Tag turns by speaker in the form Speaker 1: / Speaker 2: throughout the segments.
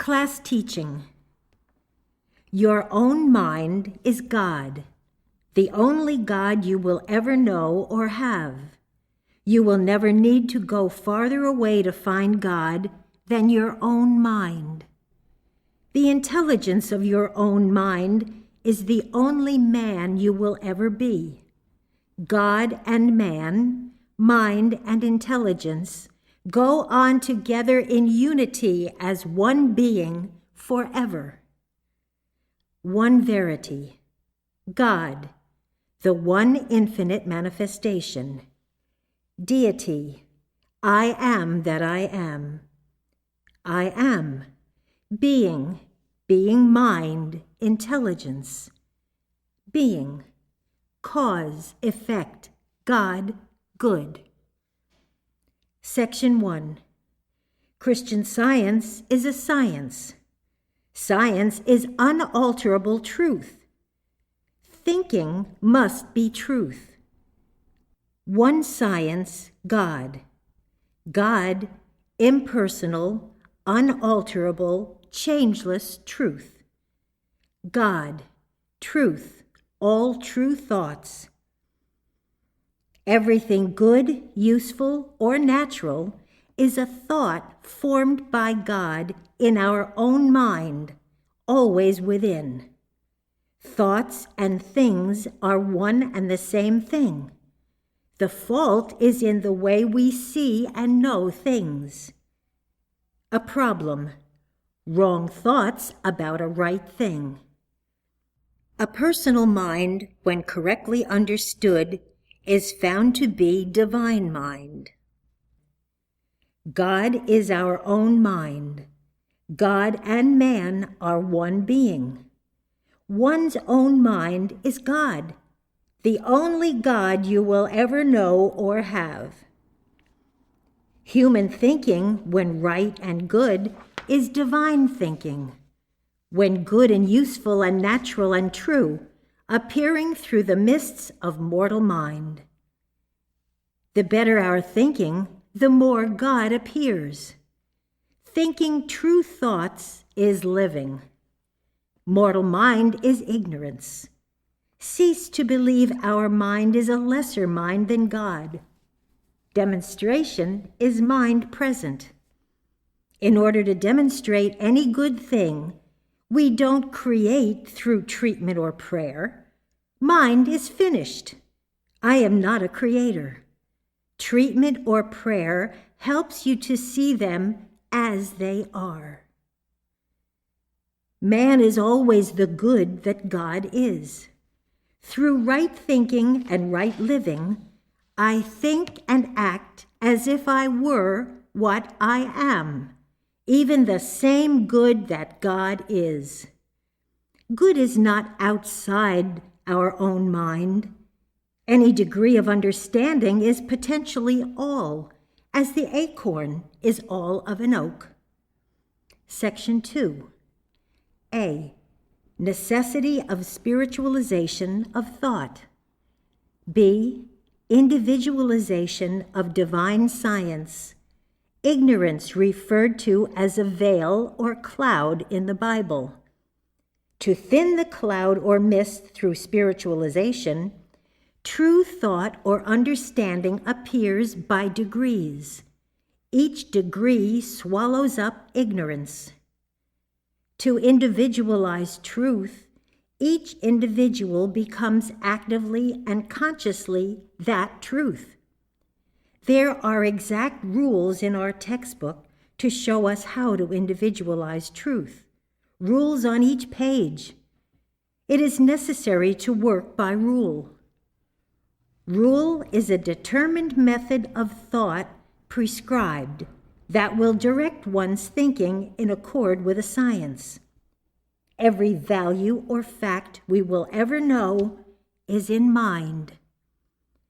Speaker 1: Class teaching. Your own mind is God, the only God you will ever know or have. You will never need to go farther away to find God than your own mind. The intelligence of your own mind is the only man you will ever be. God and man, mind and intelligence, go on together in unity as one being forever. One verity, God, the one infinite manifestation. Deity, I am that I am. I am, being mind, intelligence. Being, cause, effect, God, good. Section 1. Christian Science is a science. Science is unalterable truth. Thinking must be truth. One science, God. God, impersonal, unalterable, changeless truth. God, truth, all true thoughts. Everything good, useful, or natural is a thought formed by God in our own mind, always within. Thoughts and things are one and the same thing. The fault is in the way we see and know things. A problem: wrong thoughts about a right thing. A personal mind, when correctly understood, is found to be divine mind. God is our own mind. God and man are one being. One's own mind is God, the only God you will ever know or have. Human thinking, when right and good, is divine thinking, when good and useful and natural and true, appearing through the mists of mortal mind. The better our thinking, the more God appears. Thinking true thoughts is living. Mortal mind is ignorance. Cease to believe our mind is a lesser mind than God. Demonstration is mind present. In order to demonstrate any good thing, we don't create through treatment or prayer. Mind is finished. I am not a creator. Treatment or prayer helps you to see them as they are. Man is always the good that God is. Through right thinking and right living, I think and act as if I were what I am, even the same good that God is. Good is not outside our own mind. Any degree of understanding is potentially all, as the acorn is all of an oak. Section 2. A. Necessity of spiritualization of thought. B. Individualization of divine science. Ignorance referred to as a veil or cloud in the Bible. To thin the cloud or mist through spiritualization, true thought or understanding appears by degrees. Each degree swallows up ignorance. To individualize truth, each individual becomes actively and consciously that truth. There are exact rules in our textbook to show us how to individualize truth. Rules on each page. It is necessary to work by rule. Rule is a determined method of thought prescribed that will direct one's thinking in accord with a science. Every value or fact we will ever know is in mind.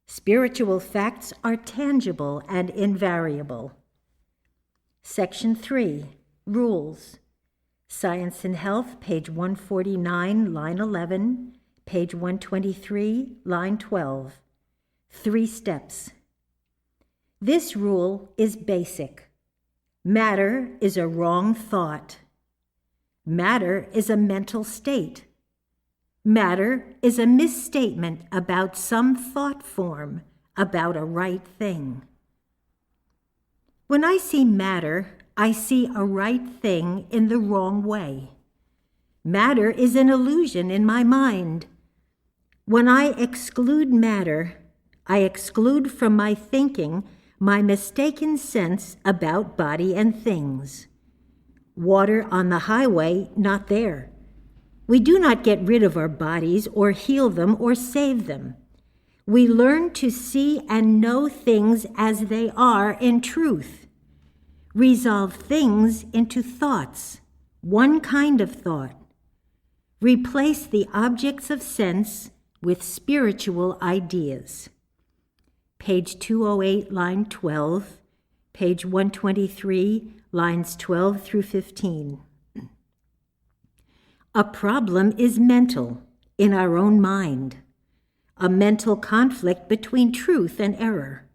Speaker 1: Spiritual facts are tangible and invariable. Section 3. Rules. Science and Health, page 149, line 11, page 123, line 12. 3 steps. This rule is basic. Matter is a wrong thought. Matter is a mental state. Matter is a misstatement about some thought form about a right thing. When I see matter, I see a right thing in the wrong way. Matter is an illusion in my mind. When I exclude matter, I exclude from my thinking my mistaken sense about body and things. Water on the highway, not there. We do not get rid of our bodies or heal them or save them. We learn to see and know things as they are in truth. Resolve things into thoughts, one kind of thought. Replace the objects of sense with spiritual ideas. Page 208, line 12, page 123, lines 12 through 15. A problem is mental, in our own mind, a mental conflict between truth and error.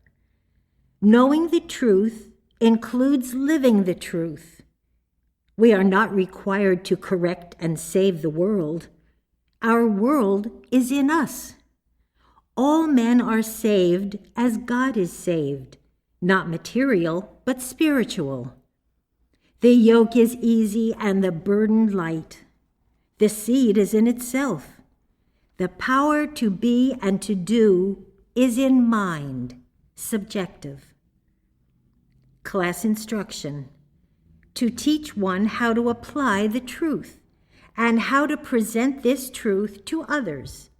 Speaker 1: Knowing the truth includes living the truth. We are not required to correct and save the world. Our world is in us. All men are saved as God is saved, not material, but spiritual. The yoke is easy and the burden light. The seed is in itself. The power to be and to do is in mind, subjective. Class instruction: to teach one how to apply the truth and how to present this truth to others.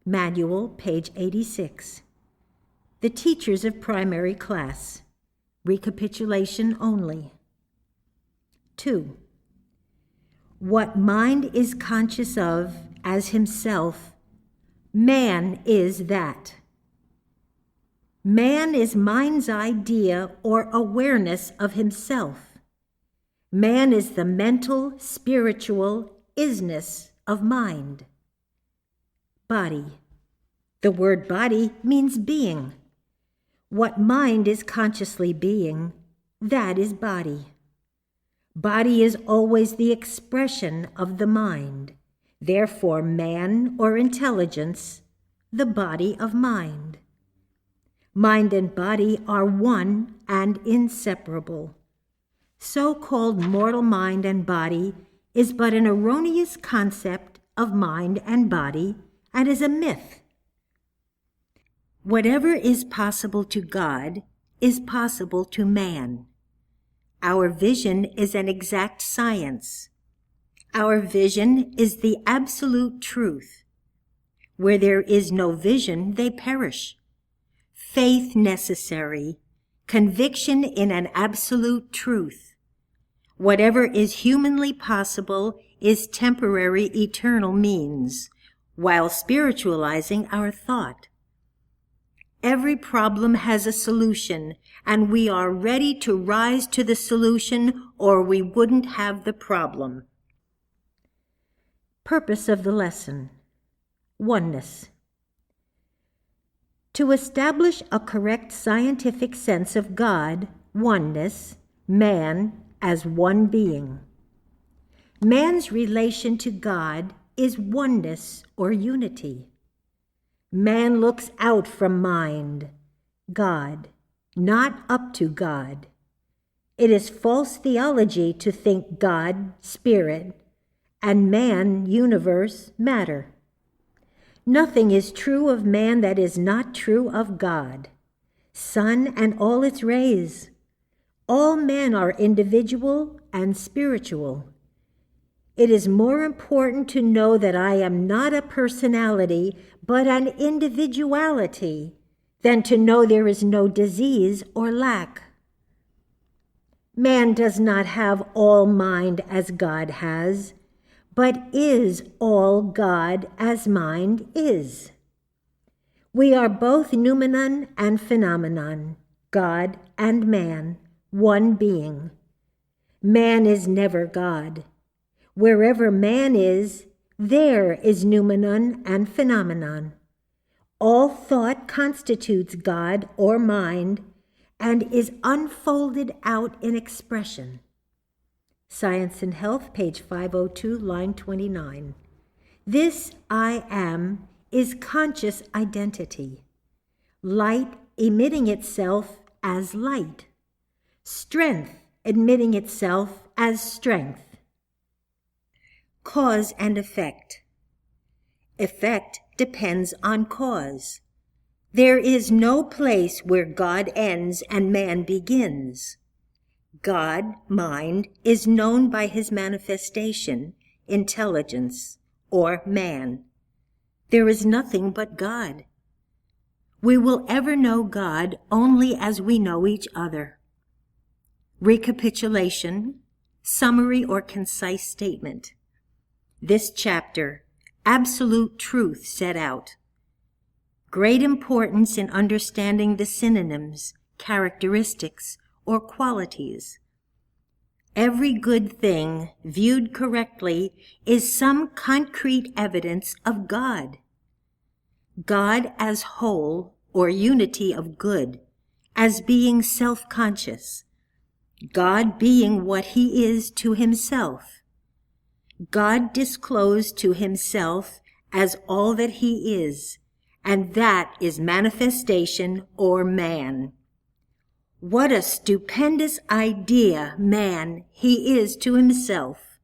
Speaker 1: Manual, page 86. The teachers of primary class. Recapitulation only. 2. What mind is conscious of as himself, man is that. Man is mind's idea or awareness of himself. Man is the mental, spiritual isness of mind. Body. The word body means being. What mind is consciously being, that is body. Body is always the expression of the mind. Therefore, man or intelligence, the body of mind. Mind and body are one and inseparable. So-called mortal mind and body is but an erroneous concept of mind and body and is a myth. Whatever is possible to God is possible to man. Our vision is an exact science. Our vision is the absolute truth. Where there is no vision, they perish. Faith necessary, conviction in an absolute truth. Whatever is humanly possible is temporary eternal means, while spiritualizing our thought. Every problem has a solution, and we are ready to rise to the solution or we wouldn't have the problem. Purpose of the lesson: oneness. To establish a correct scientific sense of God, oneness, man as one being. Man's relation to God is oneness or unity. Man looks out from mind, God, not up to God. It is false theology to think God, spirit, and man, universe, matter. Nothing is true of man that is not true of God, sun and all its rays. All men are individual and spiritual. It is more important to know that I am not a personality, but an individuality, than to know there is no disease or lack. Man does not have all mind as God has, but is all God as mind is. We are both noumenon and phenomenon, God and man, one being. Man is never God. Wherever man is, there is noumenon and phenomenon. All thought constitutes God or mind and is unfolded out in expression. Science and Health, page 502, line 29. This I am is conscious identity. Light emitting itself as light. Strength admitting itself as strength. Cause and effect. Effect depends on cause. There is no place where God ends and man begins. God, mind, is known by his manifestation, intelligence, or man. There is nothing but God. We will ever know God only as we know each other. Recapitulation, summary or concise statement. This chapter, absolute truth set out. Great importance in understanding the synonyms, characteristics, or qualities. Every good thing, viewed correctly, is some concrete evidence of God. God as whole, or unity of good, as being self-conscious. God being what he is to himself. God disclosed to himself as all that he is, and that is manifestation or man. What a stupendous idea, man, he is to himself.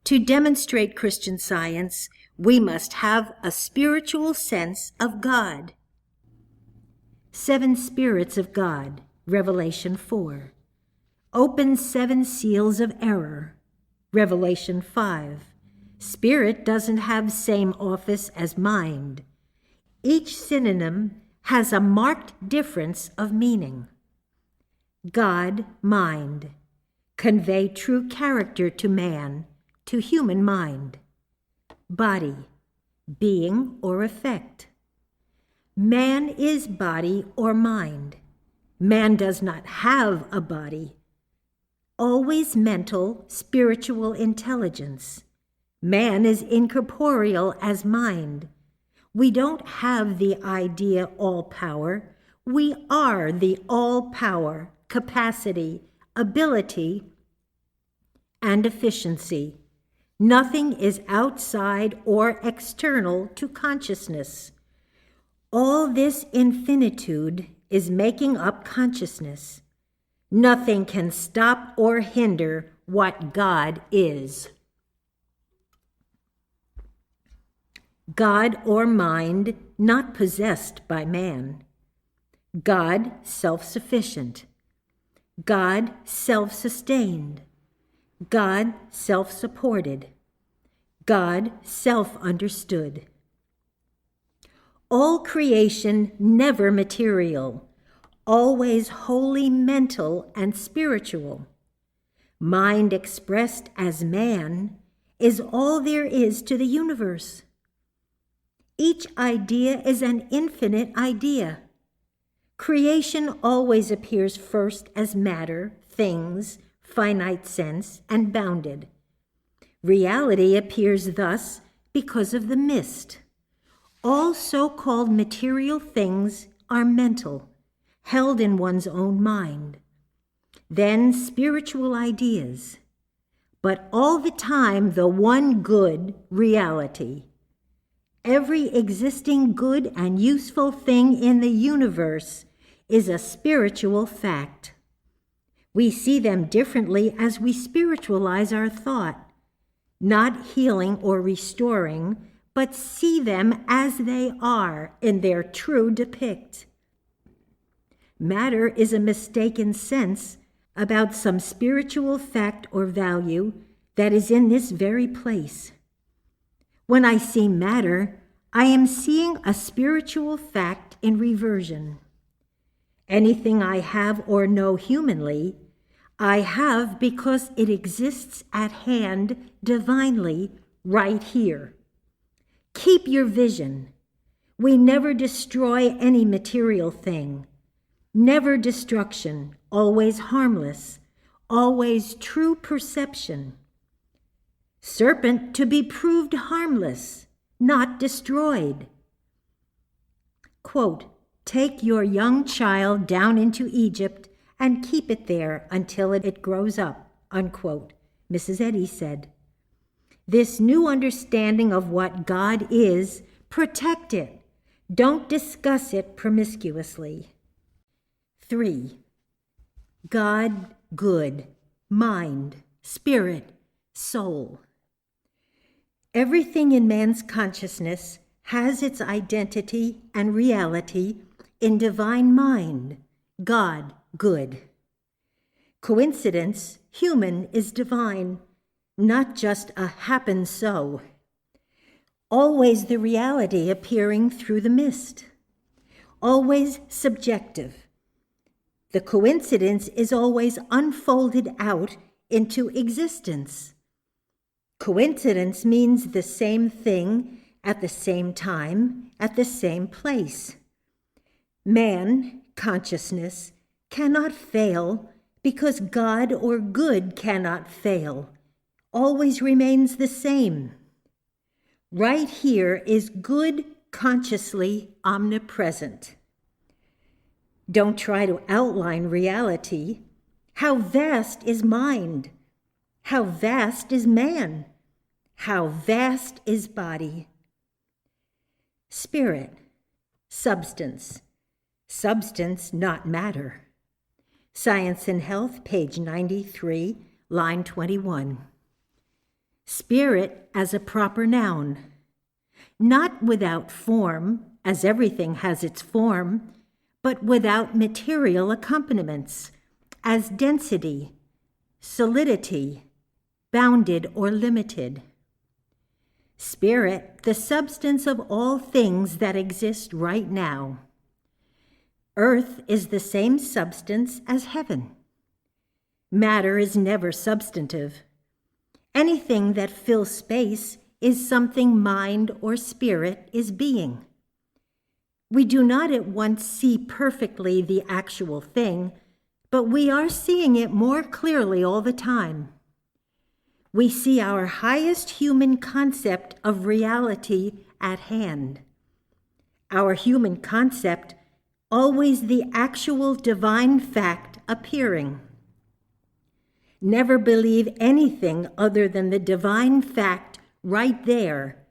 Speaker 1: To demonstrate Christian Science, we must have a spiritual sense of God. 7 Spirits of God, Revelation 4. Open 7 seals of error, Revelation 5. Spirit doesn't have same office as mind. Each synonym has a marked difference of meaning. God, mind, convey true character to man, to human mind. Body, being or effect. Man is body or mind. Man does not have a body. Always mental, spiritual intelligence. Man is incorporeal as mind. We don't have the idea all power. We are the all power, capacity, ability, and efficiency. Nothing is outside or external to consciousness. All this infinitude is making up consciousness. Nothing can stop or hinder what God is. God or mind not possessed by man. God self-sufficient. God self-sustained. God self-supported. God self-understood. All creation never material, always wholly mental and spiritual. Mind expressed as man is all there is to the universe. Each idea is an infinite idea. Creation always appears first as matter, things, finite sense, and bounded. Reality appears thus because of the mist. All so-called material things are mental, held in one's own mind. Then spiritual ideas. But all the time the one good reality. Every existing good and useful thing in the universe is a spiritual fact. We see them differently as we spiritualize our thought, not healing or restoring, but see them as they are in their true depict. Matter is a mistaken sense about some spiritual fact or value that is in this very place. When I see matter, I am seeing a spiritual fact in reversion. Anything I have or know humanly, I have because it exists at hand divinely right here. Keep your vision. We never destroy any material thing. Never destruction, always harmless, always true perception. Serpent to be proved harmless, not destroyed. Quote, take your young child down into Egypt and keep it there until it grows up. unquote, Mrs. Eddy said. This new understanding of what God is, protect it. Don't discuss it promiscuously. 3. God, good, mind, spirit, soul. Everything in man's consciousness has its identity and reality in divine mind, God, good. Coincidence, human, is divine, not just a happen so. Always the reality appearing through the mist. Always subjective. The coincidence is always unfolded out into existence. Coincidence means the same thing at the same time, at the same place. Man, consciousness, cannot fail because God or good cannot fail, always remains the same. Right here is good consciously omnipresent. Don't try to outline reality. How vast is mind? How vast is man? How vast is body? Spirit, substance. Substance, not matter. Science and Health, page 93, line 21. Spirit as a proper noun. Not without form, as everything has its form, but without material accompaniments, as density, solidity, bounded or limited. Spirit, the substance of all things that exist right now. Earth is the same substance as heaven. Matter is never substantive. Anything that fills space is something mind or spirit is being. We do not at once see perfectly the actual thing, but we are seeing it more clearly all the time. We see our highest human concept of reality at hand. Our human concept, always the actual divine fact appearing. Never believe anything other than the divine fact right there,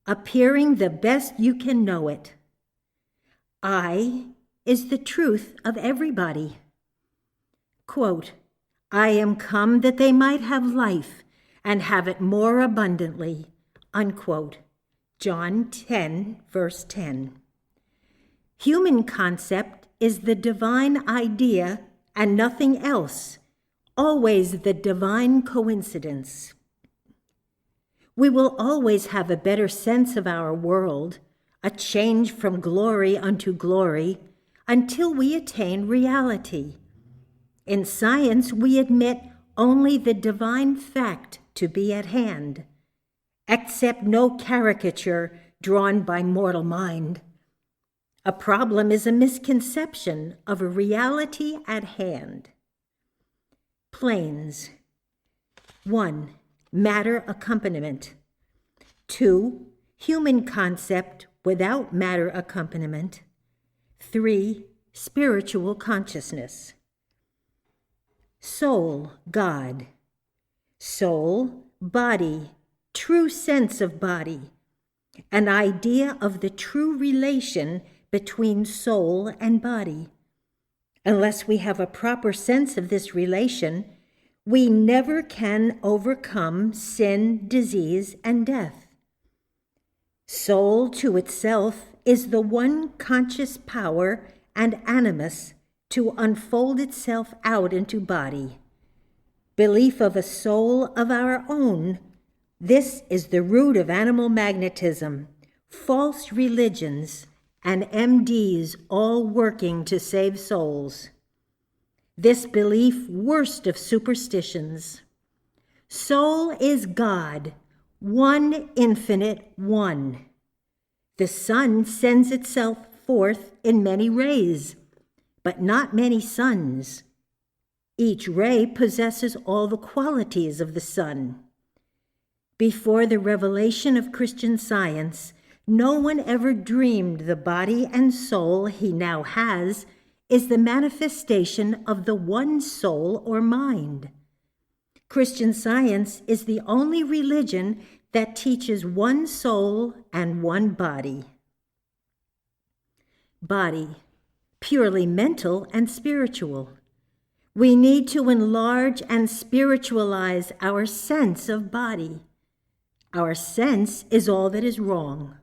Speaker 1: appearing the best you can know it. I is the truth of everybody. Quote, I am come that they might have life and have it more abundantly, unquote. John 10, verse 10. Human concept is the divine idea and nothing else, always the divine coincidence. We will always have a better sense of our world, a change from glory unto glory, until we attain reality. In science, we admit only the divine fact to be at hand, accept no caricature drawn by mortal mind. A problem is a misconception of a reality at hand. Planes. 1. Matter accompaniment. 2. Human concept without matter accompaniment. 3. Spiritual consciousness. Soul, God. Soul, body, true sense of body. An idea of the true relation between soul and body. Unless we have a proper sense of this relation, we never can overcome sin, disease, and death. Soul to itself is the one conscious power and animus to unfold itself out into body. Belief of a soul of our own, this is the root of animal magnetism, false religions, and MDs all working to save souls. This belief, worst of superstitions. Soul is God, one infinite one. The sun sends itself forth in many rays, but not many suns. Each ray possesses all the qualities of the sun. Before the revelation of Christian Science, no one ever dreamed the body and soul he now has is the manifestation of the one soul or mind. Christian Science is the only religion that teaches one soul and one body. Body, purely mental and spiritual. We need to enlarge and spiritualize our sense of body. Our sense is all that is wrong.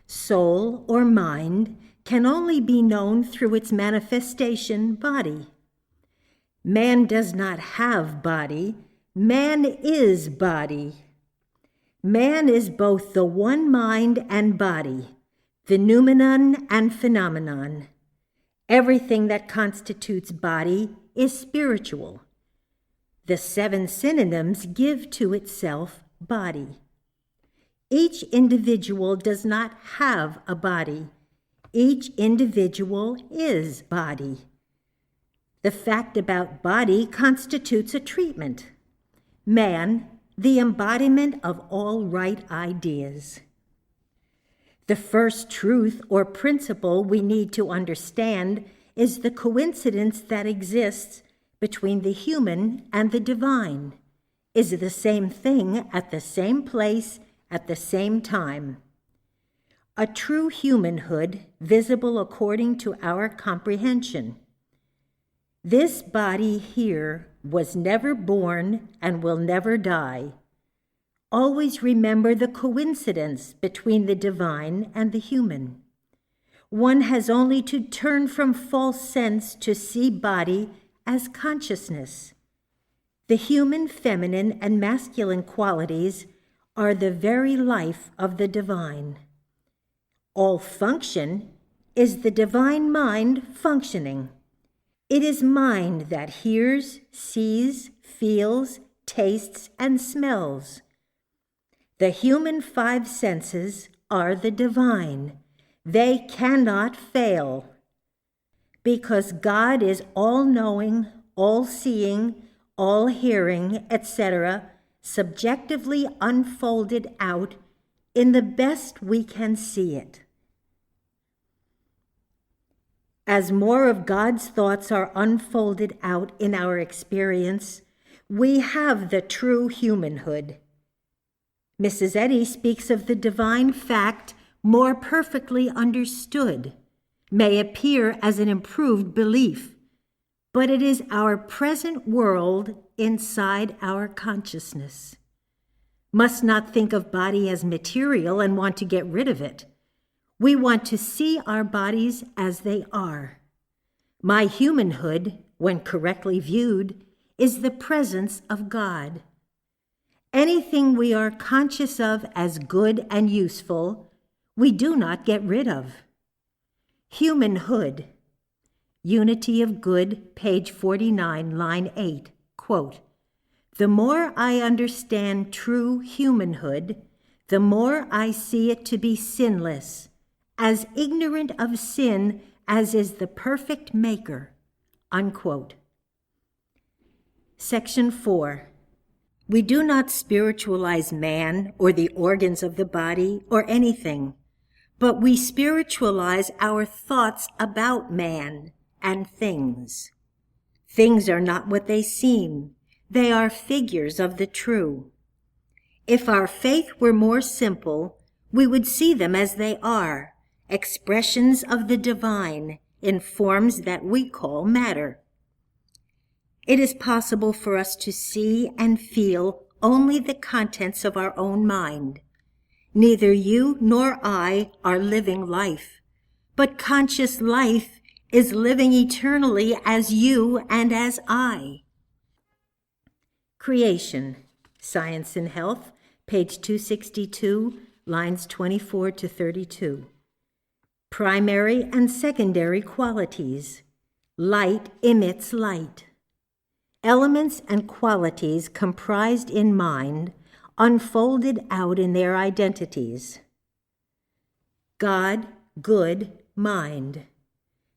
Speaker 1: Soul or mind can only be known through its manifestation, body. Man does not have body. Man is body. Man is both the one mind and body, the noumenon and phenomenon. Everything that constitutes body is spiritual. The 7 synonyms give to itself body. Each individual does not have a body. Each individual is body. The fact about body constitutes a treatment. Man, the embodiment of all right ideas. The first truth or principle we need to understand is the coincidence that exists between the human and the divine, is the same thing at the same place at the same time. A true humanhood visible according to our comprehension. This body here was never born and will never die. Always remember the coincidence between the divine and the human. One has only to turn from false sense to see body as consciousness. The human feminine and masculine qualities are the very life of the divine. All function is the divine mind functioning. It is mind that hears, sees, feels, tastes, and smells. The human 5 senses are the divine. They cannot fail. Because God is all-knowing, all-seeing, all-hearing, etc., subjectively unfolded out in the best we can see it. As more of God's thoughts are unfolded out in our experience, we have the true humanhood. Mrs. Eddy speaks of the divine fact more perfectly understood, may appear as an improved belief, but it is our present world inside our consciousness. Must not think of body as material and want to get rid of it. We want to see our bodies as they are. My humanhood, when correctly viewed, is the presence of God. Anything we are conscious of as good and useful, we do not get rid of. Humanhood. Unity of Good, page 49, line 8, quote, "The more I understand true humanhood, the more I see it to be sinless, as ignorant of sin as is the perfect maker," unquote. Section 4. We do not spiritualize man or the organs of the body or anything, but we spiritualize our thoughts about man and things. Things are not what they seem. They are figures of the true. If our faith were more simple, we would see them as they are, expressions of the divine in forms that we call matter. It is possible for us to see and feel only the contents of our own mind. Neither you nor I are living life, but conscious life is living eternally as you and as I. Creation, Science and Health, page 262, lines 24 to 32. Primary and secondary qualities. Light emits light. Elements and qualities comprised in mind, unfolded out in their identities. God, good, mind.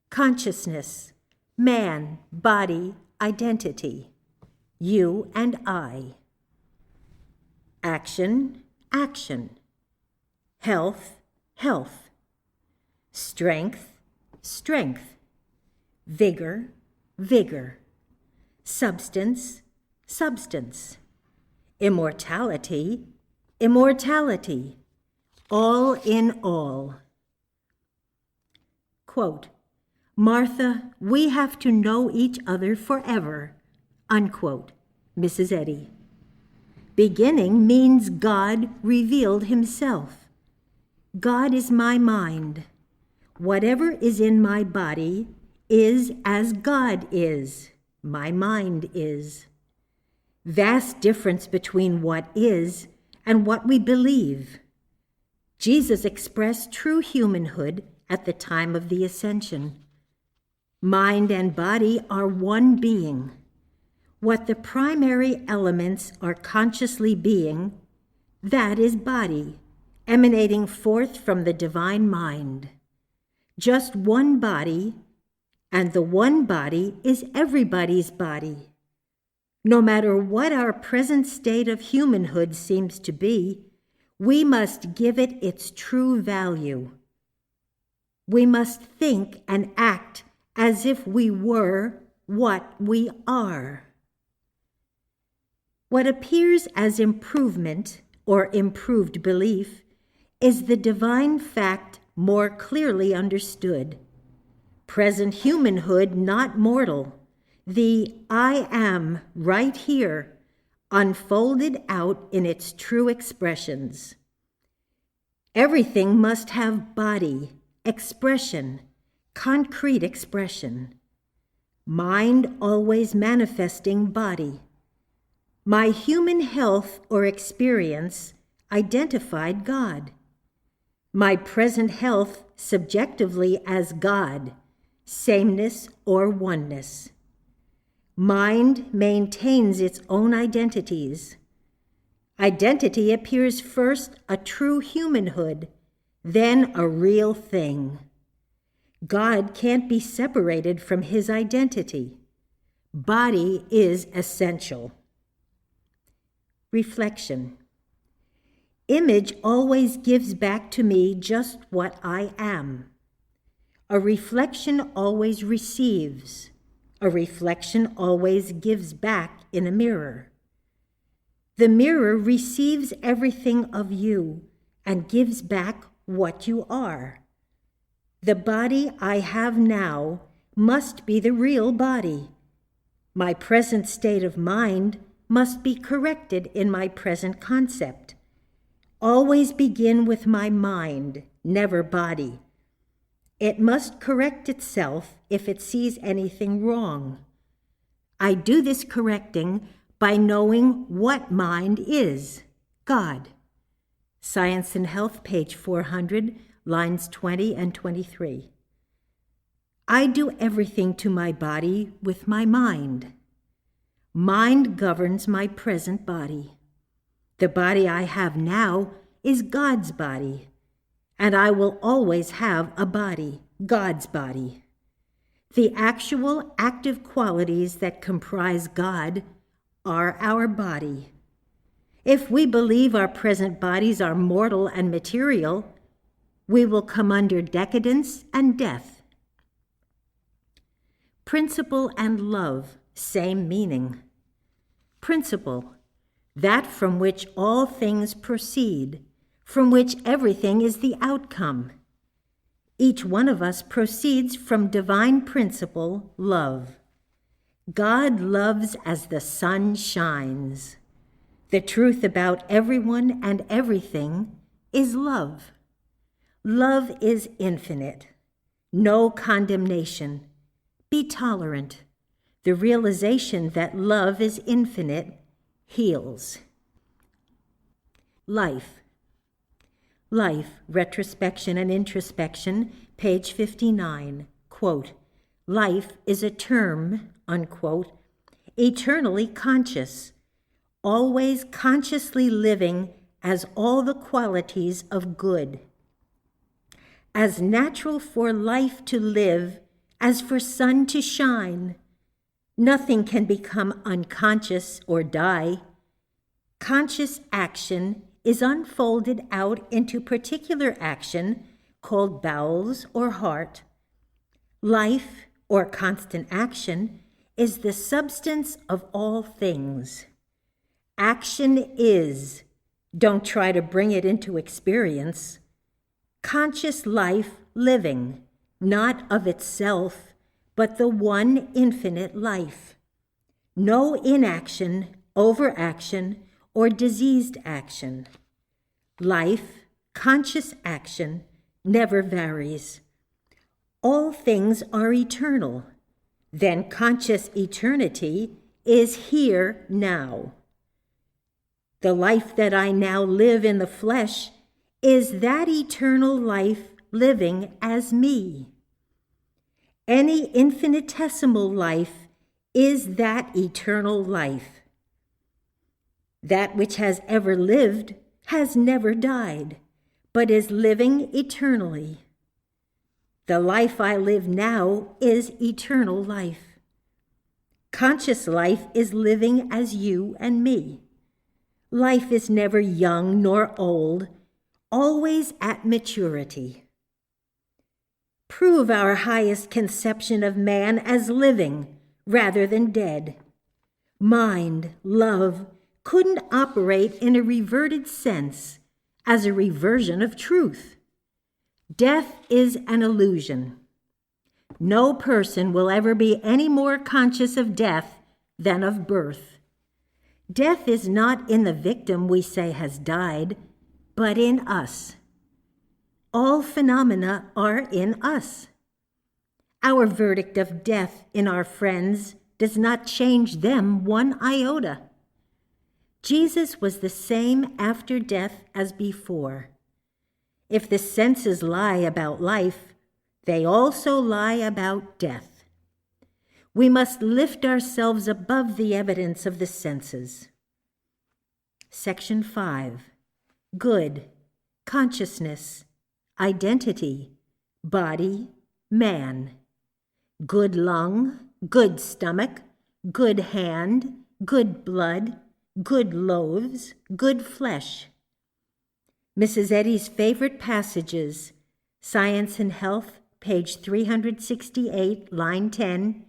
Speaker 1: Consciousness, man, body, identity. You and I. Action, action. Health, health. Strength, strength. Vigor, vigor. Substance, substance. Immortality, immortality. All in all. Quote, Martha, we have to know each other forever. Unquote. Mrs. Eddy. Beginning means God revealed himself. God is my mind. Whatever is in my body is as God is, my mind is. Vast difference between what is and what we believe. Jesus expressed true humanhood at the time of the ascension. Mind and body are one being. What the primary elements are consciously being, that is body, emanating forth from the divine mind. Just one body, and the one body is everybody's body. No matter what our present state of humanhood seems to be, we must give it its true value. We must think and act as if we were what we are. What appears as improvement or improved belief is the divine fact more clearly understood. Present humanhood not mortal, the I am right here, unfolded out in its true expressions. Everything must have body, expression, concrete expression. Mind always manifesting body. My human health or experience identified God. My present health subjectively as God, sameness or oneness. Mind maintains its own identities. Identity appears first a true humanhood, then a real thing. God can't be separated from his identity. Body is essential. Reflection. Image always gives back to me just what I am. A reflection always receives. A reflection always gives back in a mirror. The mirror receives everything of you and gives back what you are. The body I have now must be the real body. My present state of mind must be corrected in my present concept. Always begin with my mind, never body. It must correct itself if it sees anything wrong. I do this correcting by knowing what mind is, God. Science and Health, page 400, lines 20 and 23. I do everything to my body with my mind. Mind governs my present body. The body I have now is God's body, and I will always have a body, God's body. The actual active qualities that comprise God are our body. If we believe our present bodies are mortal and material, we will come under decadence and death. Principle and love, same meaning. Principle, that from which all things proceed, from which everything is the outcome. Each one of us proceeds from divine principle, love. God loves as the sun shines. The truth about everyone and everything is love. Love is infinite. No condemnation. Be tolerant. The realization that love is infinite heals. Life. Life, Retrospection and Introspection, page 59. Quote, life is a term, unquote, eternally conscious, always consciously living as all the qualities of good. As natural for life to live as for sun to shine. Nothing can become unconscious or die. Conscious action is unfolded out into particular action called bowels or heart. Life, or constant action, is the substance of all things. Action is. Don't try to bring it into experience. Conscious life living, not of itself, but the one infinite life. No inaction, overaction, or diseased action. Life, conscious action, never varies. All things are eternal. Then conscious eternity is here now. The life that I now live in the flesh is that eternal life living as me. Any infinitesimal life is that eternal life. That which has ever lived has never died, but is living eternally. The life I live now is eternal life. Conscious life is living as you and me. Life is never young nor old, always at maturity. Prove our highest conception of man as living rather than dead. Mind, love, couldn't operate in a reverted sense as a reversion of truth. Death is an illusion. No person will ever be any more conscious of death than of birth. Death is not in the victim we say has died, but in us. All phenomena are in us. Our verdict of death in our friends does not change them one iota. Jesus was the same after death as before. If the senses lie about life, they also lie about death. We must lift ourselves above the evidence of the senses. Section 5. Good, consciousness, identity, body, man. Good lung, good stomach, good hand, good blood, good loaves, good flesh. Mrs. Eddy's favorite passages, Science and Health, page 368, line 10,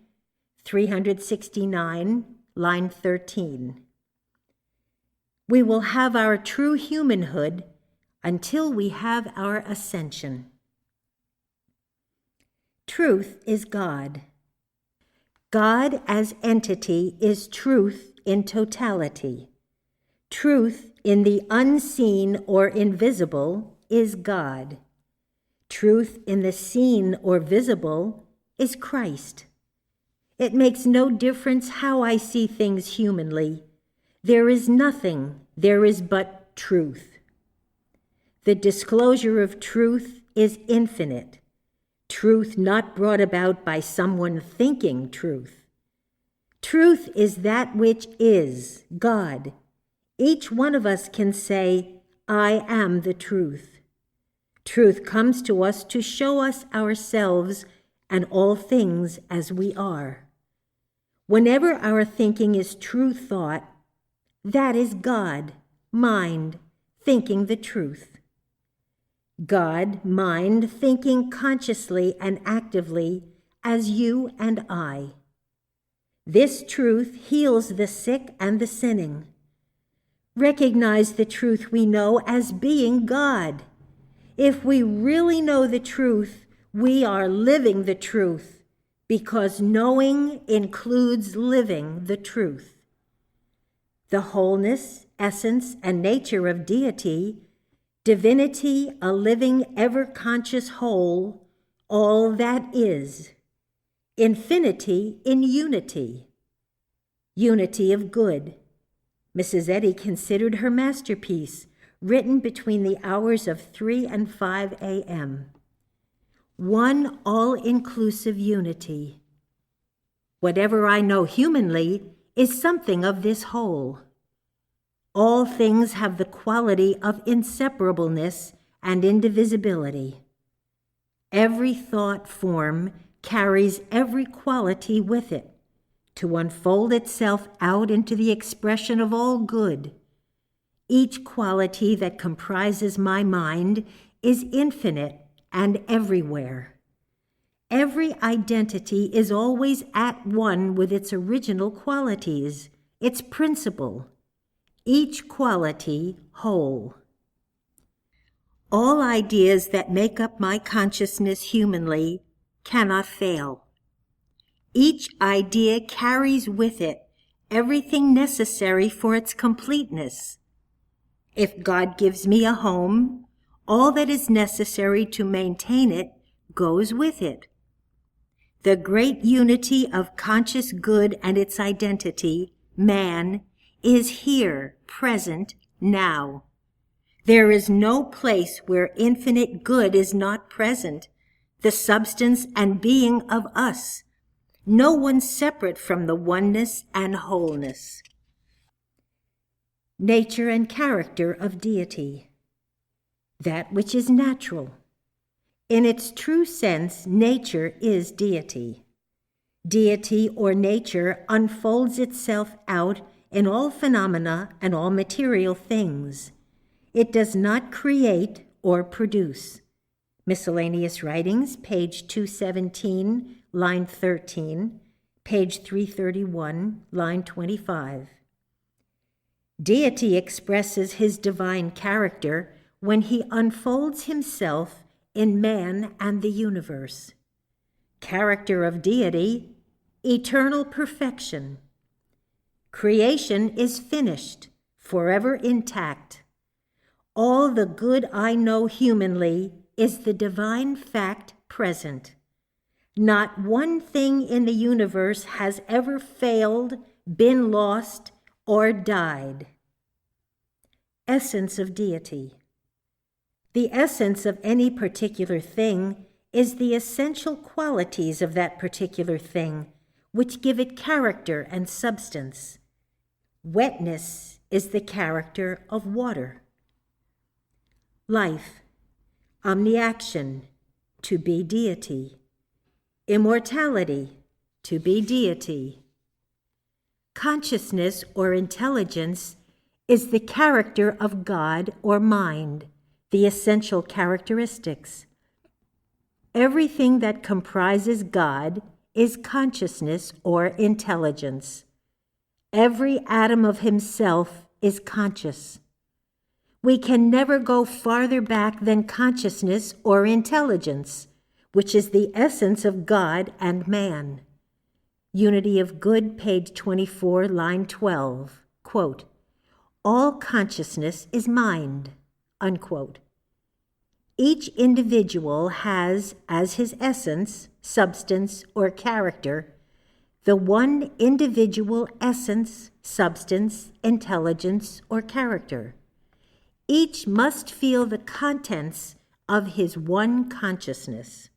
Speaker 1: 369, line 13. We will have our true humanhood until we have our ascension. Truth is God. God as entity is truth in totality. Truth in the unseen or invisible is God. Truth in the seen or visible is Christ. It makes no difference how I see things humanly. There is nothing, there is but truth. The disclosure of truth is infinite. Truth not brought about by someone thinking truth. Truth is that which is, God. Each one of us can say, I am the truth. Truth comes to us to show us ourselves and all things as we are. Whenever our thinking is true thought, that is God, mind, thinking the truth. God, mind, thinking consciously and actively as you and I. This truth heals the sick and the sinning. Recognize the truth we know as being God. If we really know the truth, we are living the truth, because knowing includes living the truth. The wholeness, essence, and nature of deity, divinity, a living, ever-conscious whole, all that is. Infinity in unity. Unity of good. Mrs. Eddy considered her masterpiece, written between the hours of 3 and 5 a.m. One all-inclusive unity. Whatever I know humanly is something of this whole. All things have the quality of inseparableness and indivisibility. Every thought form carries every quality with it, to unfold itself out into the expression of all good. Each quality that comprises my mind is infinite and everywhere. Every identity is always at one with its original qualities, its principle, each quality whole. All ideas that make up my consciousness humanly cannot fail. Each idea carries with it everything necessary for its completeness. If God gives me a home, all that is necessary to maintain it goes with it. The great unity of conscious good and its identity, man, is here, present, now. There is no place where infinite good is not present, the substance and being of us, no one separate from the oneness and wholeness. Nature and character of deity. That which is natural. In its true sense, nature is deity. Deity or nature unfolds itself out in all phenomena and all material things. It does not create or produce. Miscellaneous Writings, page 217, line 13, page 331, line 25. Deity expresses his divine character when he unfolds himself in man and the universe. Character of deity, eternal perfection. Creation is finished, forever intact. All the good I know humanly is the divine fact present. Not one thing in the universe has ever failed, been lost, or died. Essence of deity. The essence of any particular thing is the essential qualities of that particular thing, which give it character and substance. Wetness is the character of water. Life, omniaction, to be deity. Immortality, to be deity. Consciousness or intelligence is the character of God or mind, the essential characteristics. Everything that comprises God is consciousness or intelligence. Every atom of himself is conscious. We can never go farther back than consciousness or intelligence, which is the essence of God and man. Unity of Good, page 24, line 12, quote, "All consciousness is mind," unquote. Each individual has as his essence, substance, or character the one individual essence, substance, intelligence, or character. Each must feel the contents of his one consciousness.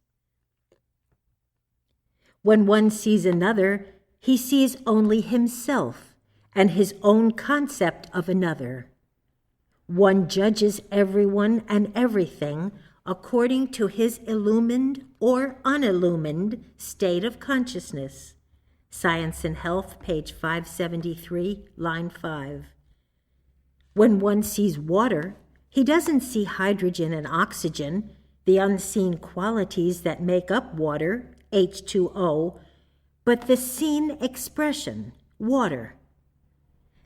Speaker 1: When one sees another, he sees only himself and his own concept of another. One judges everyone and everything according to his illumined or unillumined state of consciousness. Science and Health, page 573, line 5. When one sees water, he doesn't see hydrogen and oxygen, the unseen qualities that make up water, H2O, but the seen expression, water.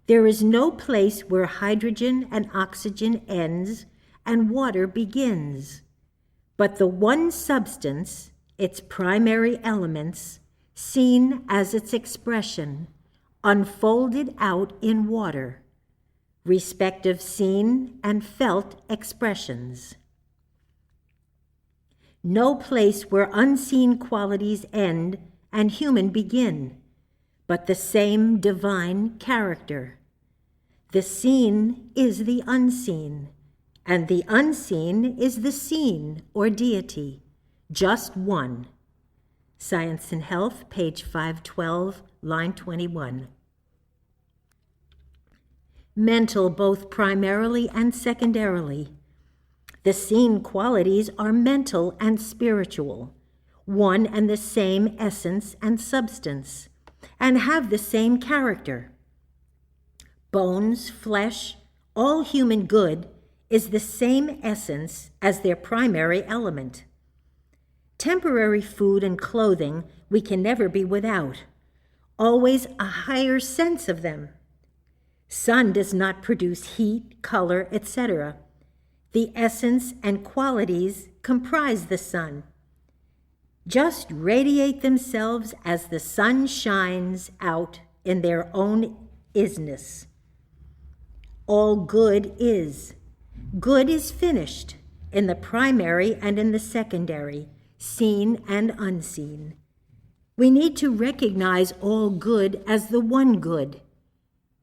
Speaker 1: There is no place where hydrogen and oxygen ends and water begins, but the one substance, its primary elements, seen as its expression, unfolded out in water, respective seen and felt expressions. No place where unseen qualities end and human begin, but the same divine character. The seen is the unseen, and the unseen is the seen or deity, just one. Science and Health, page 512, line 21. Mental both primarily and secondarily. The seen qualities are mental and spiritual, one and the same essence and substance, and have the same character. Bones, flesh, all human good is the same essence as their primary element. Temporary food and clothing we can never be without, always a higher sense of them. Sun does not produce heat, color, etc. The essence and qualities comprise the sun. Just radiate themselves as the sun shines out in their own isness. All good is. Good is finished in the primary and in the secondary, seen and unseen. We need to recognize all good as the one good.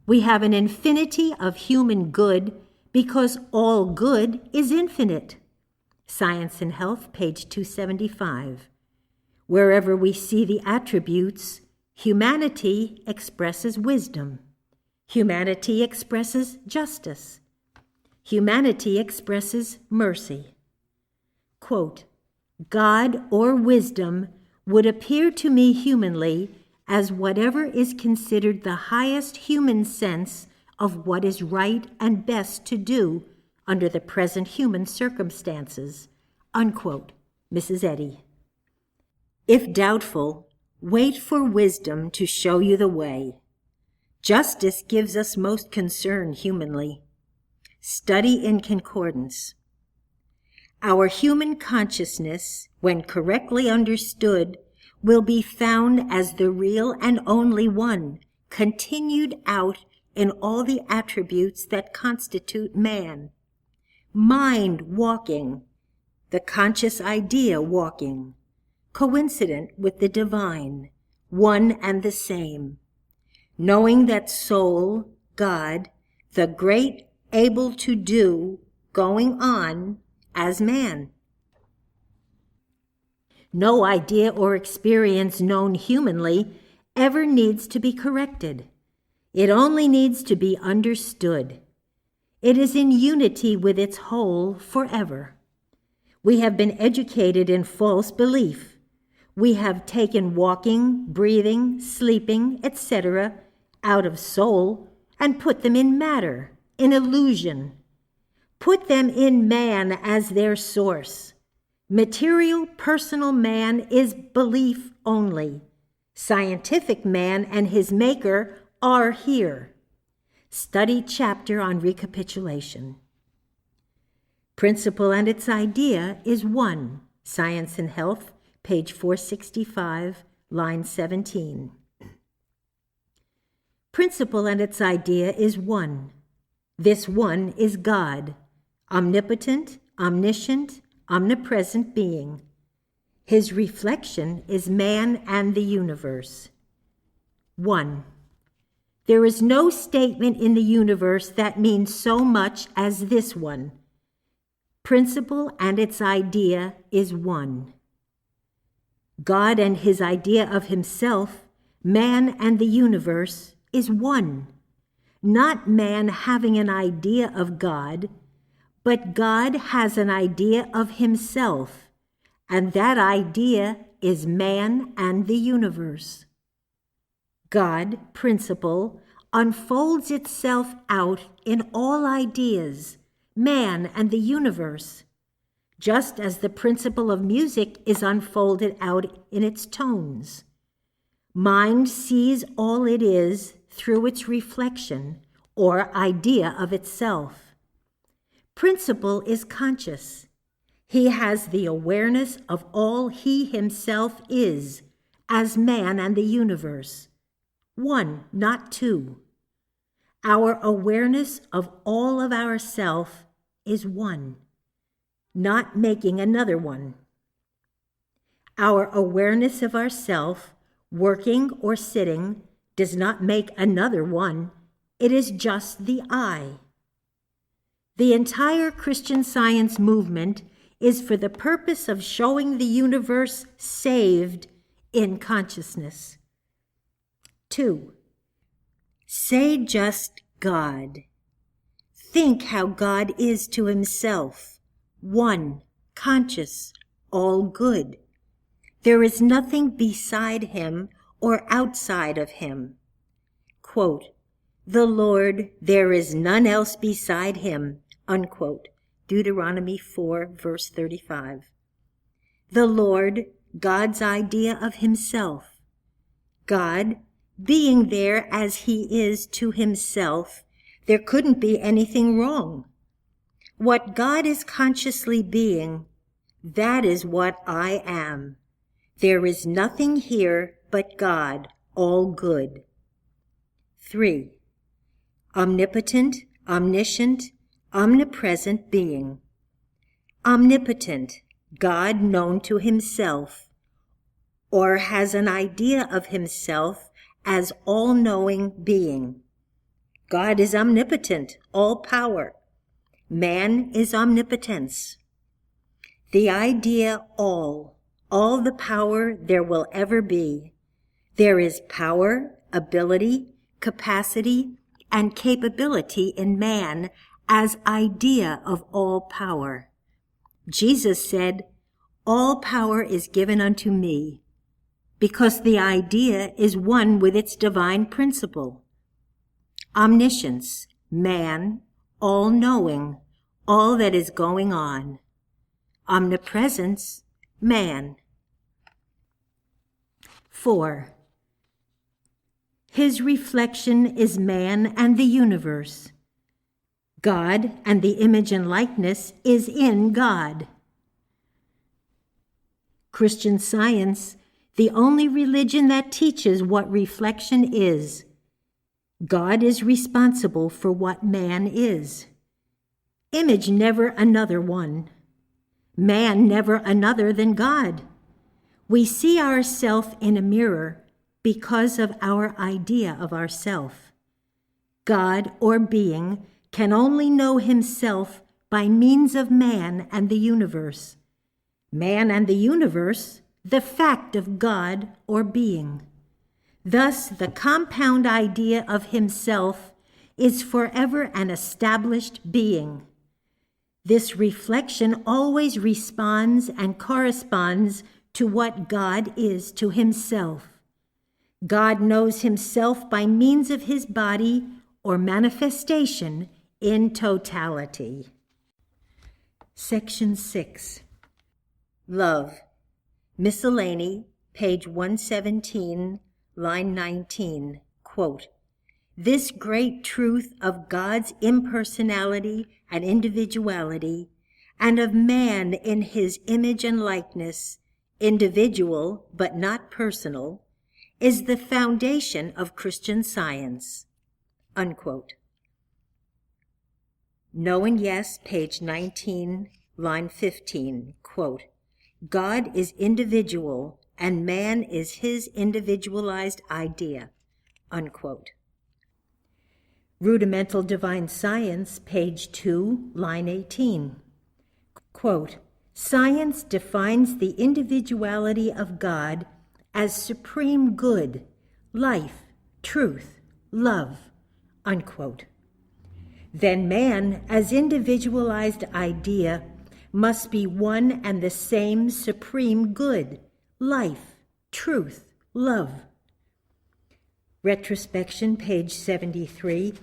Speaker 1: We have an infinity of human good because all good is infinite. Science and Health, page 275. Wherever we see the attributes, humanity expresses wisdom. Humanity expresses justice. Humanity expresses mercy. Quote, God or wisdom would appear to me humanly as whatever is considered the highest human sense of what is right and best to do under the present human circumstances. Unquote. Mrs. Eddy. If doubtful, wait for wisdom to show you the way. Justice gives us most concern humanly. Study in concordance. Our human consciousness, when correctly understood, will be found as the real and only one, continued out in all the attributes that constitute man. Mind walking, the conscious idea walking, coincident with the divine, one and the same, knowing that soul, God, the great able to do, going on as man. No idea or experience known humanly ever needs to be corrected. It only needs to be understood. It is in unity with its whole forever. We have been educated in false belief. We have taken walking, breathing, sleeping, etc. out of soul and put them in matter, in illusion. Put them in man as their source. Material, personal man is belief only. Scientific man and his maker are here. Study chapter on recapitulation. Principle and its idea is one. Science and Health, page 465, line 17. Principle and its idea is one. This one is God, omnipotent, omniscient, omnipresent being. His reflection is man and the universe. 1. There is no statement in the universe that means so much as this one. Principle and its idea is one. God and his idea of himself, man and the universe, is one. Not man having an idea of God, but God has an idea of himself, and that idea is man and the universe. God, principle, unfolds itself out in all ideas, man and the universe, just as the principle of music is unfolded out in its tones. Mind sees all it is through its reflection or idea of itself. Principle is conscious. He has the awareness of all he himself is as man and the universe. One, not two. Our awareness of all of ourself is one, not making another one. Our awareness of ourself, working or sitting, does not make another one. It is just the I. The entire Christian Science movement is for the purpose of showing the universe saved in consciousness. 2. Say just God. Think how God is to himself, one, conscious, all good. There is nothing beside him or outside of him. Quote, the Lord, there is none else beside him, unquote. Deuteronomy 4, verse 35. The Lord, God's idea of himself. God, being there as he is to himself, there couldn't be anything wrong. What God is consciously being, that is what I am. There is nothing here but God, all good. 3. Omnipotent, omniscient, omnipresent being. Omnipotent, God known to himself, or has an idea of himself as all-knowing being. God is omnipotent, all power. Man is omnipotence. The idea all the power there will ever be. There is power, ability, capacity, and capability in man as idea of all power. Jesus said, "All power is given unto me," because the idea is one with its divine principle. Omniscience, man, all-knowing, all that is going on. Omnipresence, man. 4. His reflection is man and the universe. God and the image and likeness is in God. Christian Science, the only religion that teaches what reflection is. God is responsible for what man is. Image never another one. Man never another than God. We see ourself in a mirror because of our idea of ourself. God or being can only know himself by means of man and the universe. Man and the universe, the fact of God or being. Thus, the compound idea of himself is forever an established being. This reflection always responds and corresponds to what God is to himself. God knows himself by means of his body or manifestation in totality. Section 6. Love. Miscellany, page 117, line 19, quote, "This great truth of God's impersonality and individuality, and of man in his image and likeness, individual but not personal, is the foundation of Christian Science." Unquote. No and Yes, page 19, line 15, quote, "God is individual and man is his individualized idea." Unquote. Rudimental Divine Science, page 2, line 18. Quote, "Science defines the individuality of God as supreme good, life, truth, love." Unquote. Then man, as individualized idea, must be one and the same supreme good, life, truth, love. Retrospection, page 73,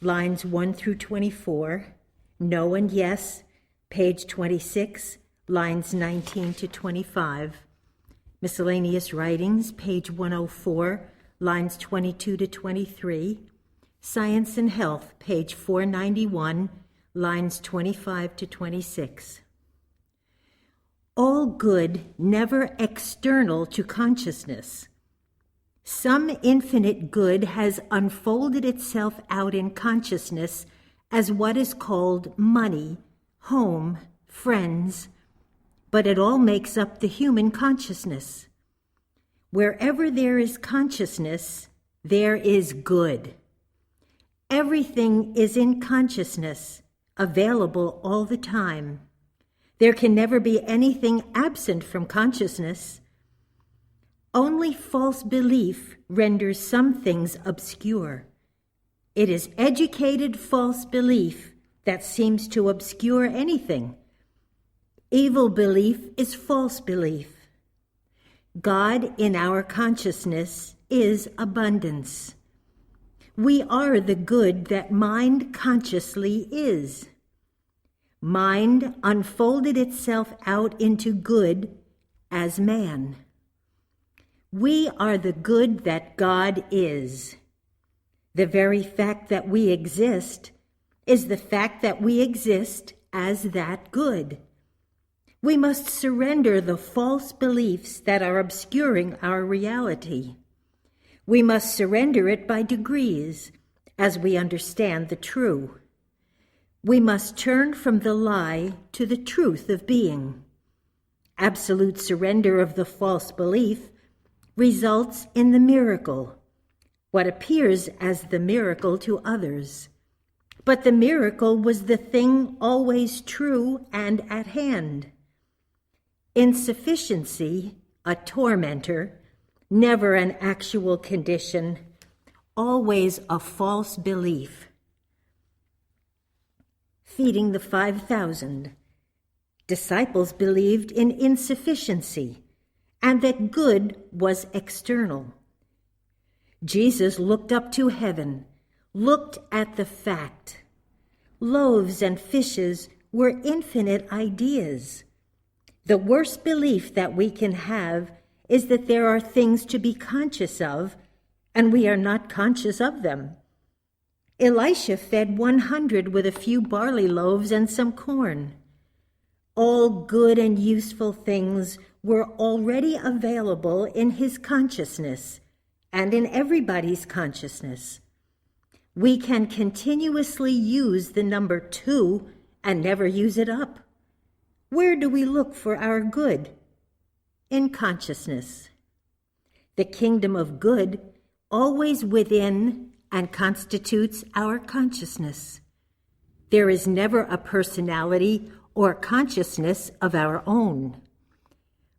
Speaker 1: lines 1 through 24. No and Yes, page 26, lines 19 to 25. Miscellaneous Writings, page 104, lines 22 to 23. Science and Health, page 491, lines 25 to 26. All good, never external to consciousness. Some infinite good has unfolded itself out in consciousness as what is called money, home, friends, but it all makes up the human consciousness. Wherever there is consciousness, there is good. Everything is in consciousness, available all the time. There can never be anything absent from consciousness. Only false belief renders some things obscure. It is educated false belief that seems to obscure anything. Evil belief is false belief. God in our consciousness is abundance. We are the good that mind consciously is. Mind unfolded itself out into good as man. We are the good that God is. The very fact that we exist is the fact that we exist as that good. We must surrender the false beliefs that are obscuring our reality. We must surrender it by degrees as we understand the true. We must turn from the lie to the truth of being. Absolute surrender of the false belief results in the miracle, what appears as the miracle to others. But the miracle was the thing always true and at hand. Insufficiency, a tormentor, never an actual condition, always a false belief. Feeding the 5,000. Disciples believed in insufficiency and that good was external. Jesus looked up to heaven, looked at the fact. Loaves and fishes were infinite ideas. The worst belief that we can have is that there are things to be conscious of, and we are not conscious of them. Elisha fed 100 with a few barley loaves and some corn. All good and useful things were already available in his consciousness and in everybody's consciousness. We can continuously use the number 2 and never use it up. Where do we look for our good? In consciousness. The kingdom of good always within and constitutes our consciousness. There is never a personality or consciousness of our own.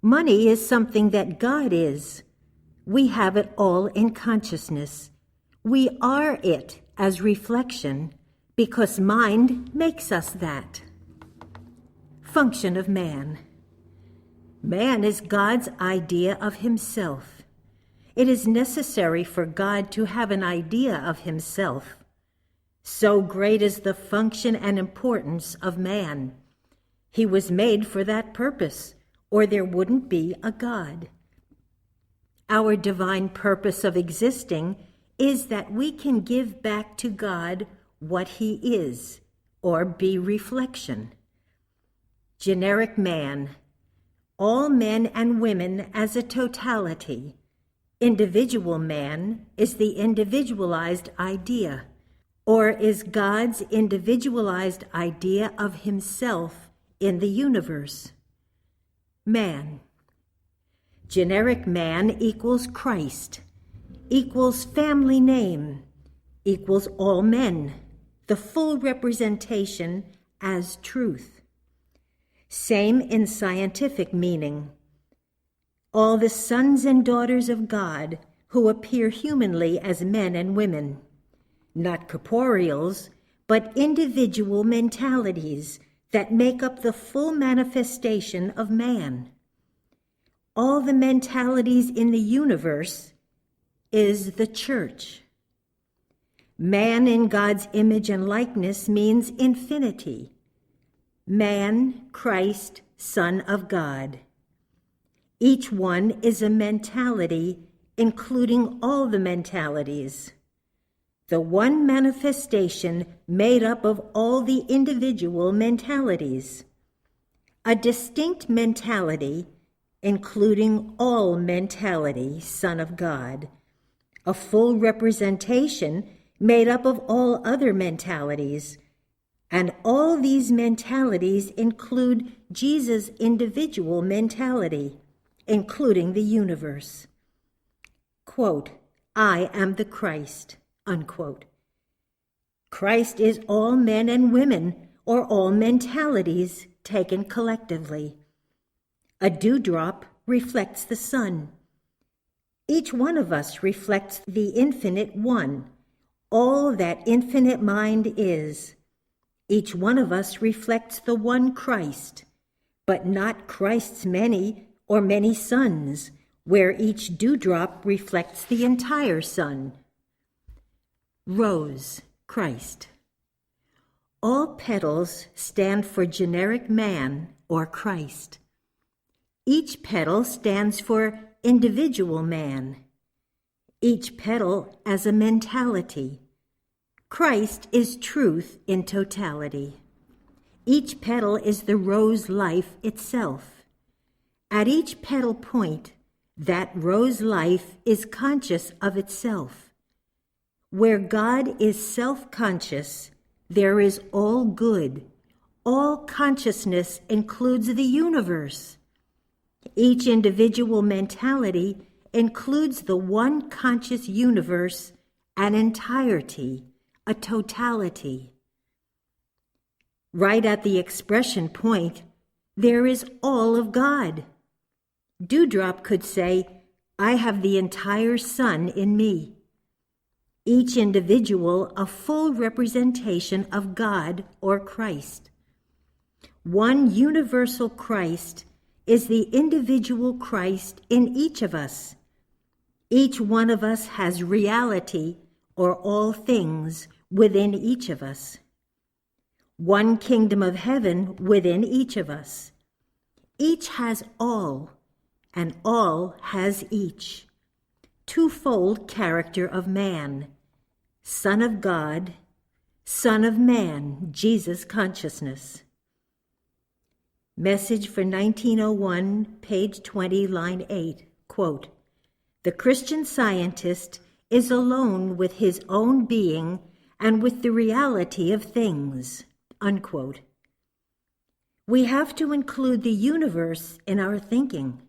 Speaker 1: Money is something that God is. We have it all in consciousness. We are it as reflection because mind makes us that. Function of man. Man is God's idea of himself. It is necessary for God to have an idea of himself. So great is the function and importance of man. He was made for that purpose, or there wouldn't be a God. Our divine purpose of existing is that we can give back to God what he is, or be reflection. Generic man. All men and women as a totality. Individual man is the individualized idea, or is God's individualized idea of himself in the universe. Man. Generic man equals Christ, equals family name, equals all men, the full representation as truth. Same in scientific meaning. All the sons and daughters of God who appear humanly as men and women, not corporeals, but individual mentalities that make up the full manifestation of man. All the mentalities in the universe is the church. Man in God's image and likeness means infinity. Man, Christ, Son of God. Each one is a mentality, including all the mentalities. The one manifestation made up of all the individual mentalities. A distinct mentality, including all mentality, Son of God. A full representation made up of all other mentalities. And all these mentalities include Jesus' individual mentality, including the universe. Quote, I am the Christ, unquote. Christ is all men and women, or all mentalities taken collectively. A dewdrop reflects the sun. Each one of us reflects the infinite one, all that infinite mind is. Each one of us reflects the one Christ, but not Christ's many or many suns, where each dewdrop reflects the entire sun. Rose, Christ. All petals stand for generic man or Christ. Each petal stands for individual man. Each petal as a mentality. Christ is truth in totality. Each petal is the rose life itself. At each petal point, that rose life is conscious of itself. Where God is self-conscious, there is all good. All consciousness includes the universe. Each individual mentality includes the one conscious universe, an entirety, a totality. Right at the expression point, there is all of God. Dewdrop could say, I have the entire sun in me. Each individual a full representation of God or Christ. One universal Christ is the individual Christ in each of us. Each one of us has reality or all things within each of us. One kingdom of heaven within each of us. Each has all, and all has each. Twofold character of man, Son of God, Son of Man, Jesus consciousness. Message for 1901, page 20, line 8, quote, "The Christian scientist is alone with his own being and with the reality of things," unquote. We have to include the universe in our thinking.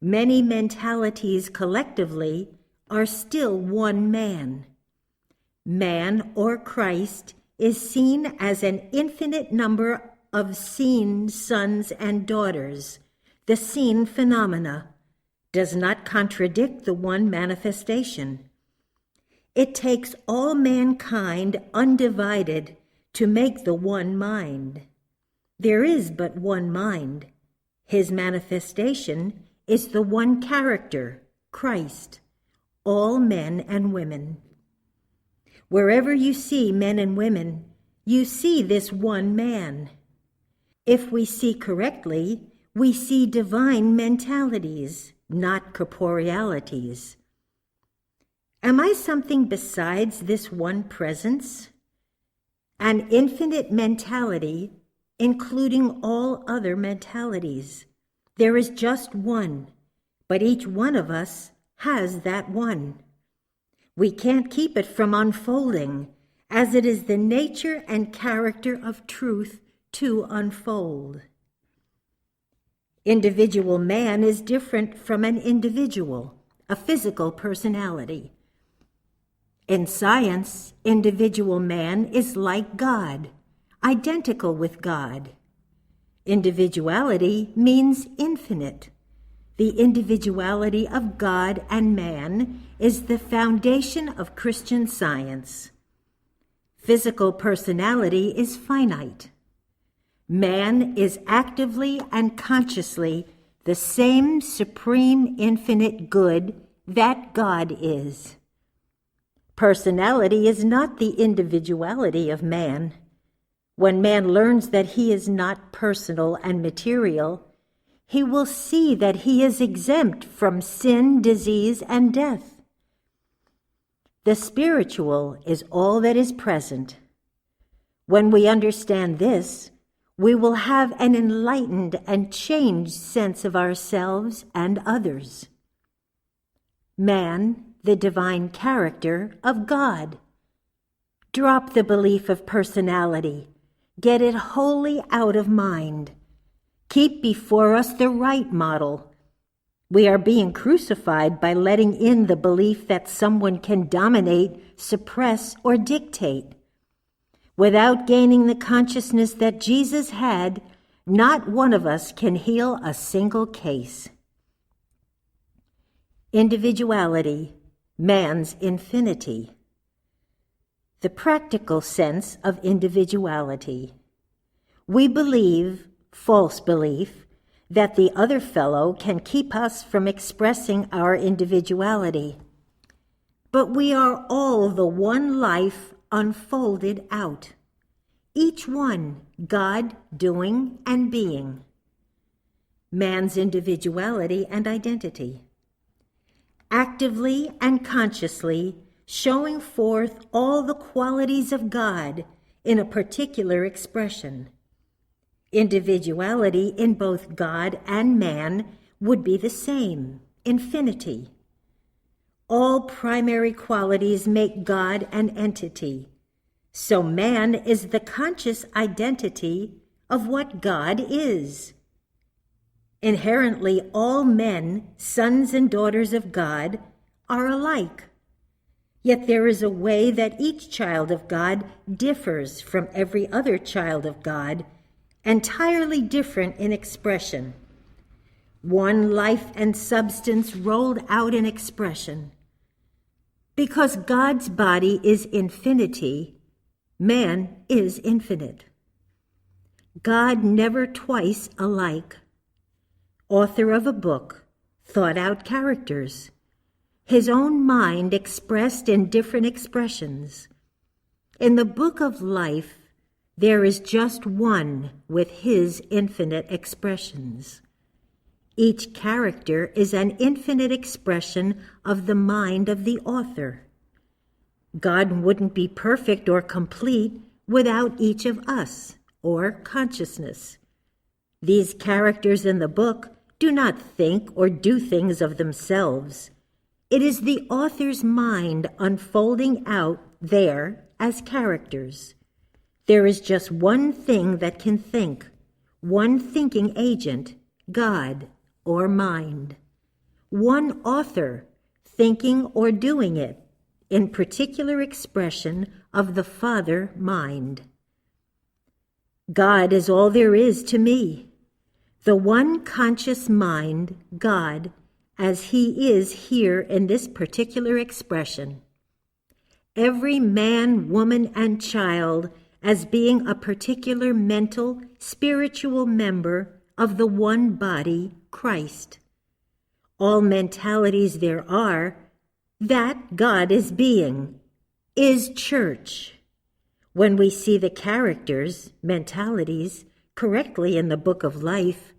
Speaker 1: Many mentalities collectively are still one man. Man or Christ is seen as an infinite number of seen sons and daughters. The seen phenomena does not contradict the one manifestation. It takes all mankind undivided to make the one mind. There is but one mind. His manifestation is the one character, Christ, all men and women. Wherever you see men and women, you see this one man. If we see correctly, we see divine mentalities, not corporealities. Am I something besides this one presence? An infinite mentality, including all other mentalities. There is just one, but each one of us has that one. We can't keep it from unfolding, as it is the nature and character of truth to unfold. Individual man is different from an individual, a physical personality. In science, individual man is like God, identical with God. Individuality means infinite. The individuality of God and man is the foundation of Christian science. Physical personality is finite. Man is actively and consciously the same supreme infinite good that God is. Personality is not the individuality of man. When man learns that he is not personal and material, he will see that he is exempt from sin, disease, and death. The spiritual is all that is present. When we understand this, we will have an enlightened and changed sense of ourselves and others. Man, the divine character of God. Drop the belief of personality. Get it wholly out of mind. Keep before us the right model. We are being crucified by letting in the belief that someone can dominate, suppress, or dictate. Without gaining the consciousness that Jesus had, not one of us can heal a single case. Individuality, man's infinity. The practical sense of individuality. We believe, false belief, that the other fellow can keep us from expressing our individuality. But we are all the one life unfolded out. Each one, God doing and being. man's individuality and identity. Actively and consciously showing forth all the qualities of God in a particular expression. Individuality in both God and man would be the same, infinity. All primary qualities make God an entity, so man is the conscious identity of what God is. Inherently, all men, sons and daughters of God, are alike. Yet there is a way that each child of God differs from every other child of God, entirely different in expression. One life and substance rolled out in expression. Because God's body is infinity, man is infinite. God never twice alike. Author of a book, thought out characters, his own mind expressed in different expressions. In the book of life, there is just one with his infinite expressions. Each character is an infinite expression of the mind of the author. God wouldn't be perfect or complete without each of us, or consciousness. These characters in the book do not think or do things of themselves. It is the author's mind unfolding out there as characters. There is just one thing that can think, one thinking agent, God or mind. One author, thinking or doing it, in particular expression of the Father mind. God is all there is to me. The one conscious mind, God, as he is here in this particular expression. Every man, woman, and child as being a particular mental, spiritual member of the one body, Christ. All mentalities there are, that God is being, is church. When we see the characters, mentalities, correctly in the book of life,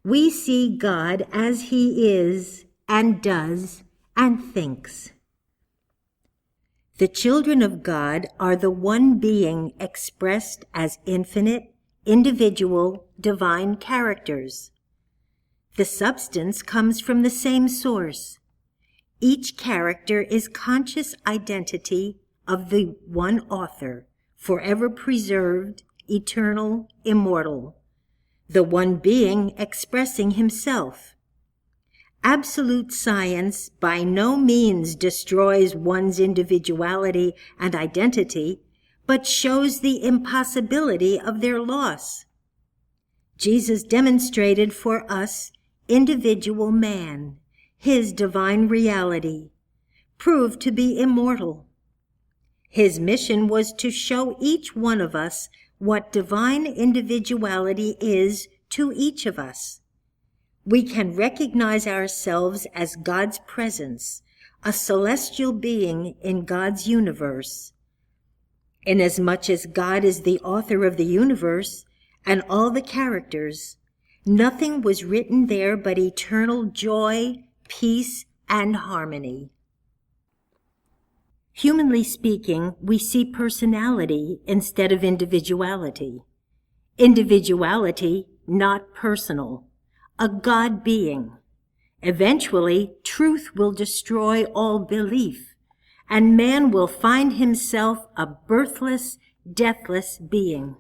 Speaker 1: we see God as he is and does and thinks. The children of God are the one being expressed as infinite, individual, divine characters. The substance comes from the same source. Each character is conscious identity of the one author, forever preserved, eternal, immortal, the one being expressing himself. Absolute science by no means destroys one's individuality and identity, but shows the impossibility of their loss. Jesus demonstrated for us individual man, his divine reality, proved to be immortal. His mission was to show each one of us what divine individuality is to each of us. We can recognize ourselves as God's presence, a celestial being in God's universe. Inasmuch as God is the author of the universe and all the characters, nothing was written there but eternal joy, peace, and harmony. Humanly speaking, we see personality instead of individuality. Individuality, not personal. A God being. Eventually, truth will destroy all belief, and man will find himself a birthless, deathless being.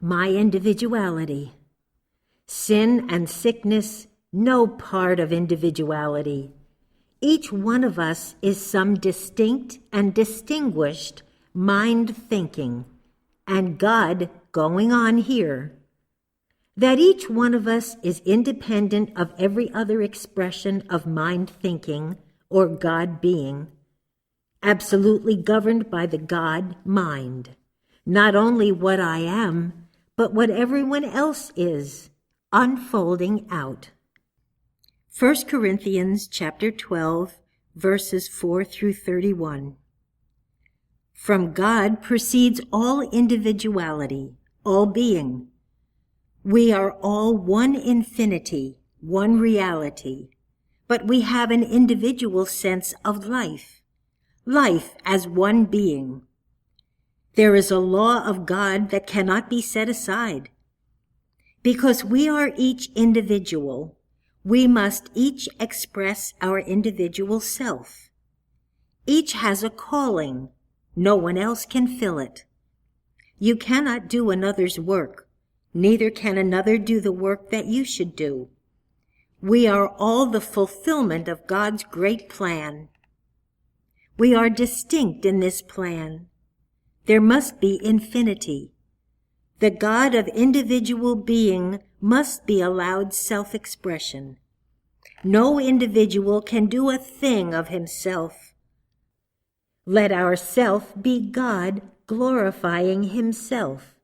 Speaker 1: My individuality. Sin and sickness, no part of individuality. Each one of us is some distinct and distinguished mind thinking, and God going on here. That each one of us is independent of every other expression of mind thinking or God being, absolutely governed by the God mind, not only what I am, but what everyone else is, unfolding out. 1 Corinthians chapter 12, verses 4 through 31. From God proceeds all individuality, all being. We are all one infinity, one reality, but we have an individual sense of life, life as one being. There is a law of God that cannot be set aside. Because we are each individual, we must each express our individual self. Each has a calling. No one else can fill it. You cannot do another's work. Neither can another do the work that you should do. We are all the fulfillment of God's great plan. We are distinct in this plan. There must be infinity. The God of individual being must be allowed self-expression. No individual can do a thing of himself. Let our self be God glorifying himself,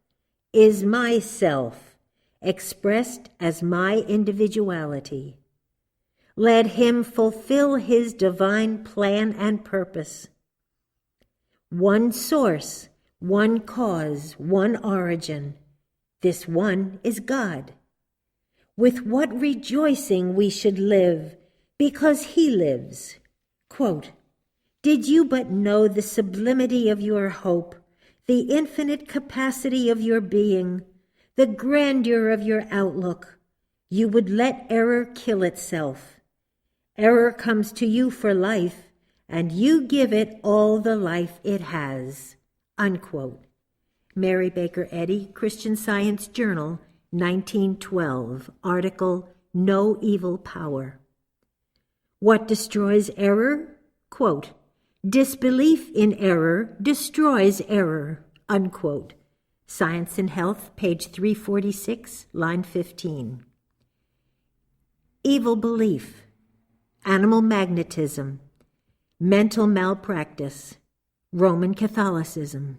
Speaker 1: is myself, expressed as my individuality. Let him fulfill his divine plan and purpose. One source, one cause, one origin. This one is God. With what rejoicing we should live, because he lives. Quote, did you but know the sublimity of your hope, the infinite capacity of your being, the grandeur of your outlook, you would let error kill itself. Error comes to you for life, and you give it all the life it has. Unquote. Mary Baker Eddy, Christian Science Journal, 1912, article, No Evil Power. What destroys error? Quote, disbelief in error destroys error. Unquote. Science and Health, page 346, line 15. Evil belief, animal magnetism, mental malpractice, Roman Catholicism.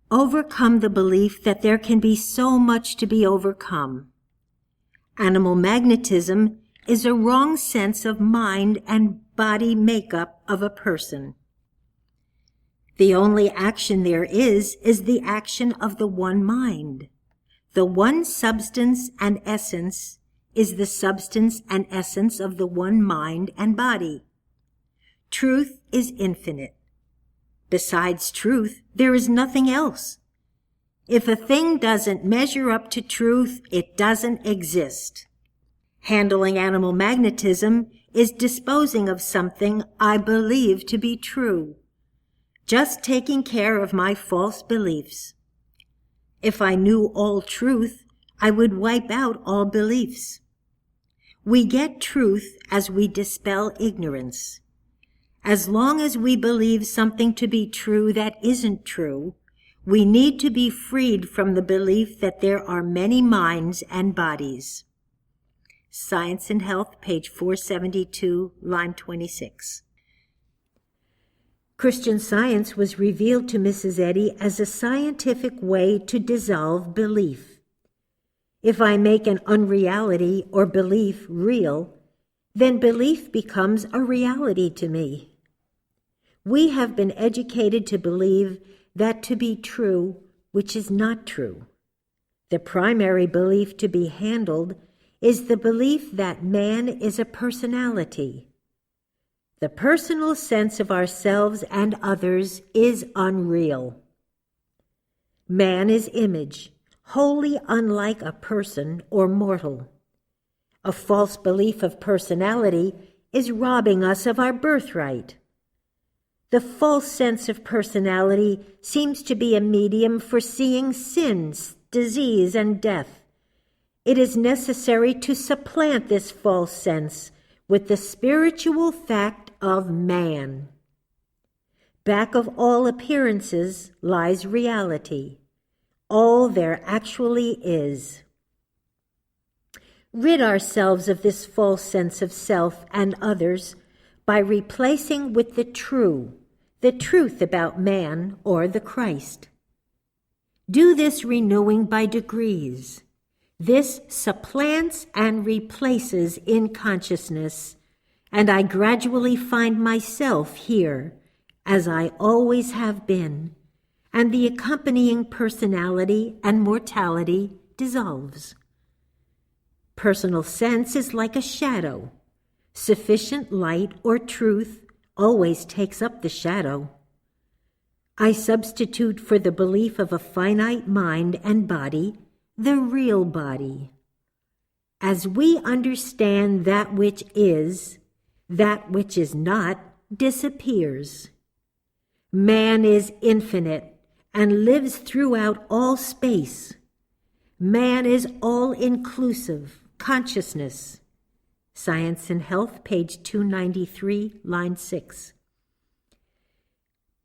Speaker 1: Overcome the belief that there can be so much to be overcome. Animal magnetism is a wrong sense of mind and body makeup of a person. The only action there is the action of the one mind. The one substance and essence is the substance and essence of the one mind and body. Truth is infinite. Besides truth, there is nothing else. If a thing doesn't measure up to truth, it doesn't exist. Handling animal magnetism is disposing of something I believe to be true. Just taking care of my false beliefs. If I knew all truth, I would wipe out all beliefs. We get truth as we dispel ignorance. As long as we believe something to be true that isn't true, we need to be freed from the belief that there are many minds and bodies. Science and Health, page 472, line 26. Christian Science was revealed to Mrs. Eddy as a scientific way to dissolve belief. If I make an unreality or belief real, then belief becomes a reality to me. We have been educated to believe that to be true, which is not true. The primary belief to be handled is the belief that man is a personality. The personal sense of ourselves and others is unreal. Man is image, wholly unlike a person or mortal. A false belief of personality is robbing us of our birthright. The false sense of personality seems to be a medium for seeing sins, disease, and death. It is necessary to supplant this false sense with the spiritual fact of man. Back of all appearances lies reality, all there actually is. Rid ourselves of this false sense of self and others by replacing with the truth about man or the Christ. Do this renewing by degrees. This supplants and replaces in consciousness, and I gradually find myself here, as I always have been, and the accompanying personality and mortality dissolves. Personal sense is like a shadow. Sufficient light or truth always takes up the shadow. I substitute for the belief of a finite mind and body the real body. As we understand that which is not disappears. Man is infinite and lives throughout all space. Man is all-inclusive consciousness. Science and Health, page 293, line 6.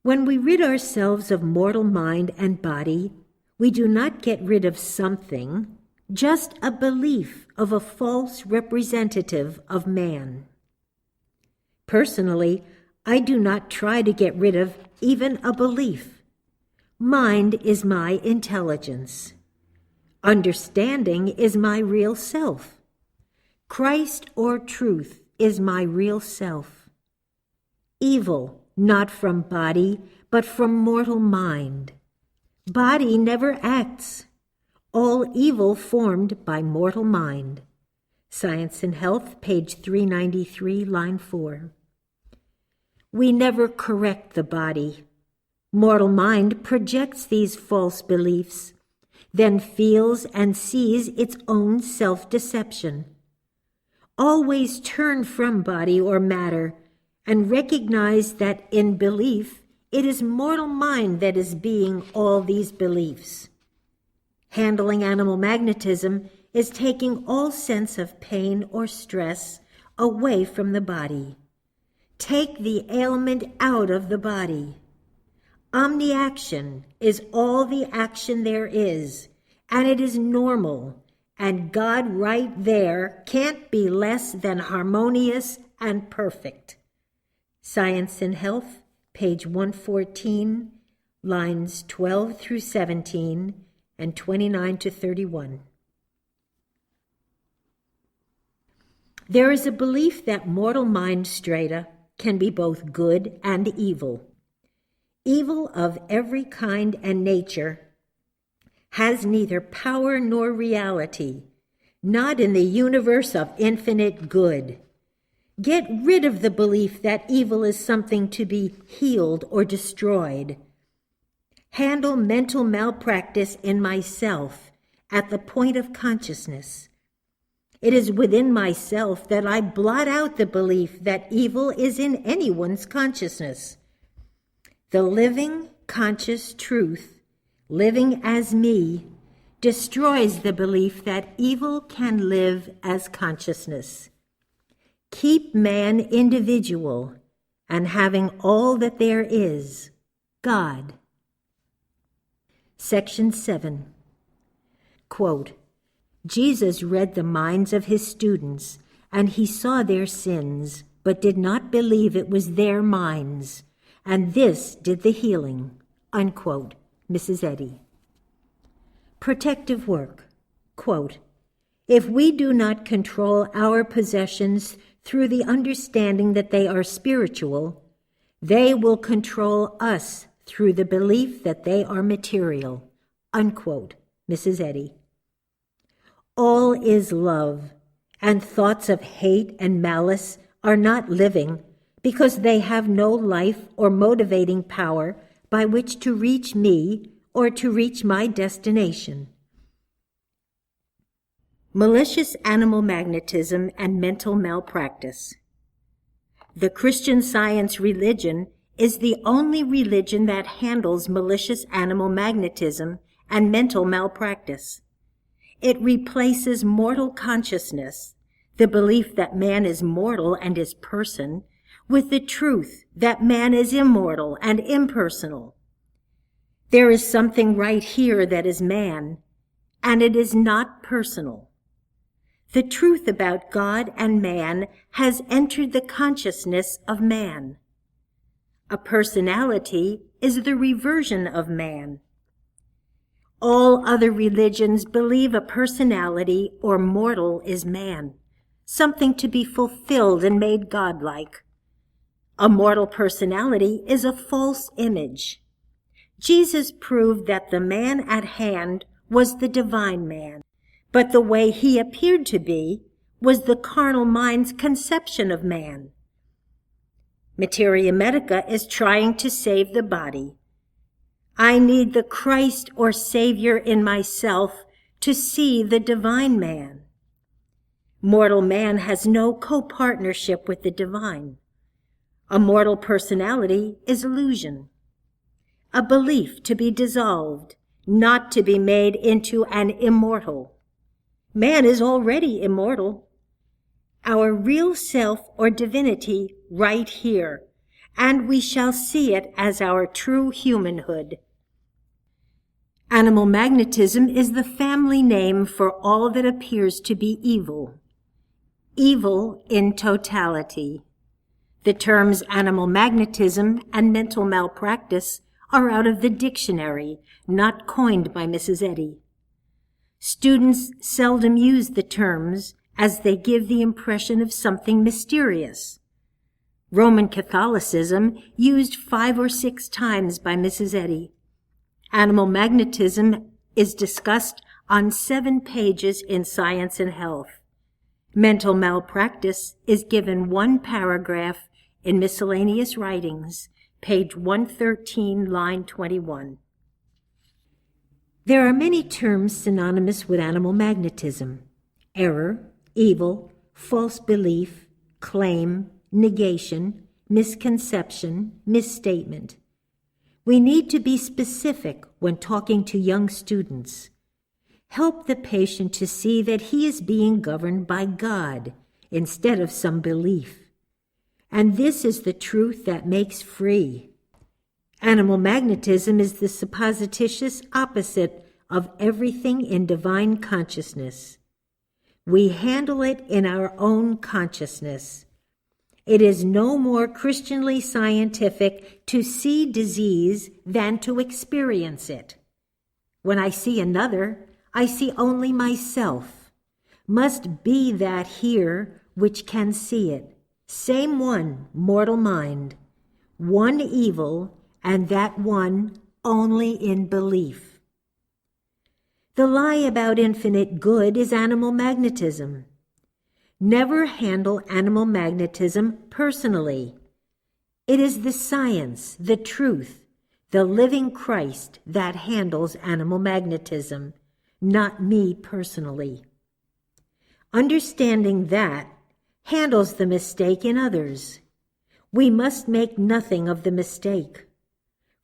Speaker 1: When we rid ourselves of mortal mind and body, we do not get rid of something, just a belief of a false representative of man. Personally, I do not try to get rid of even a belief. Mind is my intelligence. Understanding is my real self. Christ or truth is my real self. Evil, not from body, but from mortal mind. Body never acts. All evil formed by mortal mind. Science and Health, page 393, line 4. We never correct the body. Mortal mind projects these false beliefs, then feels and sees its own self-deception. Always turn from body or matter and recognize that in belief, it is mortal mind that is being all these beliefs. Handling animal magnetism is taking all sense of pain or stress away from the body. Take the ailment out of the body. Omniaction is all the action there is, and it is normal, and God right there can't be less than harmonious and perfect. Science and Health, page 114, lines 12 through 17 and 29 to 31. There is a belief that mortal mind strata can be both good and evil. Evil of every kind and nature has neither power nor reality, not in the universe of infinite good. Get rid of the belief that evil is something to be healed or destroyed. Handle mental malpractice in myself at the point of consciousness. It is within myself that I blot out the belief that evil is in anyone's consciousness. The living, conscious truth, living as me, destroys the belief that evil can live as consciousness. Keep man individual and having all that there is, God. Section 7. Quote, Jesus read the minds of his students, and he saw their sins, but did not believe it was their minds, and this did the healing. Unquote. Mrs. Eddy. Protective work. Quote, if we do not control our possessions through the understanding that they are spiritual, they will control us through the belief that they are material. Unquote. Mrs. Eddy. All is love, and thoughts of hate and malice are not living because they have no life or motivating power by which to reach me or to reach my destination. Malicious animal magnetism and mental malpractice. The Christian Science religion is the only religion that handles malicious animal magnetism and mental malpractice. It replaces mortal consciousness, the belief that man is mortal and is person, with the truth that man is immortal and impersonal. There is something right here that is man, and it is not personal. The truth about God and man has entered the consciousness of man. A personality is the reversion of man. All other religions believe a personality or mortal is man, something to be fulfilled and made godlike. A mortal personality is a false image. Jesus proved that the man at hand was the divine man, but the way he appeared to be was the carnal mind's conception of man. Materia Medica is trying to save the body. I need the Christ or Savior in myself to see the divine man. Mortal man has no co-partnership with the divine. A mortal personality is illusion, a belief to be dissolved, not to be made into an immortal. Man is already immortal. Our real self or divinity right here, and we shall see it as our true humanhood. Animal magnetism is the family name for all that appears to be evil. Evil in totality. The terms animal magnetism and mental malpractice are out of the dictionary, not coined by Mrs. Eddy. Students seldom use the terms as they give the impression of something mysterious. Roman Catholicism used 5 or 6 times by Mrs. Eddy. Animal magnetism is discussed on 7 pages in Science and Health. Mental malpractice is given 1 paragraph in Miscellaneous Writings, page 113, line 21. There are many terms synonymous with animal magnetism: error, evil, false belief, claim, negation, misconception, misstatement. We need to be specific when talking to young students. Help the patient to see that he is being governed by God instead of some belief. And this is the truth that makes free. Animal magnetism is the supposititious opposite of everything in divine consciousness. We handle it in our own consciousness. It is no more Christianly scientific to see disease than to experience it. When I see another, I see only myself. Must be that here which can see it. Same one, mortal mind. One evil, and that one only in belief. The lie about infinite good is animal magnetism. Never handle animal magnetism personally. It is the science, the truth, the living Christ that handles animal magnetism, not me personally. Understanding that handles the mistake in others. We must make nothing of the mistake.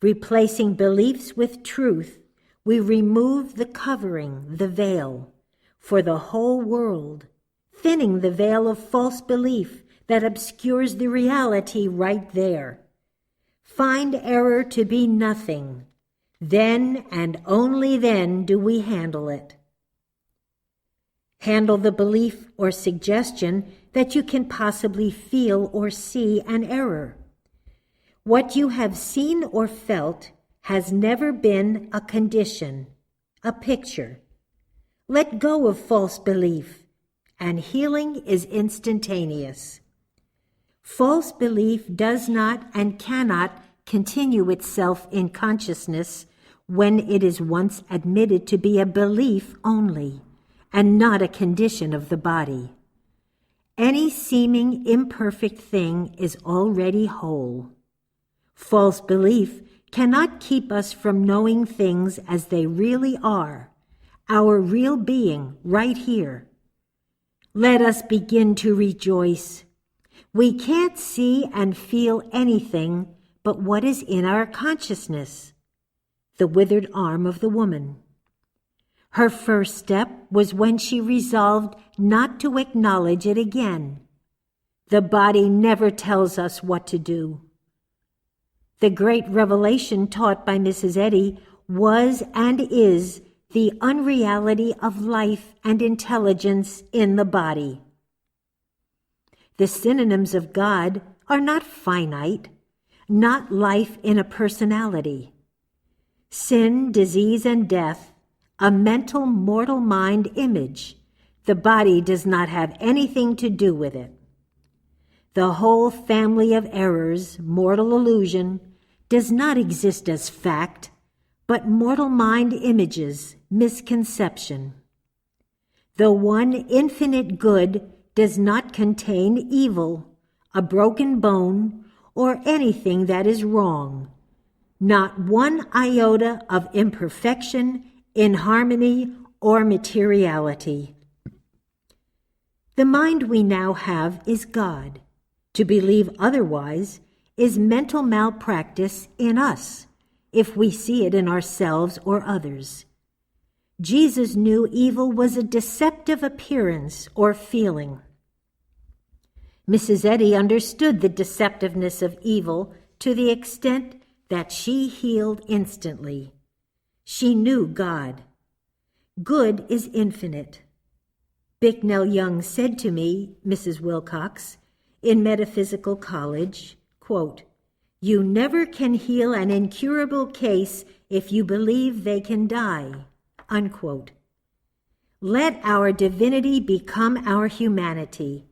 Speaker 1: Replacing beliefs with truth, we remove the covering, the veil, for the whole world, thinning the veil of false belief that obscures the reality right there. Find error to be nothing. Then and only then do we handle it. Handle the belief or suggestion that you can possibly feel or see an error. What you have seen or felt has never been a condition, a picture. Let go of false belief, and healing is instantaneous. False belief does not and cannot continue itself in consciousness when it is once admitted to be a belief only, and not a condition of the body. Any seeming imperfect thing is already whole. False belief cannot keep us from knowing things as they really are, our real being right here. Let us begin to rejoice. We can't see and feel anything but what is in our consciousness. The withered arm of the woman. Her first step was when she resolved not to acknowledge it again. The body never tells us what to do. The great revelation taught by Mrs. Eddy was and is the unreality of life and intelligence in the body. The synonyms of God are not finite, not life in a personality. Sin, disease, and death, a mental mortal mind image. The body does not have anything to do with it. The whole family of errors, mortal illusion, does not exist as fact, but mortal mind images, misconception. The one infinite good does not contain evil, a broken bone, or anything that is wrong. Not one iota of imperfection, inharmony, or materiality. The mind we now have is God. To believe otherwise is mental malpractice in us, if we see it in ourselves or others. Jesus knew evil was a deceptive appearance or feeling. Mrs. Eddy understood the deceptiveness of evil to the extent that she healed instantly. She knew God. Good is infinite. Bicknell Young said to me, Mrs. Wilcox, in metaphysical college, quote, "You never can heal an incurable case if you believe they can die," unquote. Let our divinity become our humanity.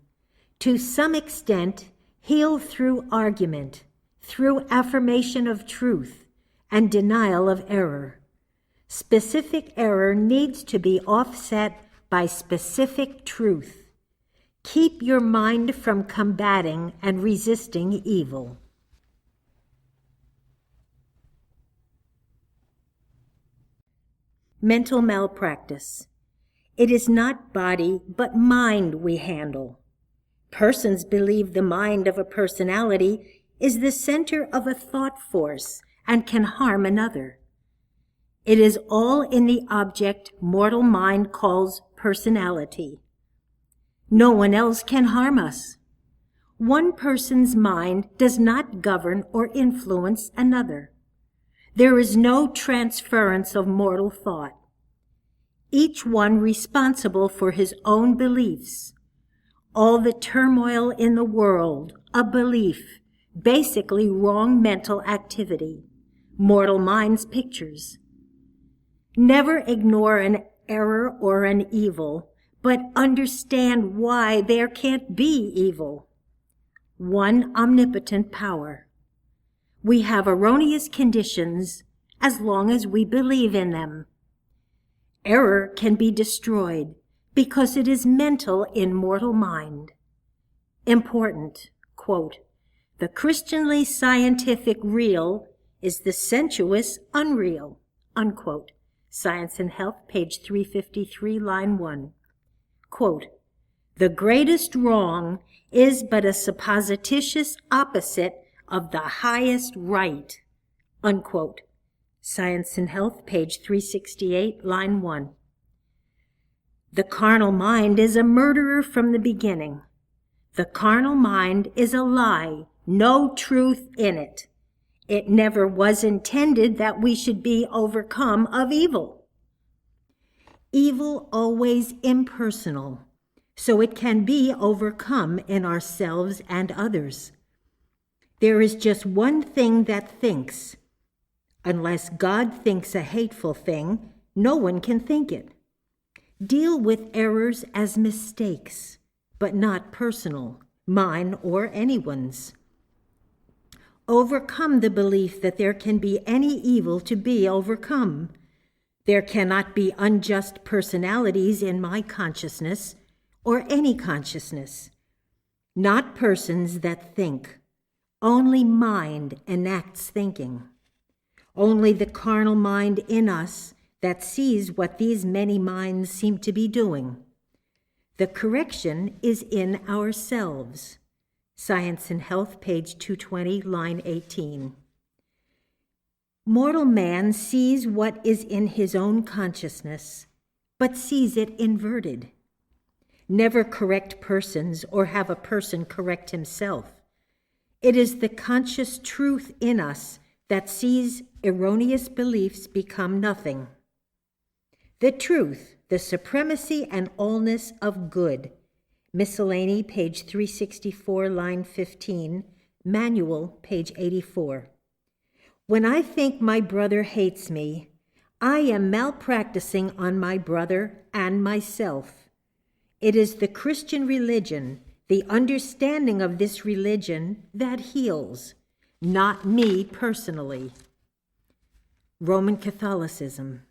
Speaker 1: To some extent, heal through argument, through affirmation of truth, and denial of error. Specific error needs to be offset by specific truth. Keep your mind from combating and resisting evil. Mental malpractice. It is not body, but mind we handle. Persons believe the mind of a personality is the center of a thought force and can harm another. It is all in the object mortal mind calls personality. No one else can harm us. One person's mind does not govern or influence another. There is no transference of mortal thought. Each one responsible for his own beliefs. All the turmoil in the world, a belief, basically wrong mental activity, mortal mind's pictures. Never ignore an error or an evil, but understand why there can't be evil. One omnipotent power. We have erroneous conditions as long as we believe in them. Error can be destroyed because it is mental in mortal mind. Important, quote, "The Christianly scientific real is the sensuous unreal," unquote. Science and Health, page 353, line 1. Quote, "The greatest wrong is but a supposititious opposite of the highest right," unquote. Science and Health, page 368, line 1. The carnal mind is a murderer from the beginning. The carnal mind is a lie, no truth in it. It never was intended that we should be overcome of evil. Evil always impersonal, so it can be overcome in ourselves and others. There is just one thing that thinks. Unless God thinks a hateful thing, no one can think it. Deal with errors as mistakes, but not personal, mine or anyone's. Overcome the belief that there can be any evil to be overcome. There cannot be unjust personalities in my consciousness or any consciousness. Not persons that think. Only mind enacts thinking. Only the carnal mind in us that sees what these many minds seem to be doing. The correction is in ourselves. Science and Health, page 220, line 18. Mortal man sees what is in his own consciousness, but sees it inverted. Never correct persons or have a person correct himself. It is the conscious truth in us that sees erroneous beliefs become nothing. The truth, the supremacy and allness of good. Miscellany, page 364, line 15. Manual, page 84. When I think my brother hates me, I am malpracticing on my brother and myself. It is the Christian religion, the understanding of this religion, that heals, not me personally. Roman Catholicism.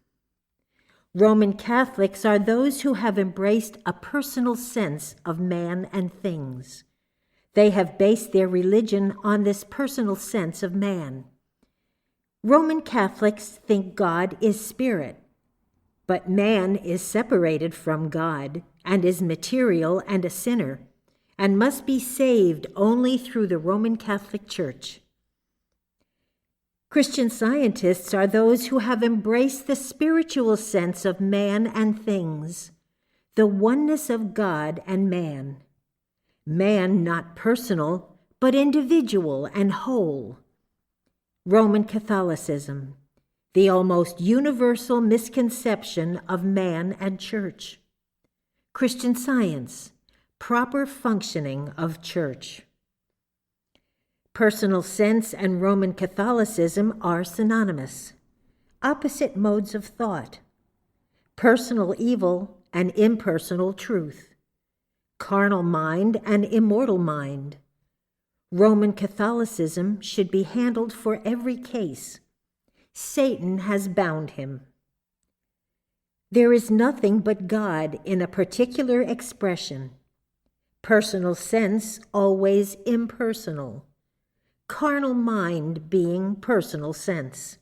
Speaker 1: Roman Catholics are those who have embraced a personal sense of man and things. They have based their religion on this personal sense of man. Roman Catholics think God is spirit, but man is separated from God and is material and a sinner, and must be saved only through the Roman Catholic Church. Christian Scientists are those who have embraced the spiritual sense of man and things, the oneness of God and man. Man not personal, but individual and whole. Roman Catholicism, the almost universal misconception of man and church. Christian Science, proper functioning of church. Personal sense and Roman Catholicism are synonymous, opposite modes of thought. Personal evil and impersonal truth. Carnal mind and immortal mind. Roman Catholicism should be handled for every case. Satan has bound him. There is nothing but God in a particular expression. Personal sense always impersonal. Carnal mind being personal sense.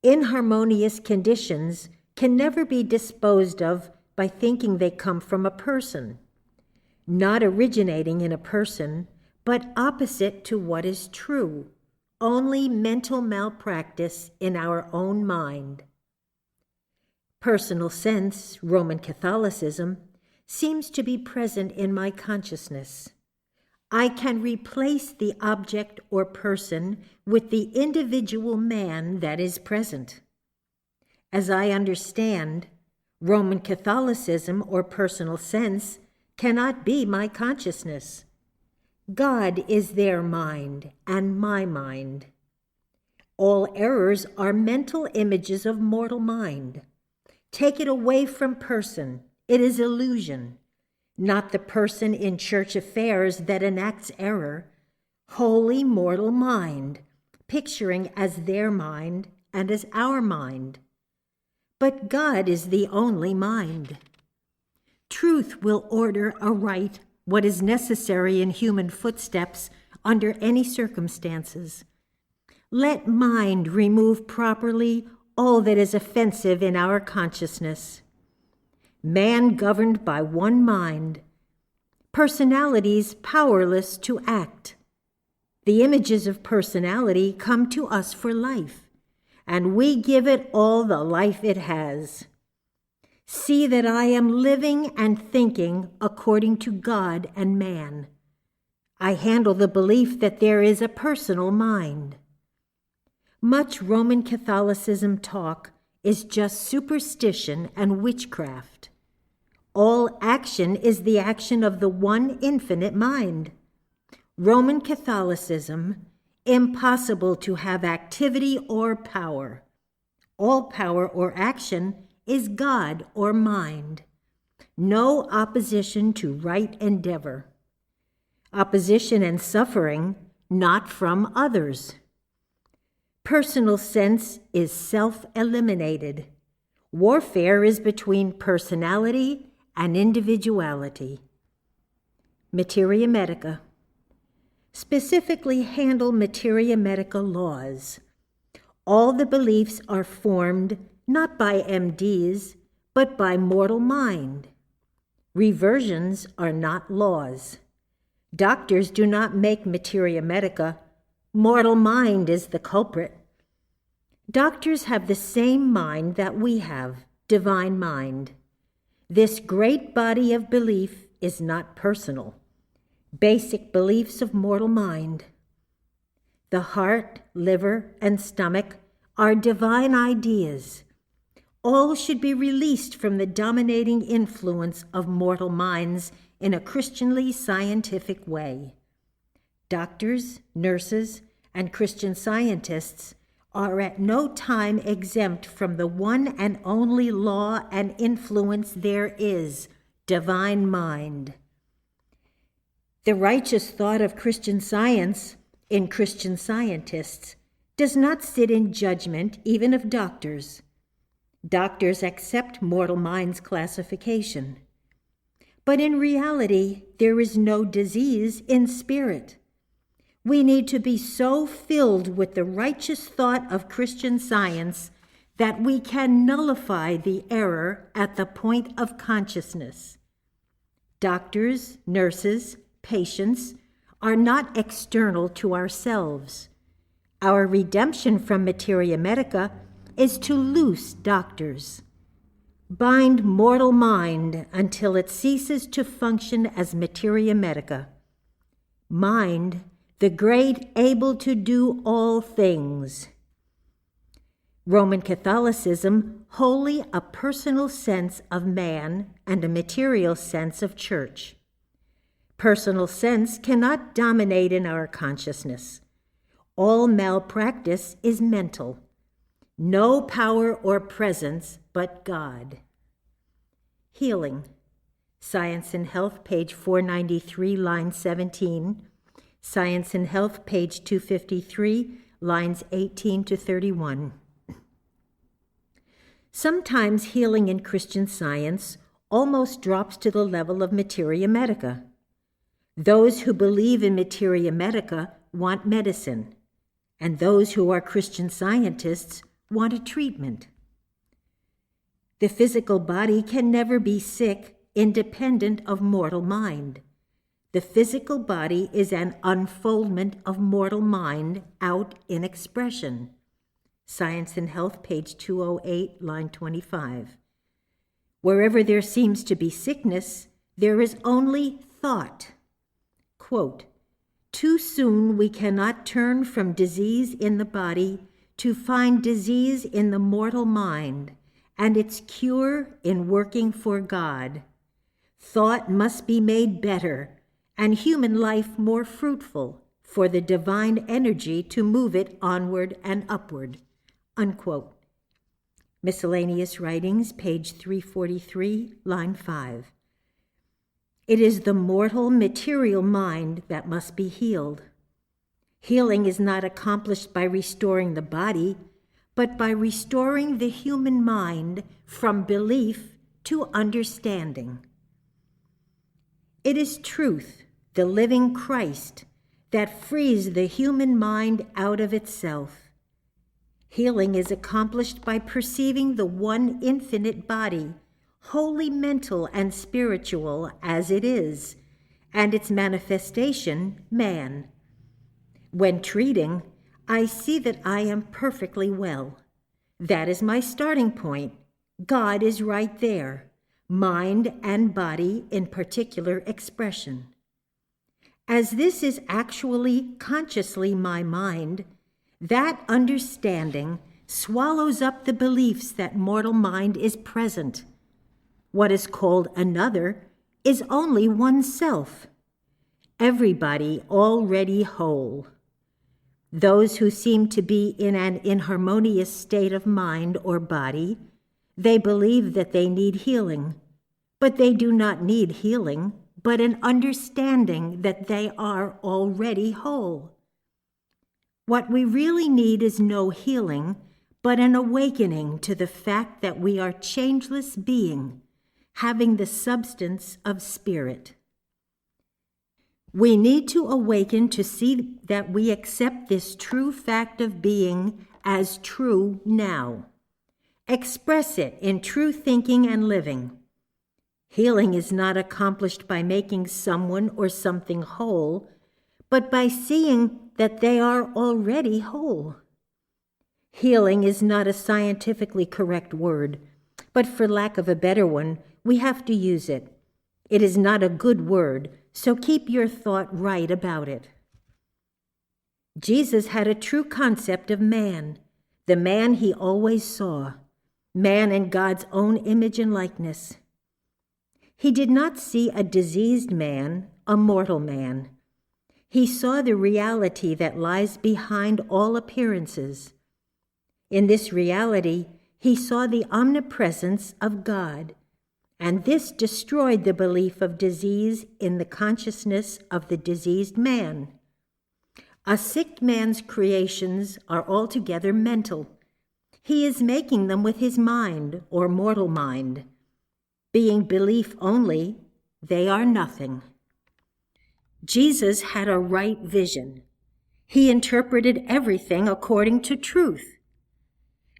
Speaker 1: Inharmonious conditions can never be disposed of by thinking they come from a person, not originating in a person, but opposite to what is true, only mental malpractice in our own mind. Personal sense, Roman Catholicism, seems to be present in my consciousness. I can replace the object or person with the individual man that is present. As I understand, Roman Catholicism or personal sense cannot be my consciousness. God is their mind and my mind. All errors are mental images of mortal mind. Take it away from person, it is illusion. Not the person in church affairs that enacts error, holy mortal mind, picturing as their mind and as our mind. But God is the only mind. Truth will order aright what is necessary in human footsteps under any circumstances. Let mind remove properly all that is offensive in our consciousness. Man governed by one mind, personalities powerless to act. The images of personality come to us for life, and we give it all the life it has. See that I am living and thinking according to God and man. I handle the belief that there is a personal mind. Much Roman Catholicism talk is just superstition and witchcraft. All action is the action of the one infinite mind. Roman Catholicism, impossible to have activity or power. All power or action is God or mind. No opposition to right endeavor. Opposition and suffering not from others. Personal sense is self-eliminated. Warfare is between personality and individuality. Materia Medica. Specifically handle Materia Medica laws. All the beliefs are formed not by MDs, but by mortal mind. Reversions are not laws. Doctors do not make Materia Medica. Mortal mind is the culprit. Doctors have the same mind that we have, divine mind. This great body of belief is not personal. Basic beliefs of mortal mind. The heart, liver, and stomach are divine ideas. All should be released from the dominating influence of mortal minds in a Christianly scientific way. Doctors, nurses, and Christian Scientists are at no time exempt from the one and only law and influence there is, divine mind. The righteous thought of Christian Science in Christian Scientists does not sit in judgment even of doctors. Doctors accept mortal mind's classification. But in reality, there is no disease in spirit. We need to be so filled with the righteous thought of Christian Science that we can nullify the error at the point of consciousness. Doctors, nurses, patients are not external to ourselves. Our redemption from materia medica is to loose doctors. Bind mortal mind until it ceases to function as materia medica. Mind, the great able to do all things. Roman Catholicism, wholly a personal sense of man and a material sense of church. Personal sense cannot dominate in our consciousness. All malpractice is mental. No power or presence but God. Healing. Science and Health, page 493, line 17. Science and Health, page 253, lines 18 to 31. Sometimes healing in Christian Science almost drops to the level of materia medica. Those who believe in materia medica want medicine, and those who are Christian Scientists want a treatment. The physical body can never be sick, independent of mortal mind. The physical body is an unfoldment of mortal mind out in expression. Science and Health, page 208, line 25. Wherever there seems to be sickness, there is only thought. Quote, "Too soon we cannot turn from disease in the body to find disease in the mortal mind, and its cure in working for God. Thought must be made better, and human life more fruitful, for the divine energy to move it onward and upward." Unquote. Miscellaneous Writings, page 343, line 5. It is the mortal material mind that must be healed. Healing is not accomplished by restoring the body, but by restoring the human mind from belief to understanding. It is truth, the living Christ, that frees the human mind out of itself. Healing is accomplished by perceiving the one infinite body, wholly mental and spiritual as it is, and its manifestation, man. When treating, I see that I am perfectly well. That is my starting point. God is right there, mind and body in particular expression. As this is actually consciously my mind, that understanding swallows up the beliefs that mortal mind is present. What is called another is only oneself. Everybody already whole. Those who seem to be in an inharmonious state of mind or body, they believe that they need healing, but they do not need healing, but an understanding that they are already whole. What we really need is no healing, but an awakening to the fact that we are changeless being, having the substance of spirit. We need to awaken to see that we accept this true fact of being as true now. Express it in true thinking and living. Healing is not accomplished by making someone or something whole, but by seeing that they are already whole. Healing is not a scientifically correct word, but for lack of a better one, we have to use it. It is not a good word, so keep your thought right about it. Jesus had a true concept of man, the man he always saw, man in God's own image and likeness. He did not see a diseased man, a mortal man. He saw the reality that lies behind all appearances. In this reality, he saw the omnipresence of God, and this destroyed the belief of disease in the consciousness of the diseased man. A sick man's creations are altogether mental. He is making them with his mind or mortal mind. Being belief only, they are nothing. Jesus had a right vision. He interpreted everything according to truth.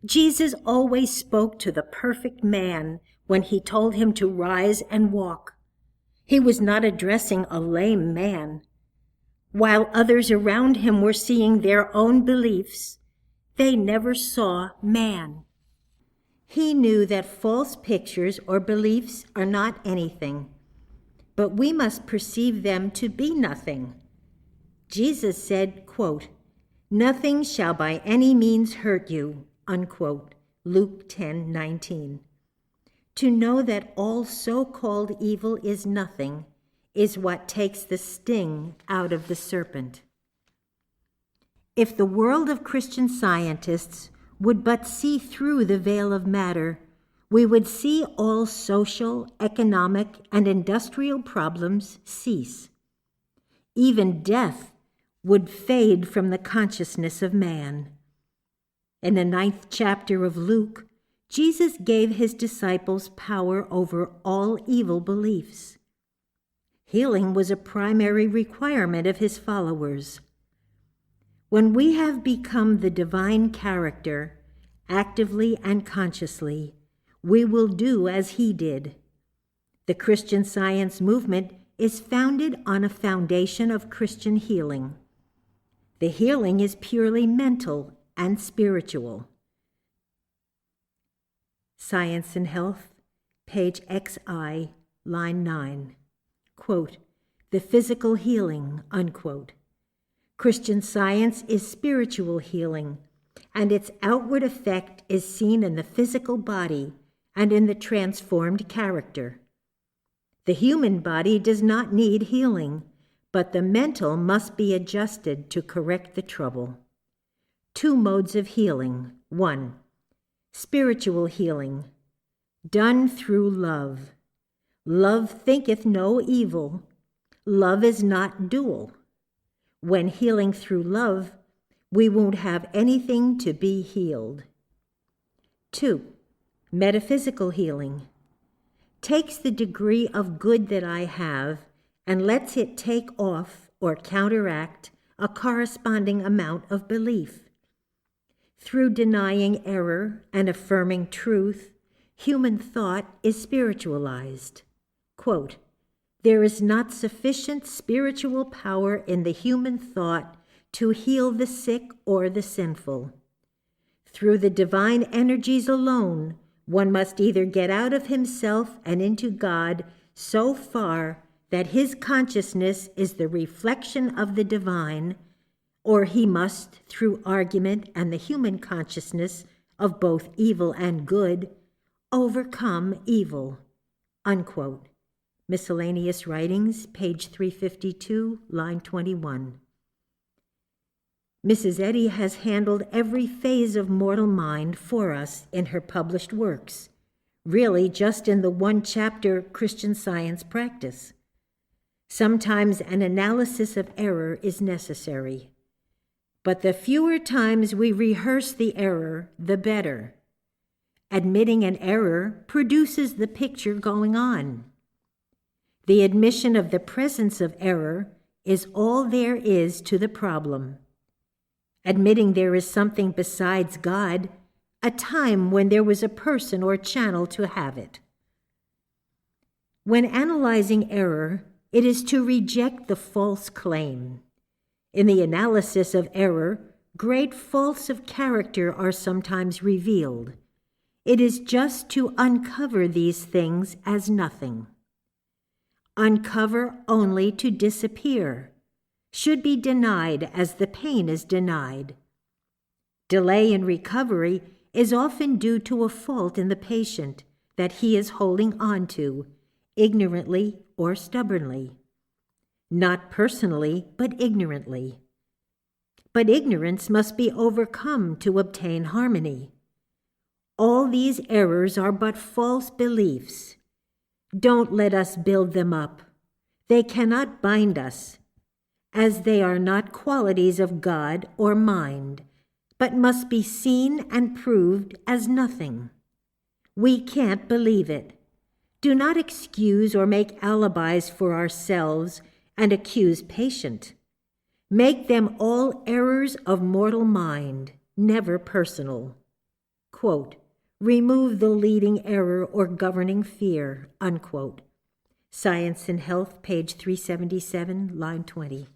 Speaker 1: Jesus always spoke to the perfect man when he told him to rise and walk. He was not addressing a lame man. While others around him were seeing their own beliefs, they never saw man. He knew that false pictures or beliefs are not anything, but we must perceive them to be nothing. Jesus said, quote, "Nothing shall by any means hurt you," unquote, Luke 10:19. To know that all so-called evil is nothing is what takes the sting out of the serpent. If the world of Christian scientists would but see through the veil of matter, we would see all social, economic, and industrial problems cease. Even death would fade from the consciousness of man. In the 9th chapter of Luke, Jesus gave his disciples power over all evil beliefs. Healing was a primary requirement of his followers. When we have become the divine character, actively and consciously, we will do as he did. The Christian Science movement is founded on a foundation of Christian healing. The healing is purely mental and spiritual. Science and Health, page XI, line 9. Quote, "The physical healing," unquote. Christian Science is spiritual healing, and its outward effect is seen in the physical body and in the transformed character. The human body does not need healing, but the mental must be adjusted to correct the trouble. 2 modes of healing. 1. Spiritual healing, done through love. Love thinketh no evil. Love is not dual. When healing through love, we won't have anything to be healed. 2. Metaphysical healing takes the degree of good that I have and lets it take off or counteract a corresponding amount of belief. Through denying error and affirming truth, human thought is spiritualized. Quote, "There is not sufficient spiritual power in the human thought to heal the sick or the sinful. Through the divine energies alone, one must either get out of himself and into God so far that his consciousness is the reflection of the divine, or he must, through argument and the human consciousness of both evil and good, overcome evil." Unquote. Miscellaneous Writings, page 352, line 21. Mrs. Eddy has handled every phase of mortal mind for us in her published works, really just in the 1-chapter Christian Science Practice. Sometimes an analysis of error is necessary, but the fewer times we rehearse the error, the better. Admitting an error produces the picture going on. The admission of the presence of error is all there is to the problem. Admitting there is something besides God, a time when there was a person or channel to have it. When analyzing error, it is to reject the false claim. In the analysis of error, great faults of character are sometimes revealed. It is just to uncover these things as nothing. Uncover only to disappear, should be denied as the pain is denied. Delay in recovery is often due to a fault in the patient that he is holding on to, ignorantly or stubbornly. Not personally, but ignorantly. But ignorance must be overcome to obtain harmony. All these errors are but false beliefs. Don't let us build them up. They cannot bind us, as they are not qualities of God or mind, but must be seen and proved as nothing. We can't believe it. Do not excuse or make alibis for ourselves and accuse patient. Make them all errors of mortal mind, never personal. Quote, remove the leading error or governing fear, unquote. Science and Health, page 377, line 20.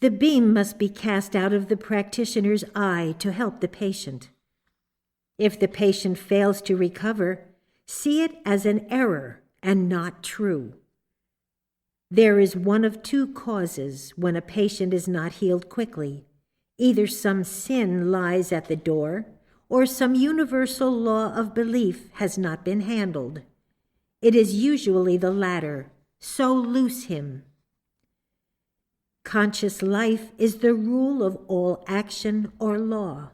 Speaker 1: The beam must be cast out of the practitioner's eye to help the patient. If the patient fails to recover, see it as an error and not true. There is one of two causes when a patient is not healed quickly. Either some sin lies at the door, or some universal law of belief has not been handled. It is usually the latter, so loose him. Conscious life is the rule of all action or law.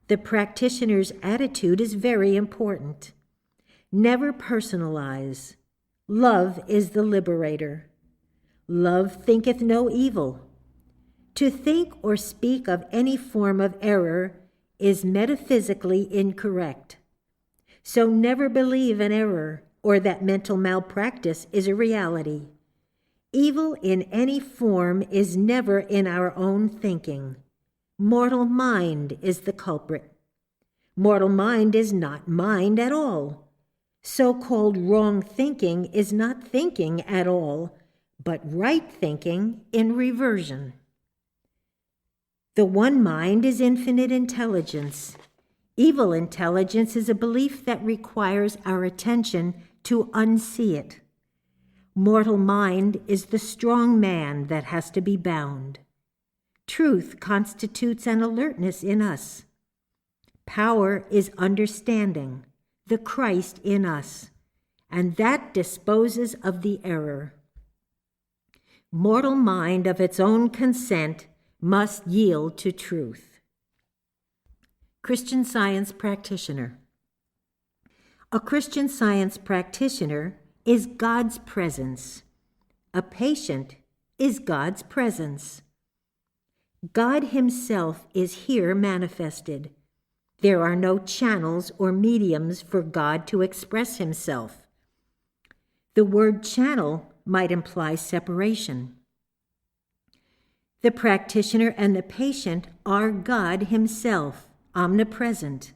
Speaker 1: The practitioner's attitude is very important. Never personalize. Love is the liberator. Love thinketh no evil. To think or speak of any form of error is metaphysically incorrect. So never believe an error or that mental malpractice is a reality. Evil in any form is never in our own thinking. Mortal mind is the culprit. Mortal mind is not mind at all. So-called wrong thinking is not thinking at all, but right thinking in reversion. The one mind is infinite intelligence. Evil intelligence is a belief that requires our attention to unsee it. Mortal mind is the strong man that has to be bound. Truth constitutes an alertness in us. Power is understanding, the Christ in us, and that disposes of the error. Mortal mind of its own consent must yield to truth. Christian Science practitioner. A Christian Science practitioner is God's presence. A patient is God's presence. God Himself is here manifested. There are no channels or mediums for God to express Himself. The word channel might imply separation. The practitioner and the patient are God Himself, omnipresent.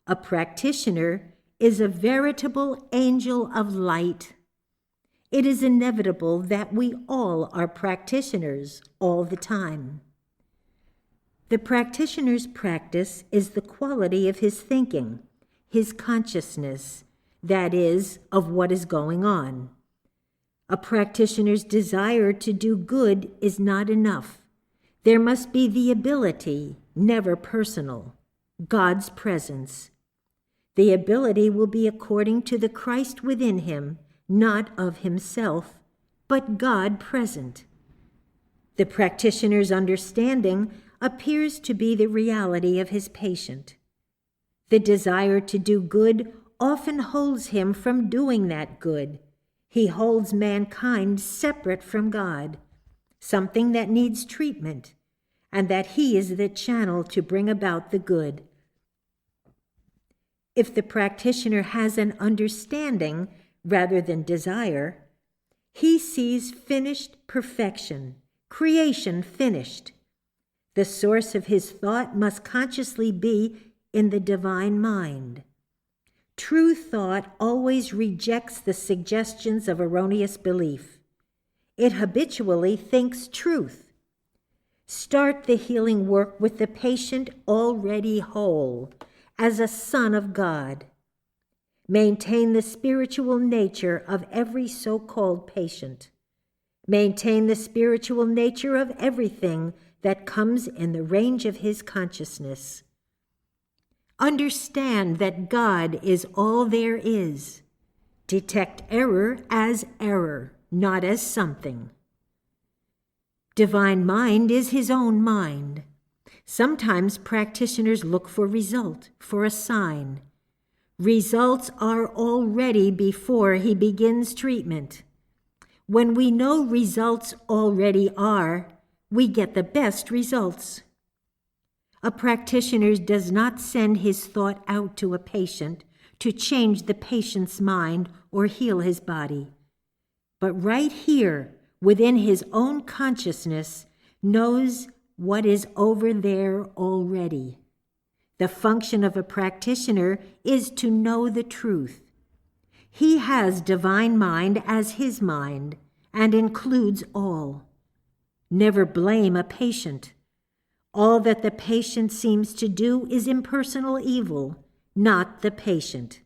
Speaker 1: A practitioner is a veritable angel of light. It is inevitable that we all are practitioners all the time. The practitioner's practice is the quality of his thinking, his consciousness, that is, of what is going on. A practitioner's desire to do good is not enough. There must be the ability, never personal, God's presence. The ability will be according to the Christ within him, not of himself, but God present. The practitioner's understanding appears to be the reality of his patient. The desire to do good often holds him from doing that good. He holds mankind separate from God, something that needs treatment, and that he is the channel to bring about the good. If the practitioner has an understanding rather than desire, he sees finished perfection, creation finished. The source of his thought must consciously be in the divine mind. True thought always rejects the suggestions of erroneous belief. It habitually thinks truth. Start the healing work with the patient already whole, as a son of God. Maintain the spiritual nature of every so-called patient. Maintain the spiritual nature of everything that comes in the range of his consciousness. Understand that God is all there is. Detect error as error, not as something. Divine mind is his own mind. Sometimes practitioners look for result, for a sign. Results are already before he begins treatment. When we know results already are, we get the best results. A practitioner does not send his thought out to a patient to change the patient's mind or heal his body, but right here, within his own consciousness, knows what is over there already. The function of a practitioner is to know the truth. He has divine mind as his mind and includes all. Never blame a patient. All that the patient seems to do is impersonal evil, not the patient.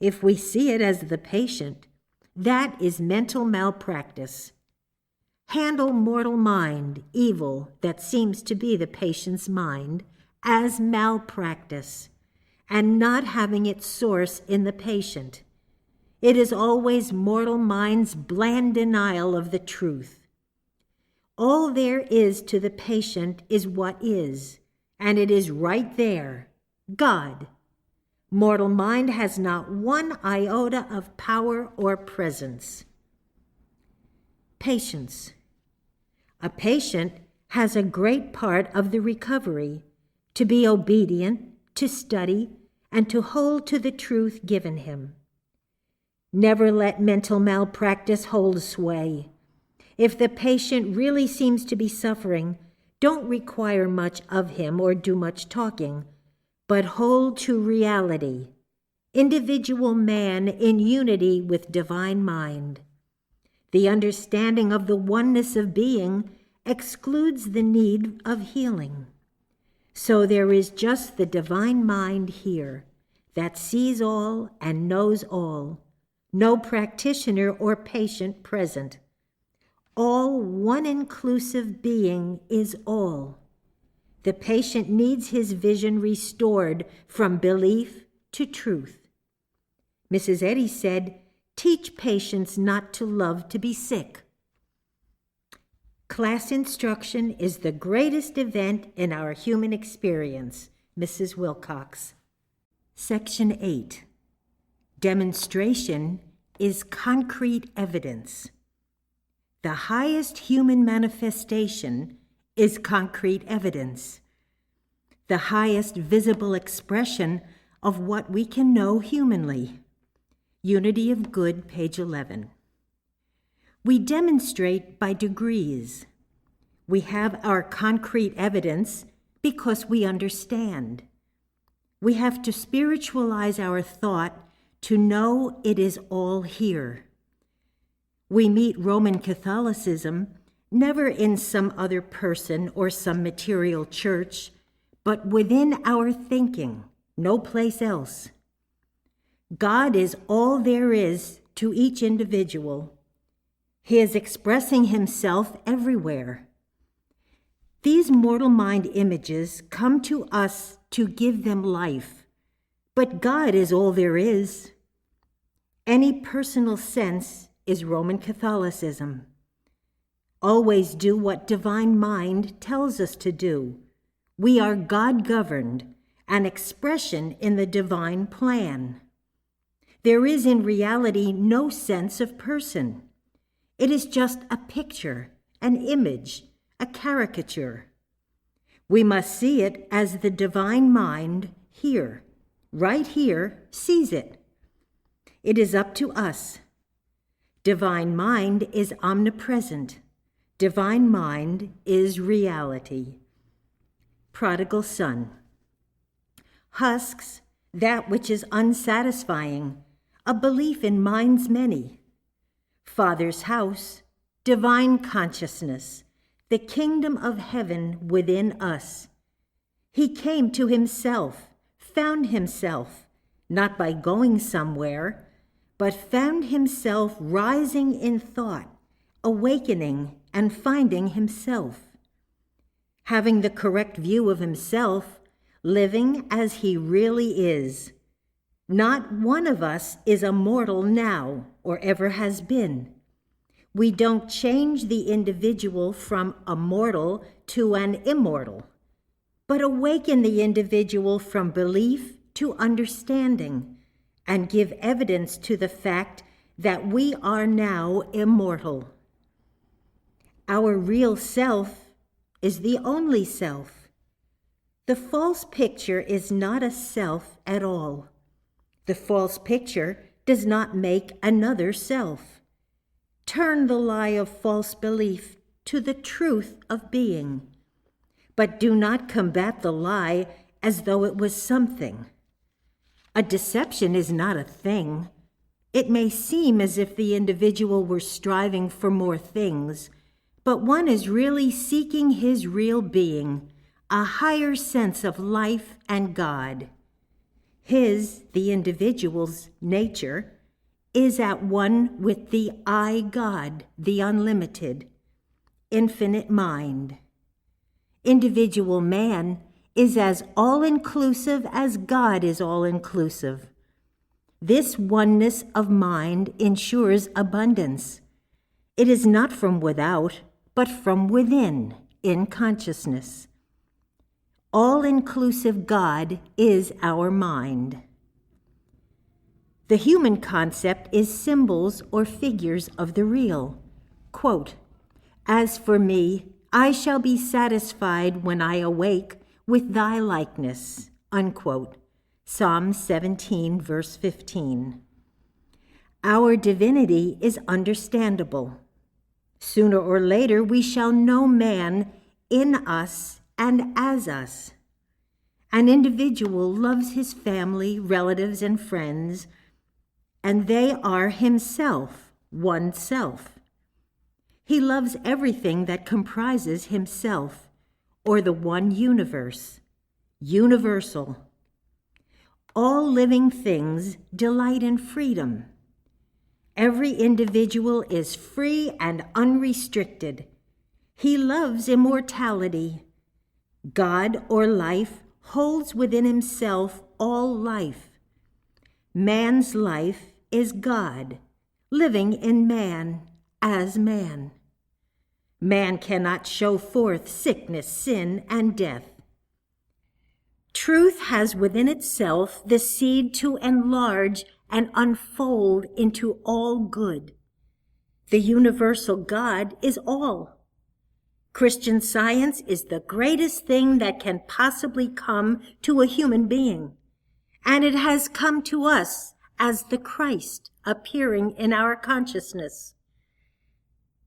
Speaker 1: If we see it as the patient, that is mental malpractice. Handle mortal mind, evil that seems to be the patient's mind, as malpractice, and not having its source in the patient. It is always mortal mind's bland denial of the truth. All there is to the patient is what is, and it is right there, God. Mortal mind has not one iota of power or presence. Patience. A patient has a great part of the recovery, to be obedient, to study, and to hold to the truth given him. Never let mental malpractice hold sway. If the patient really seems to be suffering, don't require much of him or do much talking, but hold to reality, individual man in unity with divine mind. The understanding of the oneness of being excludes the need of healing. So there is just the divine mind here that sees all and knows all, no practitioner or patient present. All one inclusive being is all. The patient needs his vision restored from belief to truth. Mrs. Eddy said, "Teach patients not to love to be sick." Class instruction is the greatest event in our human experience. Mrs. Wilcox. Section 8. Demonstration is concrete evidence. The highest human manifestation is concrete evidence, the highest visible expression of what we can know humanly. Unity of Good, page 11. We demonstrate by degrees. We have our concrete evidence because we understand. We have to spiritualize our thought to know it is all here. We meet Roman Catholicism never in some other person or some material church, but within our thinking, no place else. God is all there is to each individual. He is expressing himself everywhere. These mortal mind images come to us to give them life, but God is all there is. Any personal sense is Roman Catholicism. Always do what divine mind tells us to do. We are God-governed, an expression in the divine plan. There is in reality no sense of person. It is just a picture, an image, a caricature. We must see it as the divine mind here, right here, sees it. It is up to us. Divine mind is omnipresent. Divine mind is reality. Prodigal son. Husks, that which is unsatisfying, a belief in minds many. Father's house, divine consciousness, the kingdom of heaven within us. He came to himself, found himself, not by going somewhere, but found himself rising in thought, awakening and finding himself. Having the correct view of himself, living as he really is. Not one of us is a mortal now or ever has been. We don't change the individual from a mortal to an immortal, but awaken the individual from belief to understanding and give evidence to the fact that we are now immortal. Our real self is the only self. The false picture is not a self at all. The false picture does not make another self. Turn the lie of false belief to the truth of being, but do not combat the lie as though it was something. A deception is not a thing. It may seem as if the individual were striving for more things, but one is really seeking his real being, a higher sense of life and God. His, the individual's, nature is at one with the I God, the unlimited, infinite mind. Individual man is as all-inclusive as God is all-inclusive. This oneness of mind ensures abundance. It is not from without, but from within, in consciousness. All-inclusive God is our mind. The human concept is symbols or figures of the real. Quote, "As for me, I shall be satisfied when I awake with thy likeness." Unquote. Psalm 17, verse 15. Our divinity is understandable. Sooner or later, we shall know man in us and as us. An individual loves his family, relatives, and friends, and they are himself, oneself. He loves everything that comprises himself, or the one universe, universal. All living things delight in freedom. Every individual is free and unrestricted. He loves immortality. God, or life, holds within himself all life. Man's life is God, living in man as man. Man cannot show forth sickness, sin, and death. Truth has within itself the seed to enlarge and unfold into all good. The universal God is all. Christian Science is the greatest thing that can possibly come to a human being, and it has come to us as the Christ appearing in our consciousness.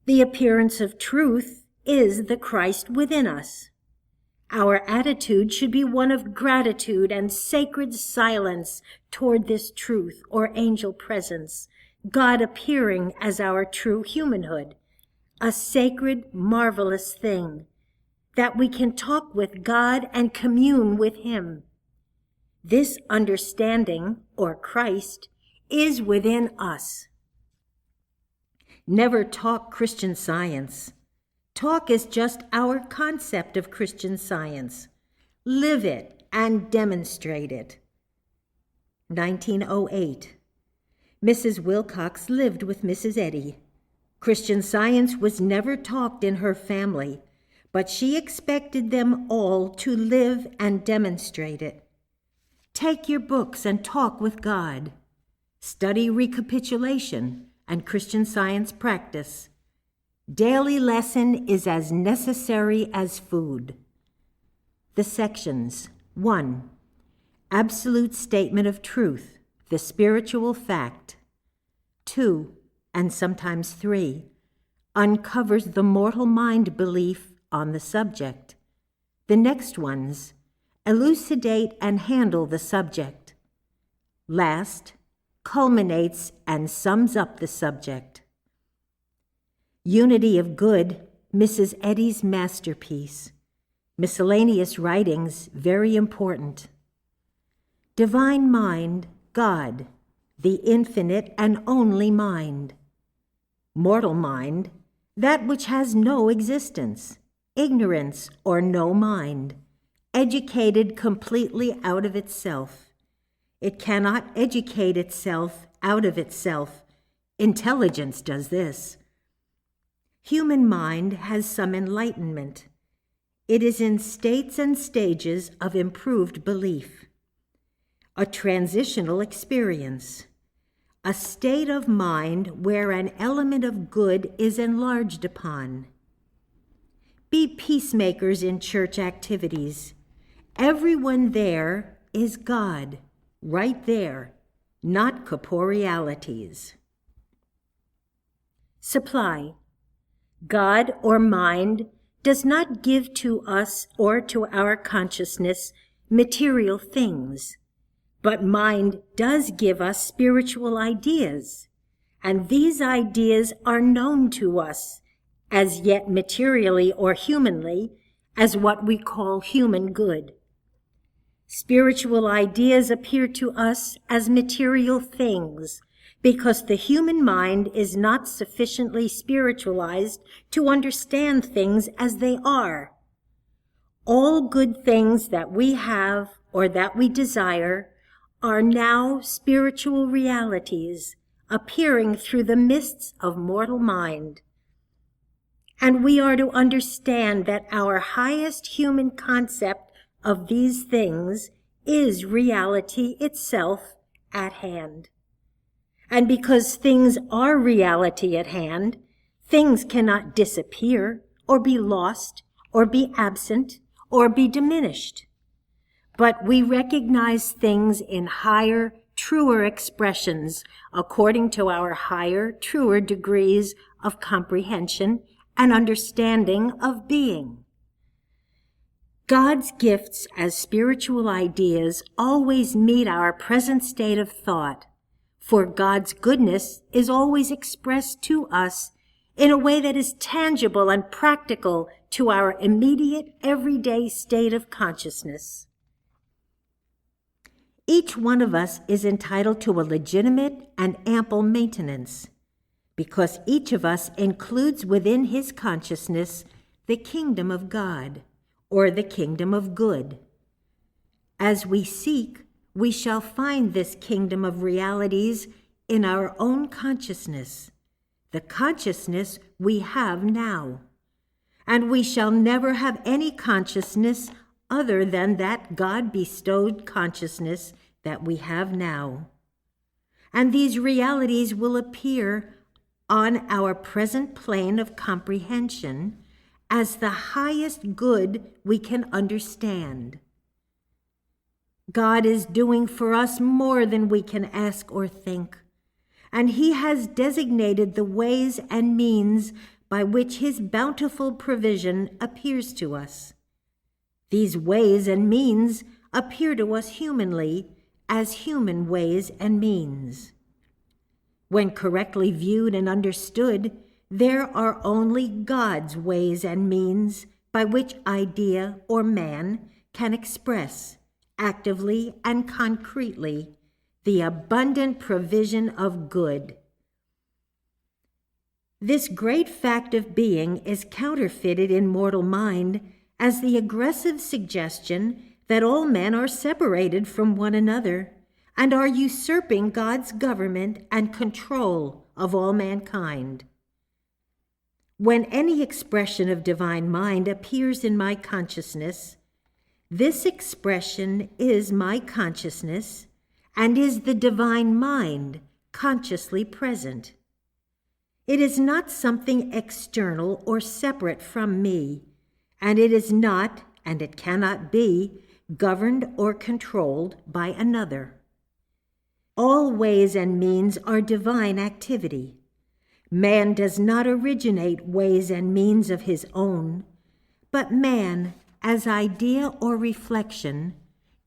Speaker 1: The appearance of truth is the Christ within us. Our attitude should be one of gratitude and sacred silence toward this truth or angel presence, God appearing as our true humanhood, a sacred, marvelous thing, that we can talk with God and commune with Him. This understanding, or Christ, is within us. Never talk Christian Science. Talk is just our concept of Christian Science. Live it and demonstrate it. 1908. Mrs. Wilcox lived with Mrs. Eddy. Christian Science was never talked in her family, but she expected them all to live and demonstrate it. Take your books and talk with God. Study recapitulation and Christian Science practice. Daily lesson is as necessary as food. The sections. 1. Absolute statement of truth, the spiritual fact. 2, and sometimes 3, uncovers the mortal mind belief on the subject. The next ones, elucidate and handle the subject. Last, culminates and sums up the subject. Unity of Good, Mrs. Eddy's masterpiece. Miscellaneous writings, very important. Divine Mind, God, the infinite and only mind. Mortal mind, that which has no existence, ignorance or no mind, educated completely out of itself. It cannot educate itself out of itself. Intelligence does this. Human mind has some enlightenment. It is in states and stages of improved belief. A transitional experience. A state of mind where an element of good is enlarged upon. Be peacemakers in church activities. Everyone there is God, right there, not corporealities. Supply. God or mind does not give to us or to our consciousness material things, but mind does give us spiritual ideas, and these ideas are known to us, as yet materially or humanly, as what we call human good. Spiritual ideas appear to us as material things, because the human mind is not sufficiently spiritualized to understand things as they are. All good things that we have or that we desire are now spiritual realities appearing through the mists of mortal mind. And we are to understand that our highest human concept of these things is reality itself at hand. And because things are reality at hand, things cannot disappear or be lost or be absent or be diminished. But we recognize things in higher, truer expressions according to our higher, truer degrees of comprehension and understanding of being. God's gifts as spiritual ideas always meet our present state of thought, for God's goodness is always expressed to us in a way that is tangible and practical to our immediate, everyday state of consciousness. Each one of us is entitled to a legitimate and ample maintenance, because each of us includes within his consciousness the kingdom of God, or the kingdom of good. As we seek, we shall find this kingdom of realities in our own consciousness, the consciousness we have now. And we shall never have any consciousness other than that God-bestowed consciousness that we have now. And these realities will appear on our present plane of comprehension as the highest good we can understand. God is doing for us more than we can ask or think, and he has designated the ways and means by which his bountiful provision appears to us. These ways and means appear to us humanly as human ways and means. When correctly viewed and understood, there are only God's ways and means by which idea or man can express, actively and concretely, the abundant provision of good. This great fact of being is counterfeited in mortal mind as the aggressive suggestion that all men are separated from one another and are usurping God's government and control of all mankind. When any expression of divine mind appears in my consciousness, this expression is my consciousness and is the divine mind consciously present. It is not something external or separate from me, and it is not, and it cannot be, governed or controlled by another. All ways and means are divine activity. Man does not originate ways and means of his own, but man, as idea or reflection,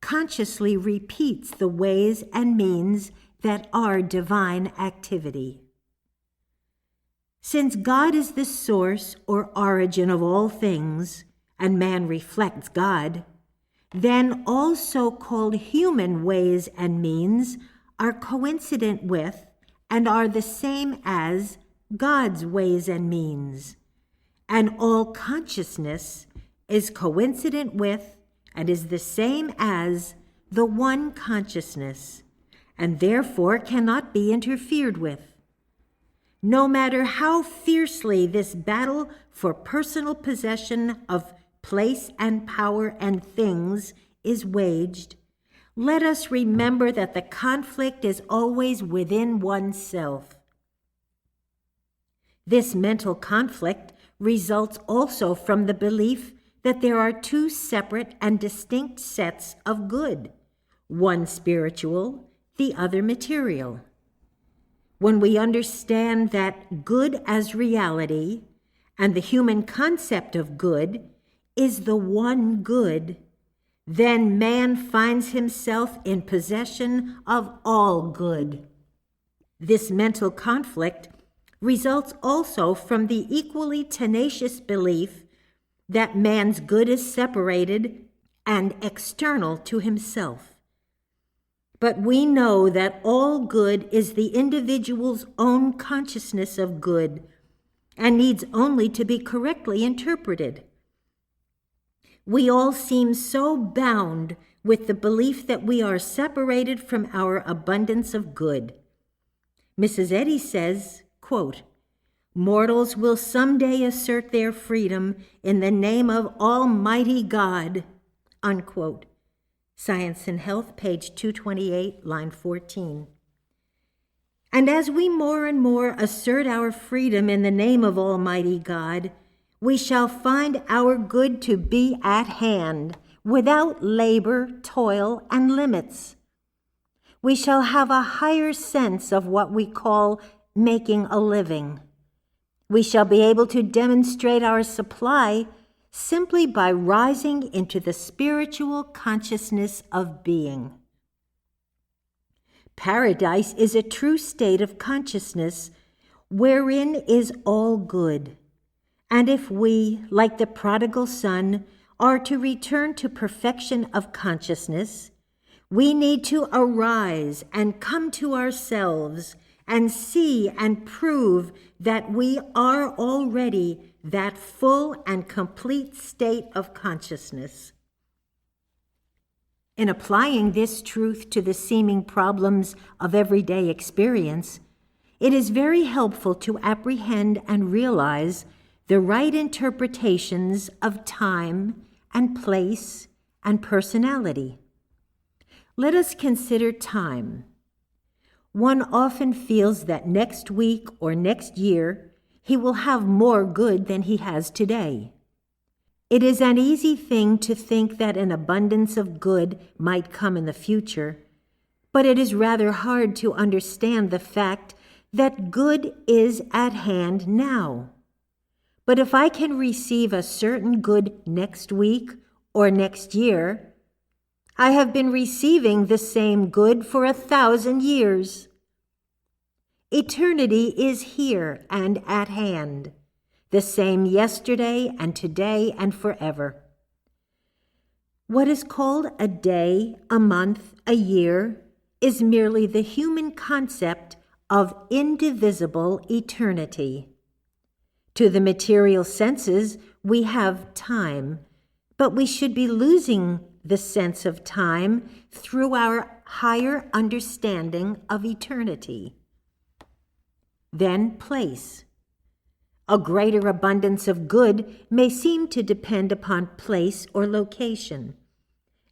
Speaker 1: consciously repeats the ways and means that are divine activity. Since God is the source or origin of all things, and man reflects God, then all so-called human ways and means are coincident with and are the same as God's ways and means, and all consciousness is coincident with and is the same as the one consciousness, and therefore cannot be interfered with. No matter how fiercely this battle for personal possession of place and power and things is waged, let us remember that the conflict is always within oneself. This mental conflict results also from the belief that there are two separate and distinct sets of good, one spiritual, the other material. When we understand that good as reality and the human concept of good is the one good, then man finds himself in possession of all good. This mental conflict results also from the equally tenacious belief that man's good is separated and external to himself. But we know that all good is the individual's own consciousness of good and needs only to be correctly interpreted. We all seem so bound with the belief that we are separated from our abundance of good. Mrs. Eddy says, quote, "Mortals will someday assert their freedom in the name of Almighty God," unquote. Science and Health, page 228, line 14. And as we more and more assert our freedom in the name of Almighty God, we shall find our good to be at hand, without labor, toil, and limits. We shall have a higher sense of what we call making a living. We shall be able to demonstrate our supply simply by rising into the spiritual consciousness of being. Paradise is a true state of consciousness wherein is all good. And if we, like the prodigal son, are to return to perfection of consciousness, we need to arise and come to ourselves and see and prove that we are already that full and complete state of consciousness. In applying this truth to the seeming problems of everyday experience, it is very helpful to apprehend and realize the right interpretations of time and place and personality. Let us consider time. One often feels that next week or next year he will have more good than he has today. It is an easy thing to think that an abundance of good might come in the future, but it is rather hard to understand the fact that good is at hand now. But if I can receive a certain good next week or next year, I have been receiving the same good for 1,000 years. Eternity is here and at hand, the same yesterday and today and forever. What is called a day, a month, a year, is merely the human concept of indivisible eternity. To the material senses, we have time, but we should be losing the sense of time through our higher understanding of eternity. Then place. A greater abundance of good may seem to depend upon place or location.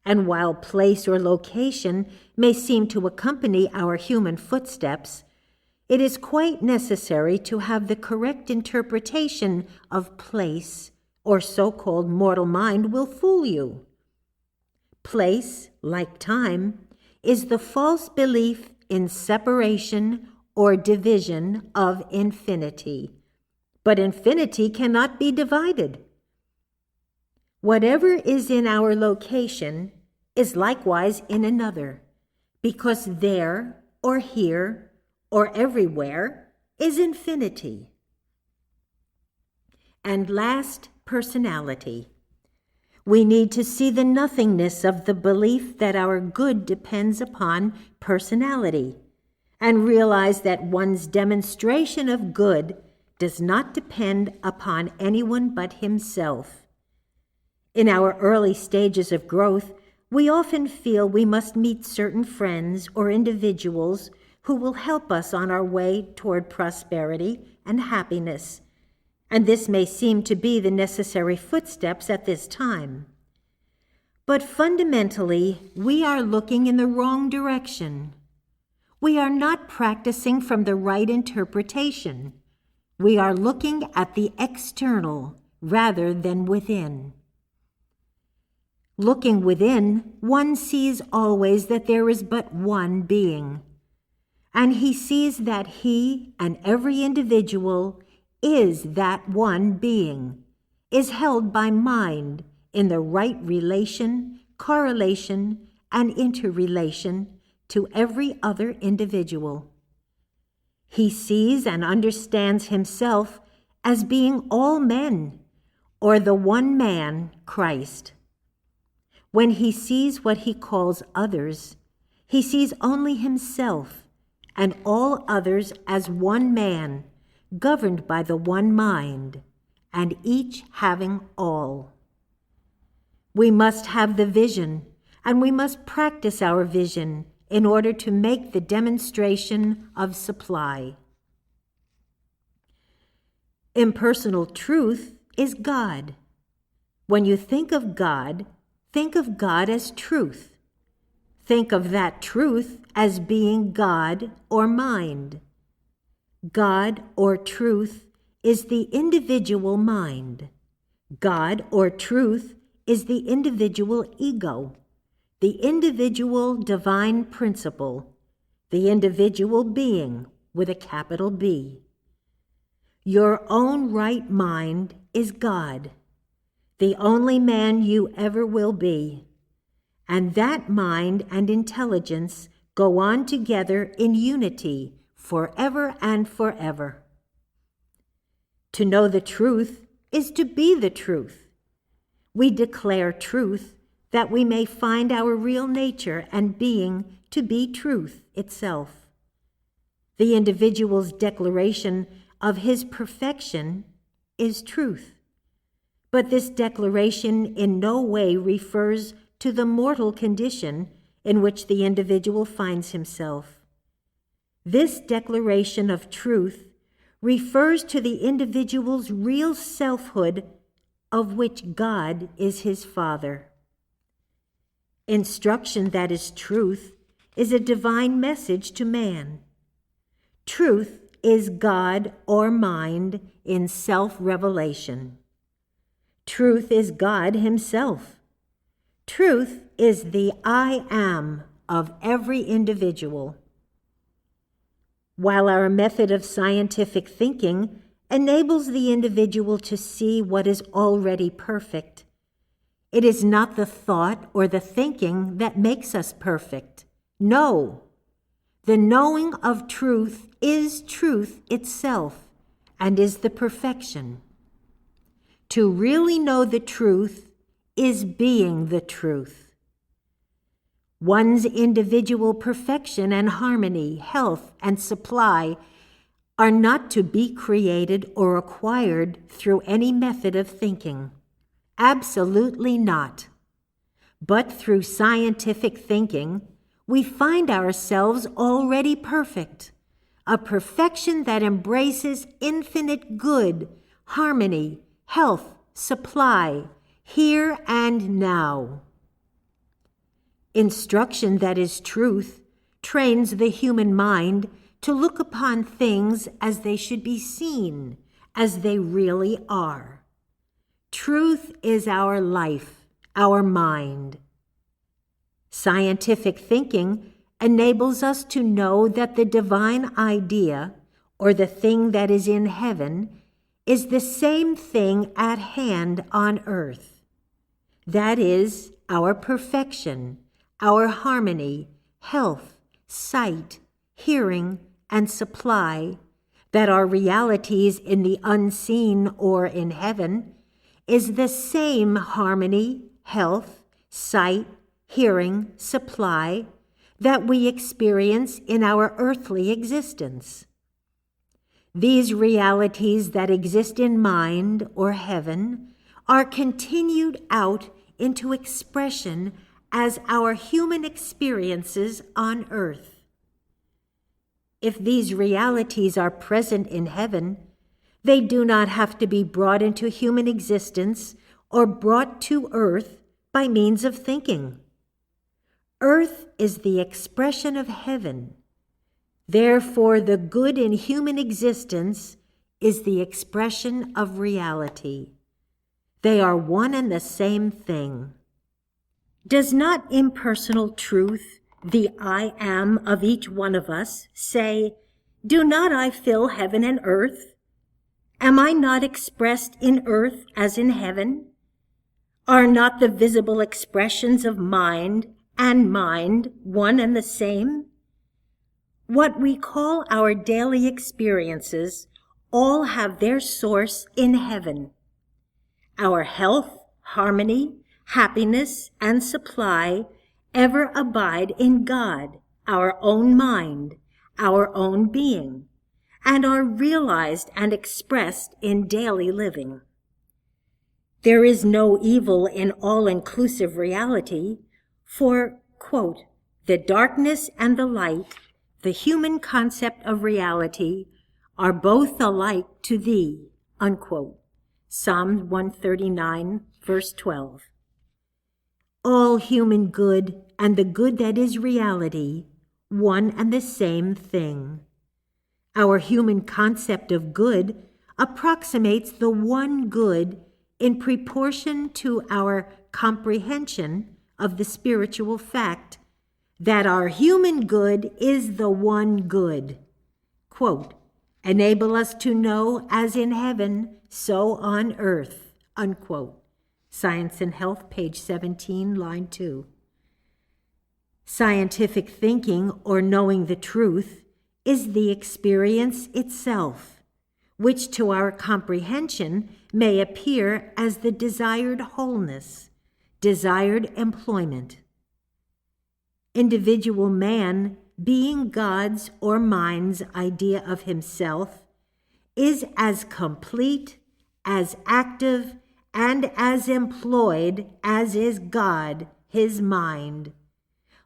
Speaker 1: And while place or location may seem to accompany our human footsteps, it is quite necessary to have the correct interpretation of place, or so-called mortal mind will fool you. Place, like time, is the false belief in separation or division of infinity. But infinity cannot be divided. Whatever is in our location is likewise in another, because there or here or everywhere is infinity. And last, personality. We need to see the nothingness of the belief that our good depends upon personality, and realize that one's demonstration of good does not depend upon anyone but himself. In our early stages of growth, we often feel we must meet certain friends or individuals who will help us on our way toward prosperity and happiness, and this may seem to be the necessary footsteps at this time. But fundamentally, we are looking in the wrong direction. We are not practicing from the right interpretation. We are looking at the external rather than within. Looking within, one sees always that there is but one being, and he sees that he and every individual is that one being, is held by mind in the right relation, correlation, and interrelation to every other individual. He sees and understands himself as being all men, or the one man, Christ. When he sees what he calls others, he sees only himself and all others as one man, governed by the one mind, and each having all. We must have the vision, and we must practice our vision in order to make the demonstration of supply. Impersonal truth is God. When you think of God as truth. Think of that truth as being God or mind. God or truth is the individual mind. God or truth is the individual ego, the individual divine principle, the individual being with a capital B. Your own right mind is God, the only man you ever will be, and that mind and intelligence go on together in unity forever and forever. To know the truth is to be the truth. We declare truth that we may find our real nature and being to be truth itself. The individual's declaration of his perfection is truth. But this declaration in no way refers to the mortal condition in which the individual finds himself. This declaration of truth refers to the individual's real selfhood, of which God is his Father. Instruction that is truth is a divine message to man. Truth is God or mind in self-revelation. Truth is God himself. Truth is the I am of every individual. While our method of scientific thinking enables the individual to see what is already perfect, it is not the thought or the thinking that makes us perfect. No, the knowing of truth is truth itself and is the perfection. To really know the truth is being the truth. One's individual perfection and harmony, health, and supply are not to be created or acquired through any method of thinking. Absolutely not. But through scientific thinking, we find ourselves already perfect, a perfection that embraces infinite good, harmony, health, supply, here and now. Instruction that is truth trains the human mind to look upon things as they should be seen, as they really are. Truth is our life, our mind. Scientific thinking enables us to know that the divine idea, or the thing that is in heaven, is the same thing at hand on earth. That is, our perfection, our harmony, health, sight, hearing, and supply, that are realities in the unseen or in heaven, is the same harmony, health, sight, hearing, supply, that we experience in our earthly existence. These realities that exist in mind or heaven are continued out into expression as our human experiences on earth. If these realities are present in heaven, they do not have to be brought into human existence or brought to earth by means of thinking. Earth is the expression of heaven. Therefore, the good in human existence is the expression of reality. They are one and the same thing. Does not impersonal truth, the I am of each one of us, say, "Do not I fill heaven and earth? Am I not expressed in earth as in heaven? Are not the visible expressions of mind and mind one and the same? What we call our daily experiences all have their source in heaven. Our health, harmony, happiness, and supply ever abide in God, our own mind, our own being, and are realized and expressed in daily living. There is no evil in all-inclusive reality, for, quote, "The darkness and the light, the human concept of reality, are both alike to thee," unquote. Psalm 139, verse 12. All human good and the good that is reality, one and the same thing. Our human concept of good approximates the one good in proportion to our comprehension of the spiritual fact that our human good is the one good. Quote, "Enable us to know as in heaven, so on earth," unquote. Science and Health, page 17, line 2. Scientific thinking, or knowing the truth, is the experience itself, which to our comprehension may appear as the desired wholeness, desired employment. Individual man, being God's or mind's idea of himself, is as complete, as active, and as employed as is God, his mind.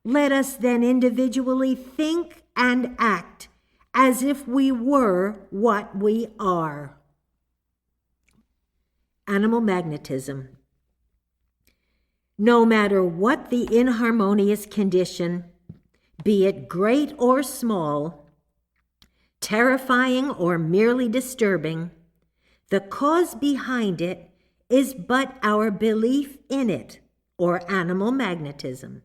Speaker 1: Let us then individually think and act as if we were what we are. Animal magnetism. No matter what the inharmonious condition, be it great or small, terrifying or merely disturbing, the cause behind it is but our belief in it, or animal magnetism.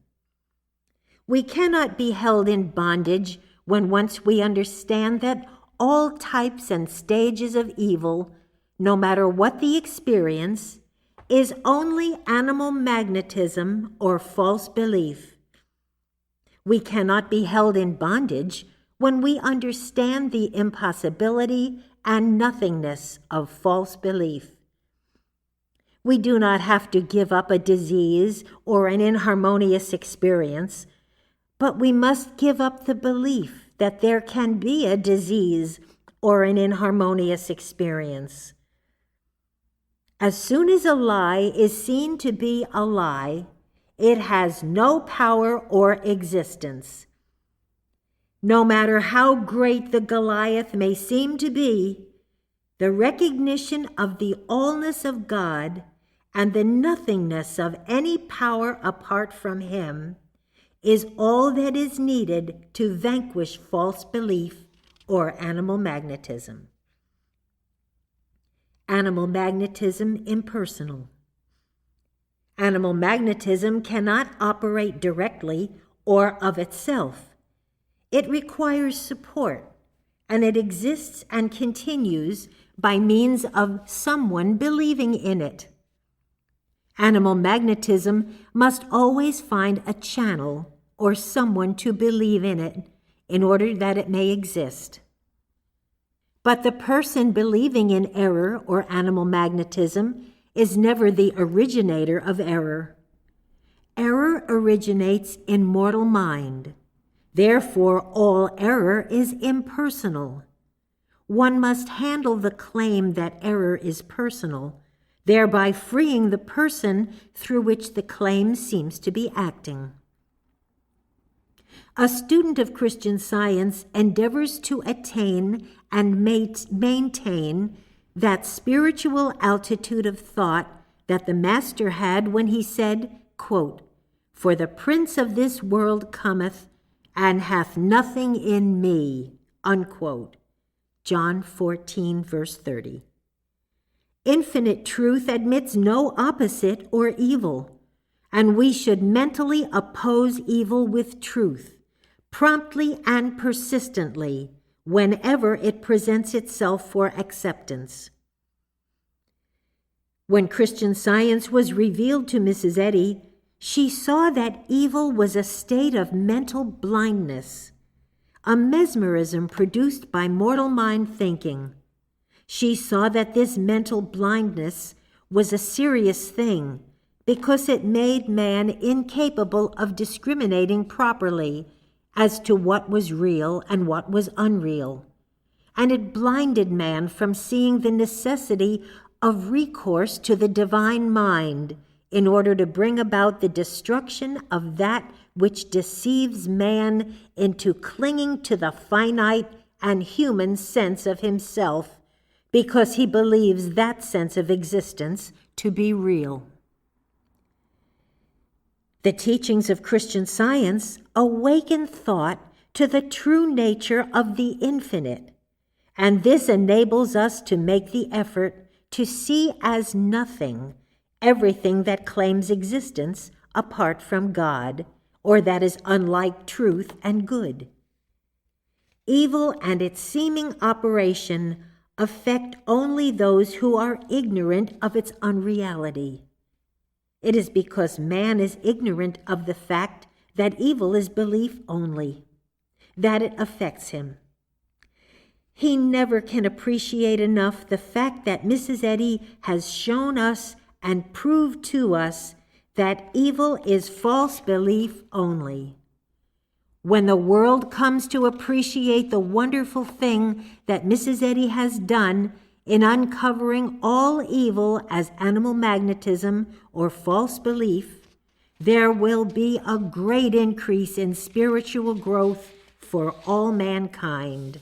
Speaker 1: We cannot be held in bondage when once we understand that all types and stages of evil, no matter what the experience, is only animal magnetism or false belief. We cannot be held in bondage when we understand the impossibility and nothingness of false belief. We do not have to give up a disease or an inharmonious experience, but we must give up the belief that there can be a disease or an inharmonious experience. As soon as a lie is seen to be a lie, it has no power or existence. No matter how great the Goliath may seem to be, the recognition of the allness of God and the nothingness of any power apart from him is all that is needed to vanquish false belief or animal magnetism. Animal magnetism impersonal. Animal magnetism cannot operate directly or of itself. It requires support, and it exists and continues by means of someone believing in it. Animal magnetism must always find a channel or someone to believe in it in order that it may exist. But the person believing in error or animal magnetism is never the originator of error. Error originates in mortal mind. Therefore, all error is impersonal. One must handle the claim that error is personal, thereby freeing the person through which the claim seems to be acting. A student of Christian Science endeavors to attain and maintain that spiritual altitude of thought that the Master had when he said, quote, "For the prince of this world cometh, and hath nothing in me," unquote. John 14, verse 30. Infinite truth admits no opposite or evil, and we should mentally oppose evil with truth, promptly and persistently, whenever it presents itself for acceptance. When Christian Science was revealed to Mrs. Eddy, she saw that evil was a state of mental blindness, a mesmerism produced by mortal mind thinking. She saw that this mental blindness was a serious thing because it made man incapable of discriminating properly as to what was real and what was unreal, and it blinded man from seeing the necessity of recourse to the divine mind in order to bring about the destruction of that which deceives man into clinging to the finite and human sense of himself because he believes that sense of existence to be real. The teachings of Christian Science awaken thought to the true nature of the infinite, and this enables us to make the effort to see as nothing everything that claims existence apart from God, or that is unlike truth and good. Evil and its seeming operation affect only those who are ignorant of its unreality. It is because man is ignorant of the fact that evil is belief only, that it affects him. He never can appreciate enough the fact that Mrs. Eddy has shown us and proved to us that evil is false belief only. When the world comes to appreciate the wonderful thing that Mrs. Eddy has done in uncovering all evil as animal magnetism or false belief, there will be a great increase in spiritual growth for all mankind.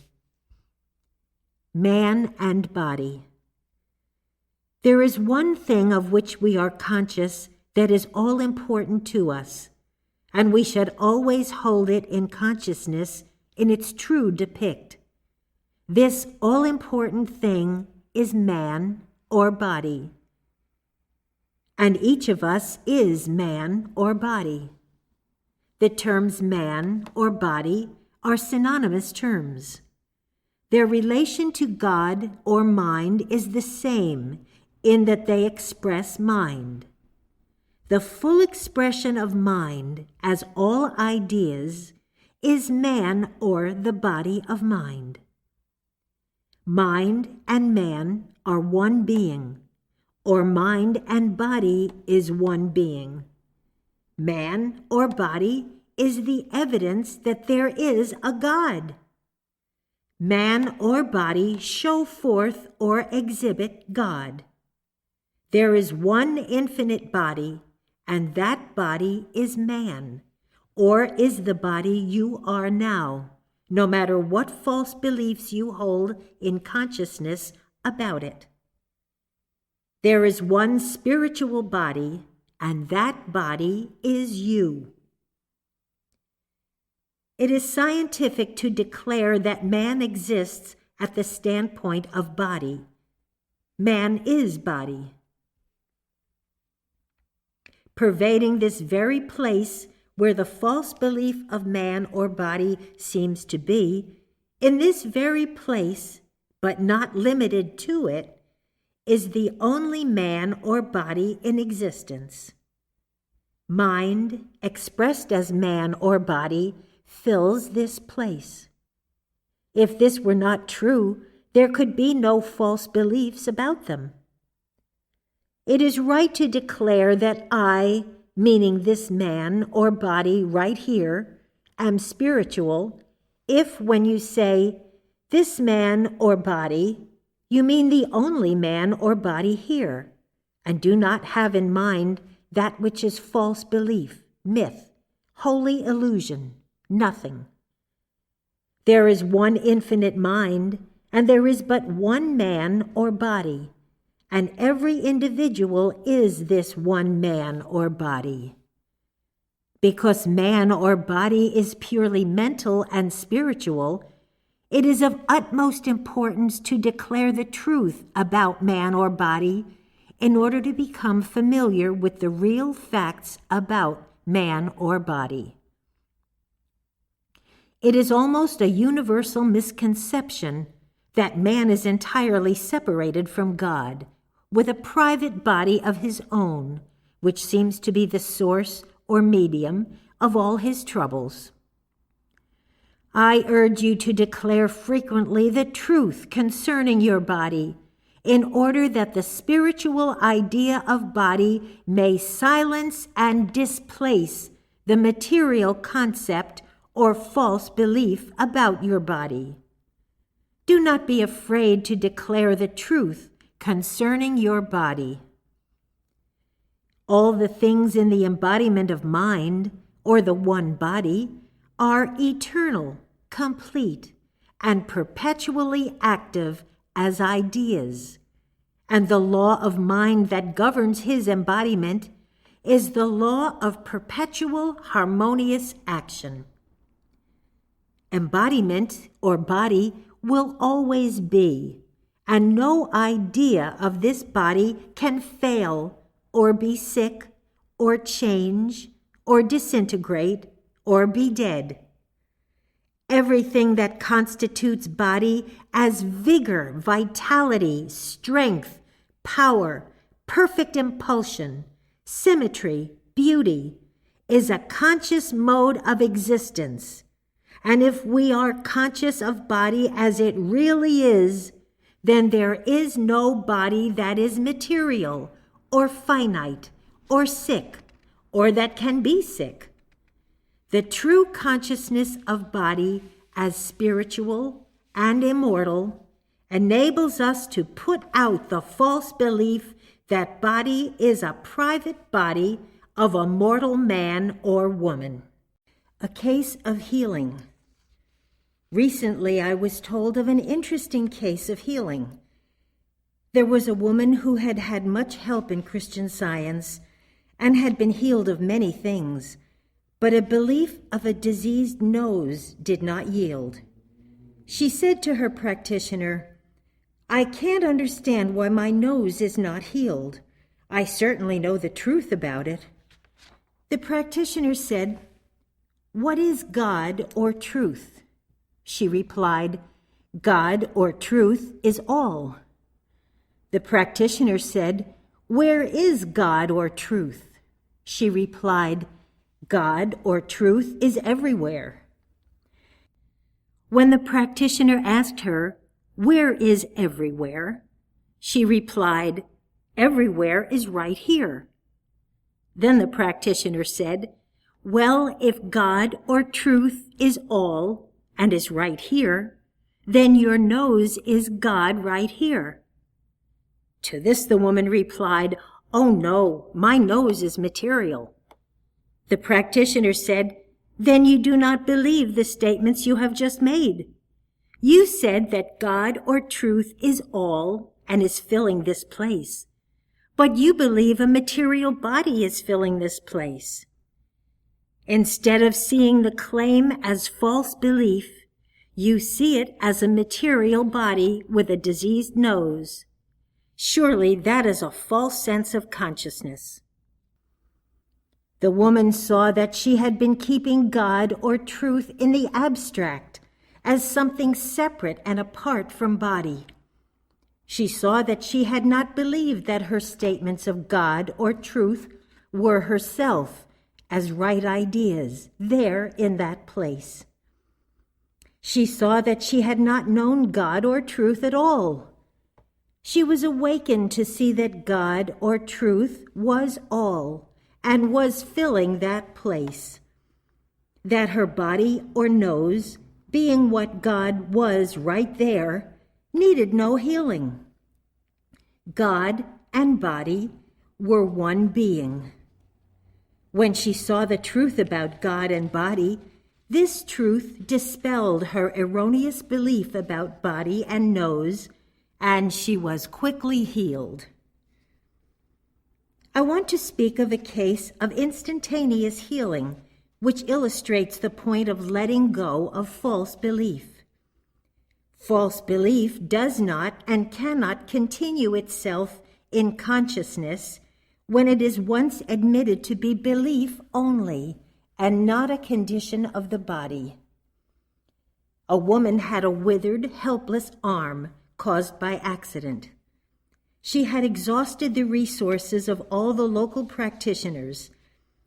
Speaker 1: Man and body. There is one thing of which we are conscious that is all important to us, and we should always hold it in consciousness in its true depict. This all-important thing is man or body, and each of us is man or body. The terms man or body are synonymous terms. Their relation to God or mind is the same in that they express mind. The full expression of mind as all ideas is man or the body of mind. Mind and man are one being, or mind and body is one being. Man or body is the evidence that there is a God. Man or body show forth or exhibit God. There is one infinite body, and that body is man, or is the body you are now, no matter what false beliefs you hold in consciousness about it. There is one spiritual body, and that body is you. It is scientific to declare that man exists at the standpoint of body. Man is body. Pervading this very place where the false belief of man or body seems to be, in this very place, but not limited to it, is the only man or body in existence. Mind, expressed as man or body, fills this place. If this were not true, there could be no false beliefs about them. It is right to declare that I, meaning this man or body right here, am spiritual, if when you say, this man or body, you mean the only man or body here, and do not have in mind that which is false belief, myth, holy illusion, nothing. There is one infinite mind, and there is but one man or body, and every individual is this one man or body. Because man or body is purely mental and spiritual, it is of utmost importance to declare the truth about man or body in order to become familiar with the real facts about man or body. It is almost a universal misconception that man is entirely separated from God, with a private body of his own, which seems to be the source or medium of all his troubles. I urge you to declare frequently the truth concerning your body, in order that the spiritual idea of body may silence and displace the material concept or false belief about your body. Do not be afraid to declare the truth concerning your body. All the things in the embodiment of mind, or the one body, are eternal, complete, and perpetually active as ideas, and the law of mind that governs his embodiment is the law of perpetual harmonious action. Embodiment, or body, will always be, and no idea of this body can fail, or be sick, or change, or disintegrate, or be dead. Everything that constitutes body as vigor, vitality, strength, power, perfect impulsion, symmetry, beauty, is a conscious mode of existence. And if we are conscious of body as it really is, then there is no body that is material, or finite, or sick, or that can be sick. The true consciousness of body as spiritual and immortal enables us to put out the false belief that body is a private body of a mortal man or woman. A case of healing. Recently, I was told of an interesting case of healing. There was a woman who had had much help in Christian Science and had been healed of many things, but a belief of a diseased nose did not yield. She said to her practitioner, "I can't understand why my nose is not healed. I certainly know the truth about it." The practitioner said, "What is God or truth?" She replied, "God or truth is all." The practitioner said, "Where is God or truth?" She replied, "God or truth is everywhere." When the practitioner asked her, "Where is everywhere?" she replied, "Everywhere is right here." Then the practitioner said, "Well, if God or truth is all and is right here, then your nose is God right here." To this the woman replied, "Oh no, my nose is material." The practitioner said, "Then you do not believe the statements you have just made. You said that God or truth is all and is filling this place, but you believe a material body is filling this place. Instead of seeing the claim as false belief, you see it as a material body with a diseased nose. Surely that is a false sense of consciousness." The woman saw that she had been keeping God or truth in the abstract as something separate and apart from body. She saw that she had not believed that her statements of God or truth were herself as right ideas there in that place. She saw that she had not known God or truth at all. She was awakened to see that God or truth was all and was filling that place. That her body or nose, being what God was right there, needed no healing. God and body were one being. When she saw the truth about God and body, this truth dispelled her erroneous belief about body and nose, and she was quickly healed. I want to speak of a case of instantaneous healing, which illustrates the point of letting go of false belief. False belief does not and cannot continue itself in consciousness when it is once admitted to be belief only and not a condition of the body. A woman had a withered, helpless arm caused by accident. She had exhausted the resources of all the local practitioners,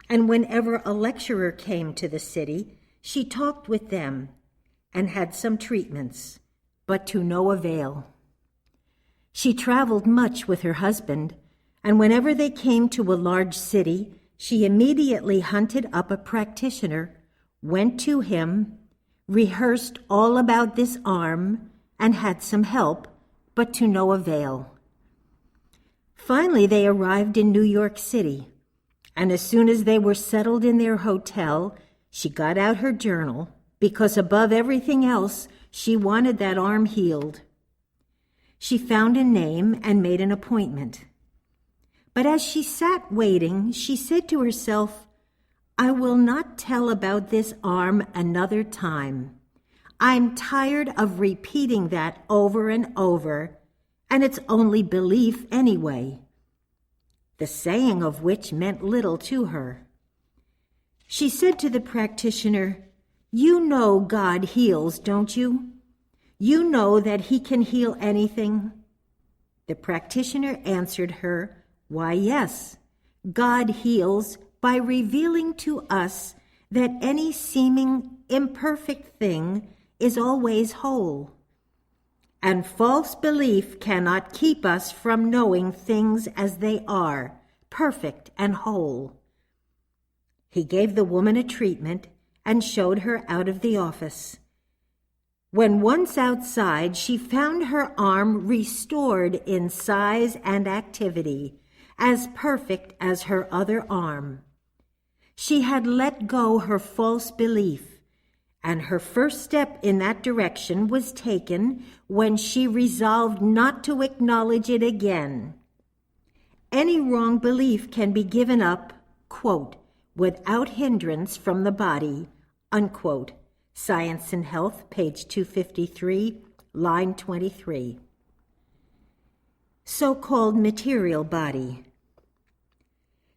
Speaker 1: and whenever a lecturer came to the city, she talked with them and had some treatments, but to no avail. She traveled much with her husband, and whenever they came to a large city, she immediately hunted up a practitioner, went to him, rehearsed all about this arm, and had some help, but to no avail. Finally, they arrived in New York City, and as soon as they were settled in their hotel, she got out her journal, because above everything else, she wanted that arm healed. She found a name and made an appointment. But as she sat waiting, she said to herself, "I will not tell about this arm another time. I'm tired of repeating that over and over, and it's only belief anyway," the saying of which meant little to her. She said to the practitioner, "You know God heals, don't you? You know that he can heal anything?" The practitioner answered her, "Why, yes, God heals by revealing to us that any seeming imperfect thing is always whole. And false belief cannot keep us from knowing things as they are, perfect and whole." He gave the woman a treatment and showed her out of the office. When once outside, she found her arm restored in size and activity, as perfect as her other arm. She had let go her false belief, and her first step in that direction was taken when she resolved not to acknowledge it again. Any wrong belief can be given up, quote, "without hindrance from the body," unquote. Science and Health, page 253, line 23. So-called material body.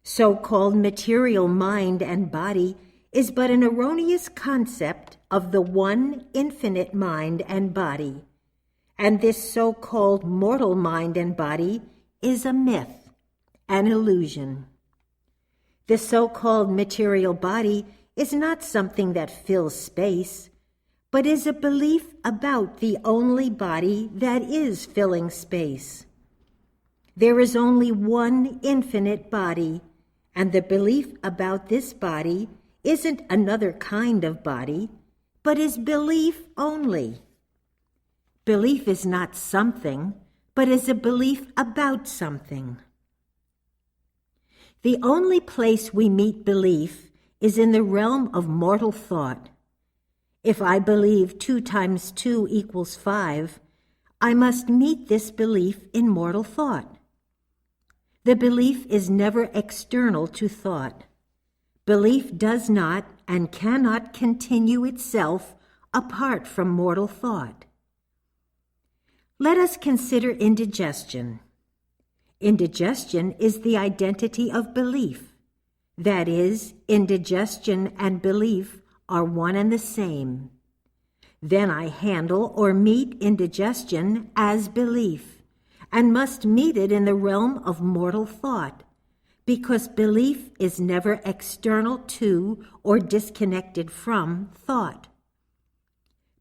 Speaker 1: So-called material mind and body is but an erroneous concept of the one infinite mind and body, and this so-called mortal mind and body is a myth, an illusion. The so-called material body is not something that fills space, but is a belief about the only body that is filling space. There is only one infinite body, and the belief about this body isn't another kind of body, but is belief only. Belief is not something, but is a belief about something. The only place we meet belief is in the realm of mortal thought. If I believe 2 times 2 equals 5, I must meet this belief in mortal thought. The belief is never external to thought. Belief does not and cannot continue itself apart from mortal thought. Let us consider indigestion. Indigestion is the identity of belief. That is, indigestion and belief are one and the same. Then I handle or meet indigestion as belief, and must meet it in the realm of mortal thought, because belief is never external to or disconnected from thought.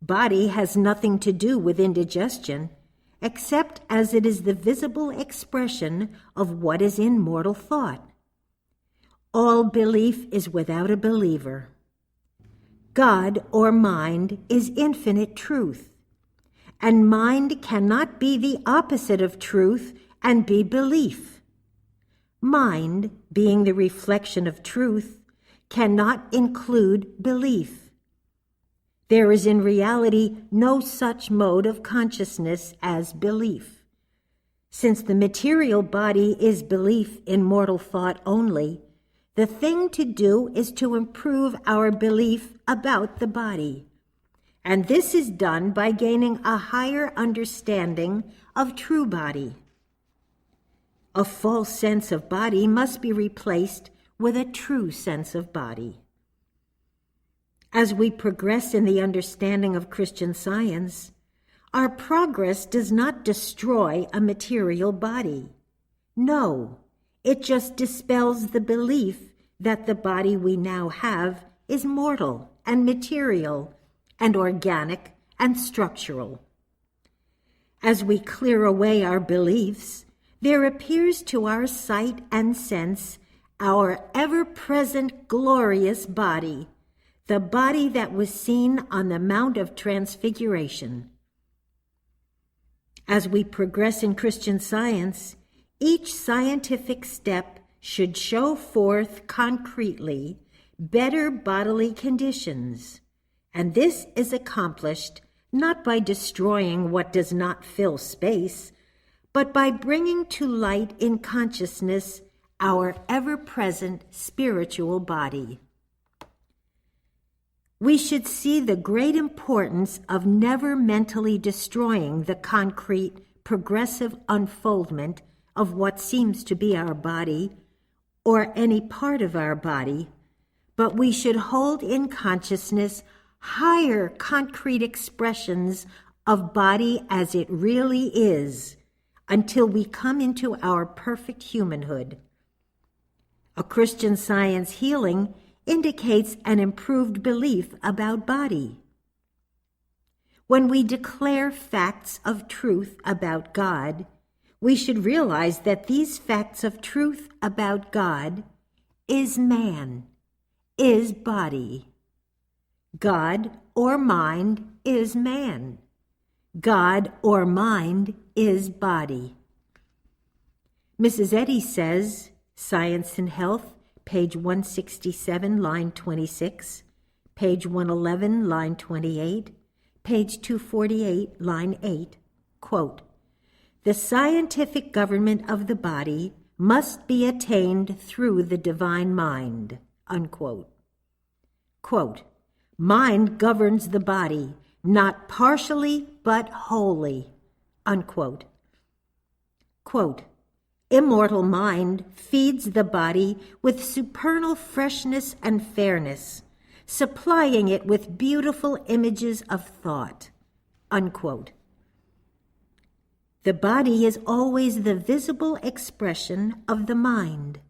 Speaker 1: Body has nothing to do with indigestion, except as it is the visible expression of what is in mortal thought. All belief is without a believer. God or mind is infinite truth, and mind cannot be the opposite of truth and be belief. Mind, being the reflection of truth, cannot include belief. There is in reality no such mode of consciousness as belief. Since the material body is belief in mortal thought only, the thing to do is to improve our belief about the body. And this is done by gaining a higher understanding of true body. A false sense of body must be replaced with a true sense of body. As we progress in the understanding of Christian Science, our progress does not destroy a material body. No, it just dispels the belief that the body we now have is mortal and material and organic and structural. As we clear away our beliefs, there appears to our sight and sense our ever-present glorious body, the body that was seen on the Mount of Transfiguration. As we progress in Christian Science, each scientific step should show forth concretely better bodily conditions, and this is accomplished not by destroying what does not fill space, but by bringing to light in consciousness our ever-present spiritual body. We should see the great importance of never mentally destroying the concrete, progressive unfoldment of what seems to be our body or any part of our body, but we should hold in consciousness higher concrete expressions of body as it really is until we come into our perfect humanhood. A Christian Science healing indicates an improved belief about body. When we declare facts of truth about God, we should realize that these facts of truth about God is man, is body. God or mind is man. God or mind is body. Mrs. Eddy says, Science and Health, page 167, line 26, page 111, line 28, page 248, line 8, quote, "The scientific government of the body must be attained through the divine mind," unquote. Quote, "Mind governs the body, not partially but wholly," unquote. Quote, "Immortal mind feeds the body with supernal freshness and fairness, supplying it with beautiful images of thought," unquote. The body is always the visible expression of the mind.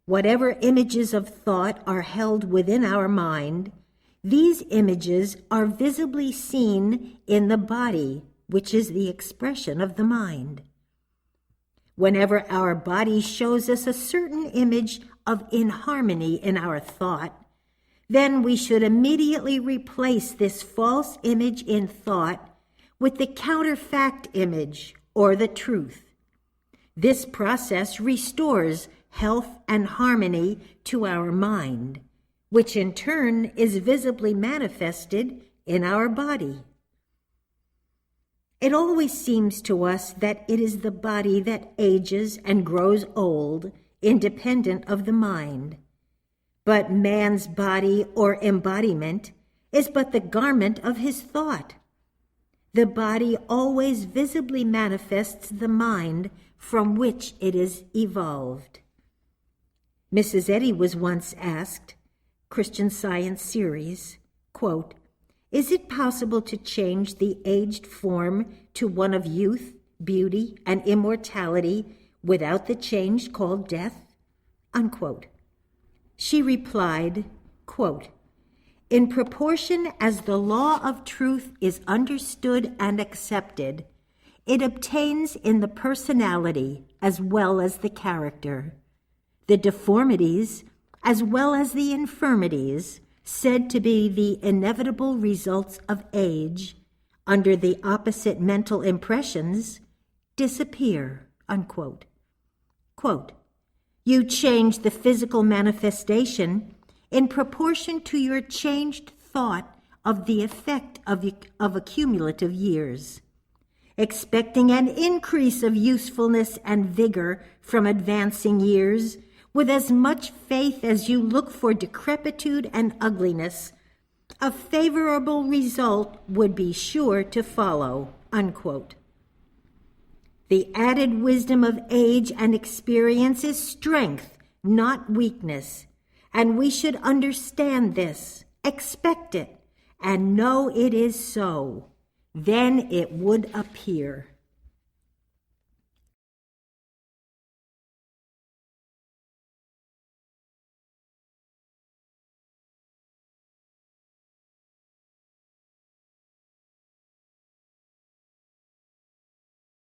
Speaker 1: Whatever images of thought are held within our mind, these images are visibly seen in the body, which is the expression of the mind. Whenever our body shows us a certain image of inharmony in our thought, then we should immediately replace this false image in thought with the counterfact image or the truth. This process restores health and harmony to our mind, which in turn is visibly manifested in our body. It always seems to us that it is the body that ages and grows old, independent of the mind. But man's body or embodiment is but the garment of his thought. The body always visibly manifests the mind from which it is evolved. Mrs. Eddy was once asked, Christian Science series, quote, "Is it possible to change the aged form to one of youth, beauty, and immortality without the change called death?" Unquote. She replied, quote, "In proportion as the law of truth is understood and accepted, it obtains in the personality as well as the character. The deformities, as well as the infirmities, said to be the inevitable results of age, under the opposite mental impressions, disappear," unquote. Quote, "You change the physical manifestation in proportion to your changed thought of the effect of accumulative years. Expecting an increase of usefulness and vigor from advancing years, with as much faith as you look for decrepitude and ugliness, a favorable result would be sure to follow," unquote. The added wisdom of age and experience is strength, not weakness, and we should understand this, expect it, and know it is so. Then it would appear.